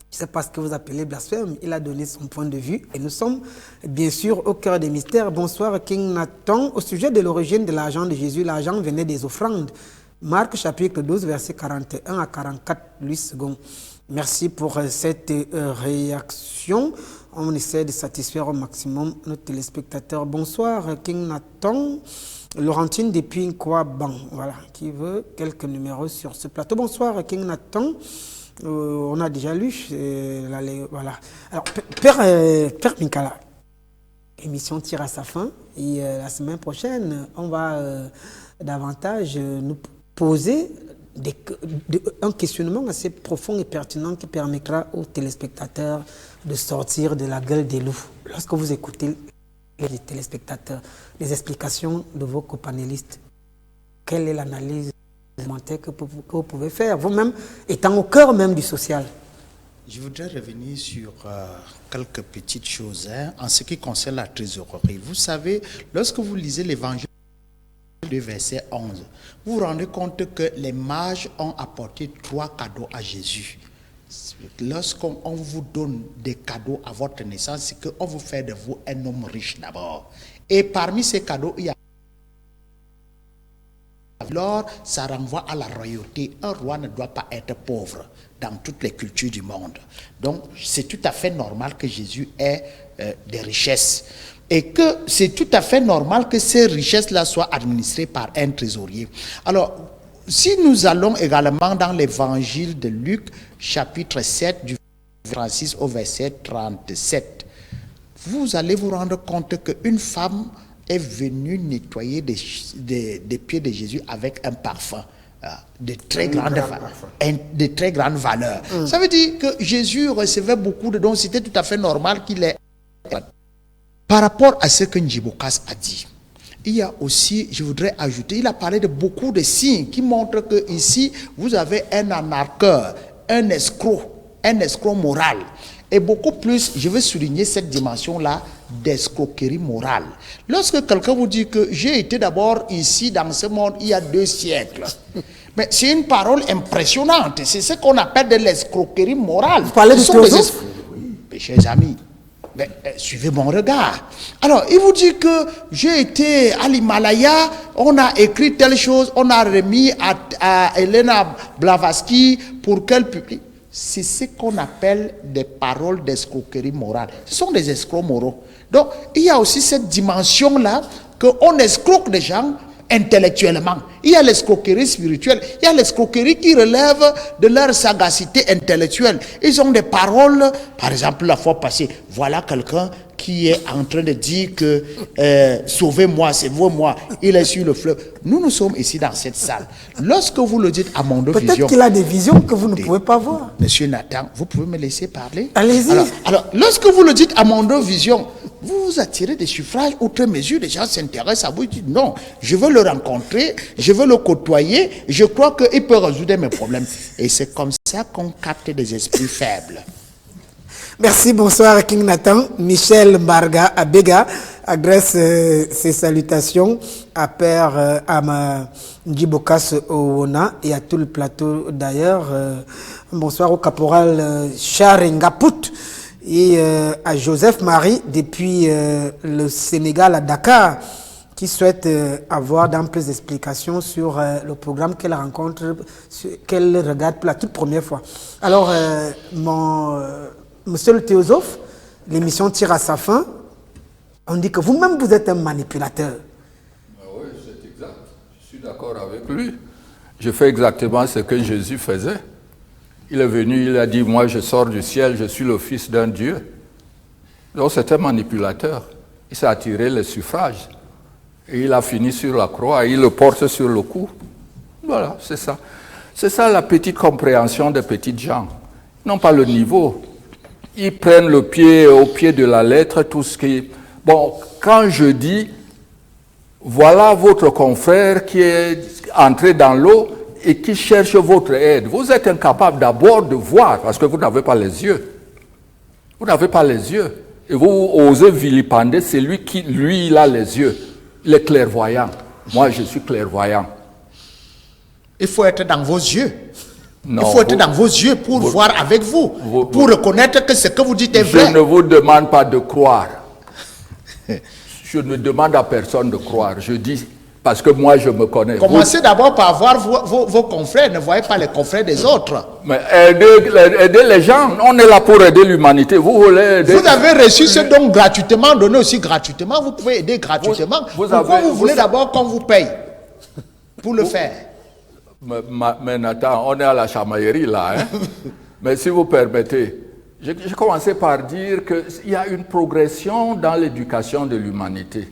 c'est pas ce que vous appelez blasphème, il a donné son point de vue et nous sommes bien sûr au cœur des mystères. Bonsoir King Nathan. Au sujet de l'origine de l'argent de Jésus, l'argent venait des offrandes. Marc chapitre 12 verset 41 à 44 secondes. Merci pour cette réaction. On essaie de satisfaire au maximum nos téléspectateurs. Bonsoir King Nathan. Laurentine depuis Nkwaban, voilà, qui veut quelques numéros sur ce plateau. Bonsoir King Nathan. On a déjà lu, voilà. Alors, Père Mikala, l'émission tire à sa fin et la semaine prochaine, on va davantage nous poser un questionnement assez profond et pertinent qui permettra aux téléspectateurs de sortir de la gueule des loups. Lorsque vous écoutez les téléspectateurs, les explications de vos copanélistes, quelle est l'analyse que vous pouvez faire, vous-même étant au cœur même du social? Je voudrais revenir sur quelques petites choses en ce qui concerne la trésorerie. Vous savez, lorsque vous lisez l'évangile de verset 11, vous vous rendez compte que les mages ont apporté 3 cadeaux à Jésus. Lorsqu'on vous donne des cadeaux à votre naissance, c'est qu'on veut faire de vous un homme riche d'abord. Et parmi ces cadeaux, il y a alors, ça renvoie à la royauté. Un roi ne doit pas être pauvre dans toutes les cultures du monde. Donc, c'est tout à fait normal que Jésus ait des richesses. Et que c'est tout à fait normal que ces richesses-là soient administrées par un trésorier. Alors, si nous allons également dans l'évangile de Luc, chapitre 7, du verset 36 au verset 37, vous allez vous rendre compte qu'une femme est venu nettoyer des pieds de Jésus avec un parfum de très grande valeur. Ça veut dire que Jésus recevait beaucoup de dons. C'était tout à fait normal qu'il ait. Par rapport à ce que Ndjibokas a dit, il y a aussi, je voudrais ajouter, il a parlé de beaucoup de signes qui montrent que ici vous avez un anarcheur, un escroc moral. Et beaucoup plus, je veux souligner cette dimension-là d'escroquerie morale. Lorsque quelqu'un vous dit que j'ai été d'abord ici dans ce monde il y a 2 siècles, mais c'est une parole impressionnante. C'est ce qu'on appelle de l'escroquerie morale. Vous parlez de philosophe? Mes chers amis, mais, suivez mon regard. Alors, il vous dit que j'ai été à l'Himalaya, on a écrit telle chose, on a remis à Elena Blavatsky pour qu'elle publie. C'est ce qu'on appelle des paroles d'escroquerie morale. Ce sont des escrocs moraux. Donc, il y a aussi cette dimension-là qu'on escroque les gens intellectuellement. Il y a l'escroquerie spirituelle. Il y a l'escroquerie qui relève de leur sagacité intellectuelle. Ils ont des paroles, par exemple, la fois passée, voilà quelqu'un qui est en train de dire que sauvez-moi, c'est moi, il est sur le fleuve. Nous sommes ici dans cette salle. Lorsque vous le dites à Mondo Vision... Peut-être qu'il a des visions que vous ne pouvez pas voir. Monsieur Nathan, vous pouvez me laisser parler? Allez-y. Alors, lorsque vous le dites à Mondo Vision, vous vous attirez des suffrages outre mesure, les gens s'intéressent à vous, ils disent non, je veux le rencontrer, je veux le côtoyer, je crois qu'il peut résoudre mes problèmes. Et c'est comme ça qu'on capte des esprits faibles. Merci, bonsoir King Nathan. Michel Mbarga Abega, adresse ses salutations à Père Ndjibokas Owona et à tout le plateau d'ailleurs. Bonsoir au caporal Charengaput et à Joseph Marie depuis le Sénégal à Dakar, qui souhaite avoir d'amples explications sur le programme qu'elle rencontre, qu'elle regarde pour la toute première fois. Alors, monsieur le théosophe, l'émission tire à sa fin. On dit que vous-même, vous êtes un manipulateur. Oui, c'est exact. Je suis d'accord avec lui. Je fais exactement ce que Jésus faisait. Il est venu, il a dit, moi je sors du ciel, je suis le fils d'un Dieu. Donc c'est un manipulateur. Il s'est attiré le suffrage. Et il a fini sur la croix, et il le porte sur le cou. Voilà, c'est ça. C'est ça la petite compréhension des petites gens. Ils n'ont pas le niveau. Ils prennent le pied au pied de la lettre, tout ce qui... Bon, quand je dis, voilà votre confrère qui est entré dans l'eau et qui cherche votre aide, vous êtes incapable d'abord de voir, parce que vous n'avez pas les yeux. Vous n'avez pas les yeux. Et vous osez vilipender celui qui, lui, il a les yeux. Il est clairvoyant. Moi, je suis clairvoyant. Il faut être dans vos yeux. Non, il faut être dans vos yeux pour voir avec vous, pour reconnaître que ce que vous dites est vrai. Je ne vous demande pas de croire. Je ne demande à personne de croire. Je dis, parce que moi, je me connais. Commencez d'abord par voir vos confrères. Ne voyez pas les confrères des autres. Mais aider les gens. On est là pour aider l'humanité. Vous voulez aider... Vous avez reçu ce don gratuitement, donné aussi gratuitement. Vous pouvez aider gratuitement. Pourquoi vous voulez d'abord qu'on vous paye pour le faire? Mais Nathan, on est à la chamaillerie là. Hein? Mais si vous permettez, j'ai commencé par dire qu'il y a une progression dans l'éducation de l'humanité.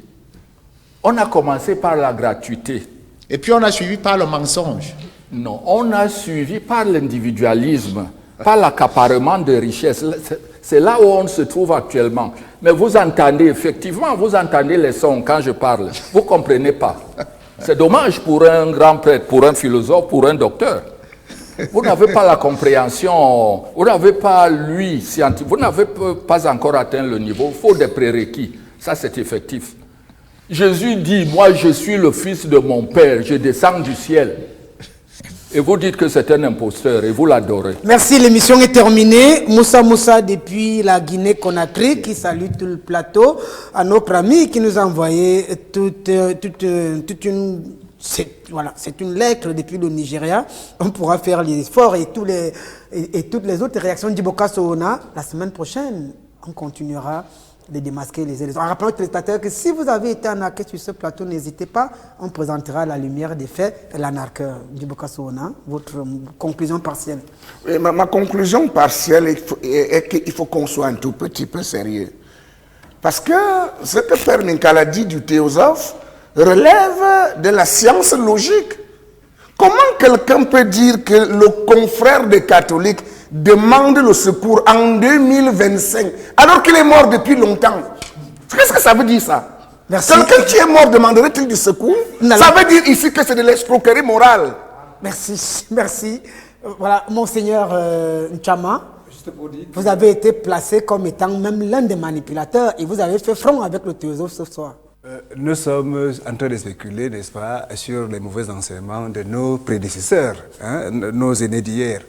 On a commencé par la gratuité. Et puis on a suivi par le mensonge. Non, on a suivi par l'individualisme, par l'accaparement de richesses. C'est là où on se trouve actuellement. Mais vous entendez, effectivement, vous entendez les sons quand je parle. Vous ne comprenez pas. C'est dommage pour un grand prêtre, pour un philosophe, pour un docteur. Vous n'avez pas la compréhension, vous n'avez pas lui, scientifique, vous n'avez pas encore atteint le niveau. Il faut des prérequis. Ça, c'est effectif. Jésus dit, moi, je suis le fils de mon Père, je descends du ciel. Et vous dites que c'est un imposteur et vous l'adorez. Merci, l'émission est terminée. Moussa depuis la Guinée-Conakry qui salue tout le plateau. À notre ami qui nous a envoyé toute une... C'est une lettre depuis le Nigeria. On pourra faire les efforts et toutes les autres réactions d'Ibokas Owona. La semaine prochaine, on continuera de démasquer les éléments. En rappelant aux téléspectateurs que si vous avez été arnaqué sur ce plateau, n'hésitez pas, on présentera la lumière des faits, l'arnaqueur d'Ibokas Owona. Votre conclusion partielle. Oui, ma conclusion partielle est qu'il faut qu'on soit un tout petit peu sérieux. Parce que ce que Père Ninkala dit du théosophe relève de la science logique. Comment quelqu'un peut dire que le confrère des catholiques demande le secours en 2025 alors qu'il est mort depuis longtemps? Qu'est-ce que ça veut dire ça? Quelqu'un qui est mort demanderait-il du secours? Ça veut dire ici que c'est de l'escroquerie morale. Merci. Voilà, Monseigneur Nchama, vous avez été placé comme étant même l'un des manipulateurs et vous avez fait front avec le théosophe ce soir. Nous sommes en train de spéculer, n'est-ce pas, sur les mauvais enseignements de nos prédécesseurs, hein, nos aînés d'hier.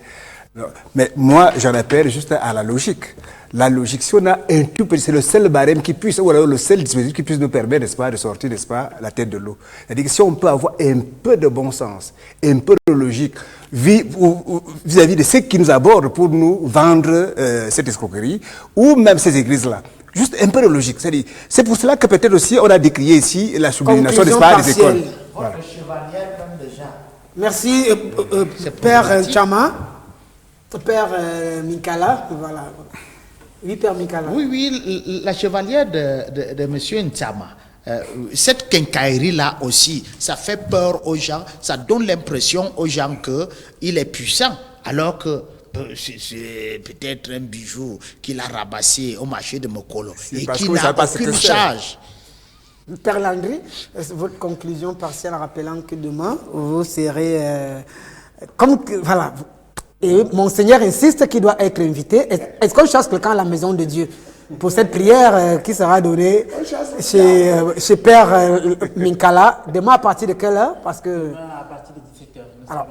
Mais moi, j'en appelle juste à la logique. La logique, si on a un tout petit, c'est le seul barème qui puisse, ou alors le seul dispositif qui puisse nous permettre, n'est-ce pas, de sortir, n'est-ce pas, la tête de l'eau. C'est-à-dire que si on peut avoir un peu de bon sens, un peu de logique vis-à-vis de ceux qui nous abordent pour nous vendre cette escroquerie, ou même ces églises-là. Juste un peu de logique. C'est pour cela que peut-être aussi on a décrié ici la sublimation des écoles. Voilà. Merci, Père Chama. Père Minkala. Voilà. Oui, Père Minkala. Oui, la chevalière de M. Ntsama. Cette quincaillerie-là aussi, ça fait peur aux gens, ça donne l'impression aux gens qu'il est puissant, alors que c'est peut-être un bijou qu'il a rabassé au marché de Mokolo et qui n'a aucune charge. Père Landry, votre conclusion partielle en rappelant que demain, vous serez... voilà. Et Monseigneur insiste qu'il doit être invité. Est-ce qu'on cherche quelqu'un à la maison de Dieu? pour cette prière qui sera donnée chez Père Minkala. Demain à partir de quelle heure? Parce que... À partir de 17h. Alors,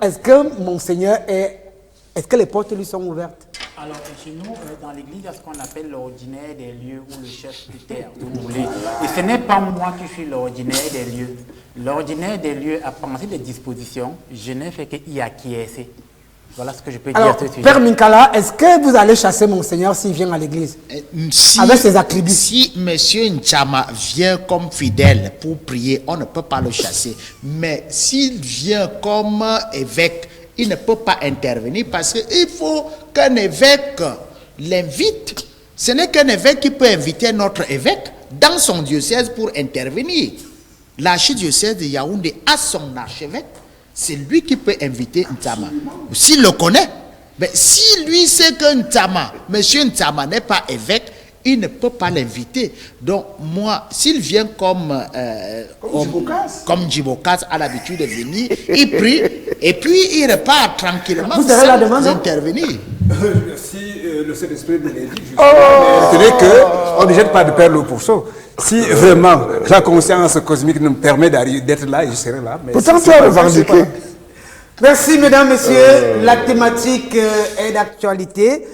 est-ce que Monseigneur est-ce que les portes lui sont ouvertes? Alors, chez nous, dans l'église, il y a ce qu'on appelle l'ordinaire des lieux ou le chef de terre, si vous voulez. Et ce n'est pas moi qui suis l'ordinaire des lieux. L'ordinaire des lieux a pensé des dispositions. Je n'ai fait qu'y acquiescer. Voilà ce que je peux dire à ce sujet. Père Minkala, est-ce que vous allez chasser Monseigneur s'il vient à l'église? Avec ses attributs. Si M. Nchama vient comme fidèle pour prier, on ne peut pas le chasser. Mais s'il vient comme évêque, il ne peut pas intervenir parce qu'il faut qu'un évêque l'invite. Ce n'est qu'un évêque qui peut inviter notre évêque dans son diocèse pour intervenir. L'archidiocèse de Yaoundé a son archevêque. C'est lui qui peut inviter Ntama. S'il le connaît, mais si lui sait que Ntama, M. Ntama n'est pas évêque, il ne peut pas l'inviter. Donc, moi, s'il vient comme Djibokas a l'habitude de venir, il prie et puis il repart tranquillement sans intervenir. Si le Saint-Esprit me l'a dit, je dirais qu'on ne jette pas de perles au pourceau. Si vraiment la conscience cosmique nous permet d'être là, je serai là. Pourtant, tu as revendiqué. Merci, mesdames, messieurs. La thématique est d'actualité.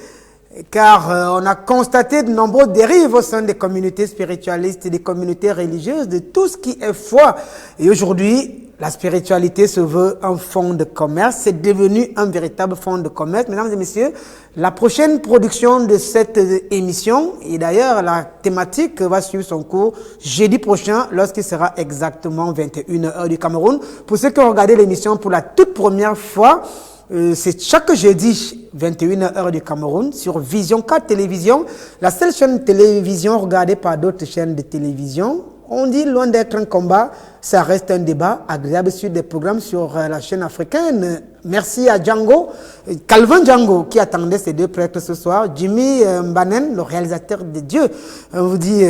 Car on a constaté de nombreuses dérives au sein des communautés spiritualistes et des communautés religieuses, de tout ce qui est foi. Et aujourd'hui, la spiritualité se veut un fonds de commerce. C'est devenu un véritable fonds de commerce. Mesdames et messieurs, la prochaine production de cette émission, et d'ailleurs la thématique va suivre son cours jeudi prochain, lorsqu'il sera exactement 21h du Cameroun. Pour ceux qui ont regardé l'émission pour la toute première fois, c'est chaque jeudi 21h du Cameroun sur Vision 4 Télévision, la seule chaîne de télévision regardée par d'autres chaînes de télévision. On dit loin d'être un combat, ça reste un débat agréable sur des programmes sur la chaîne africaine. Merci à Django, Calvin Django qui attendait ces deux prêtres ce soir. Jimmy Mbanen, le réalisateur de Dieu. On vous dit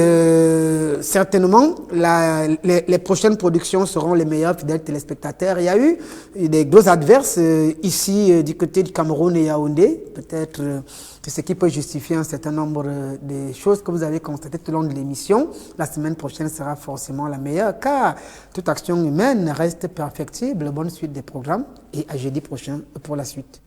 certainement les prochaines productions seront les meilleurs fidèles téléspectateurs. Il y a eu des gros adverses ici du côté du Cameroun et Yaoundé. Peut-être ce qui peut justifier un certain nombre de choses que vous avez constatées tout au long de l'émission. La semaine prochaine sera forcément la meilleure car toute action humaine reste perfectible. Bonne suite des programmes et à jeudi prochain pour la suite.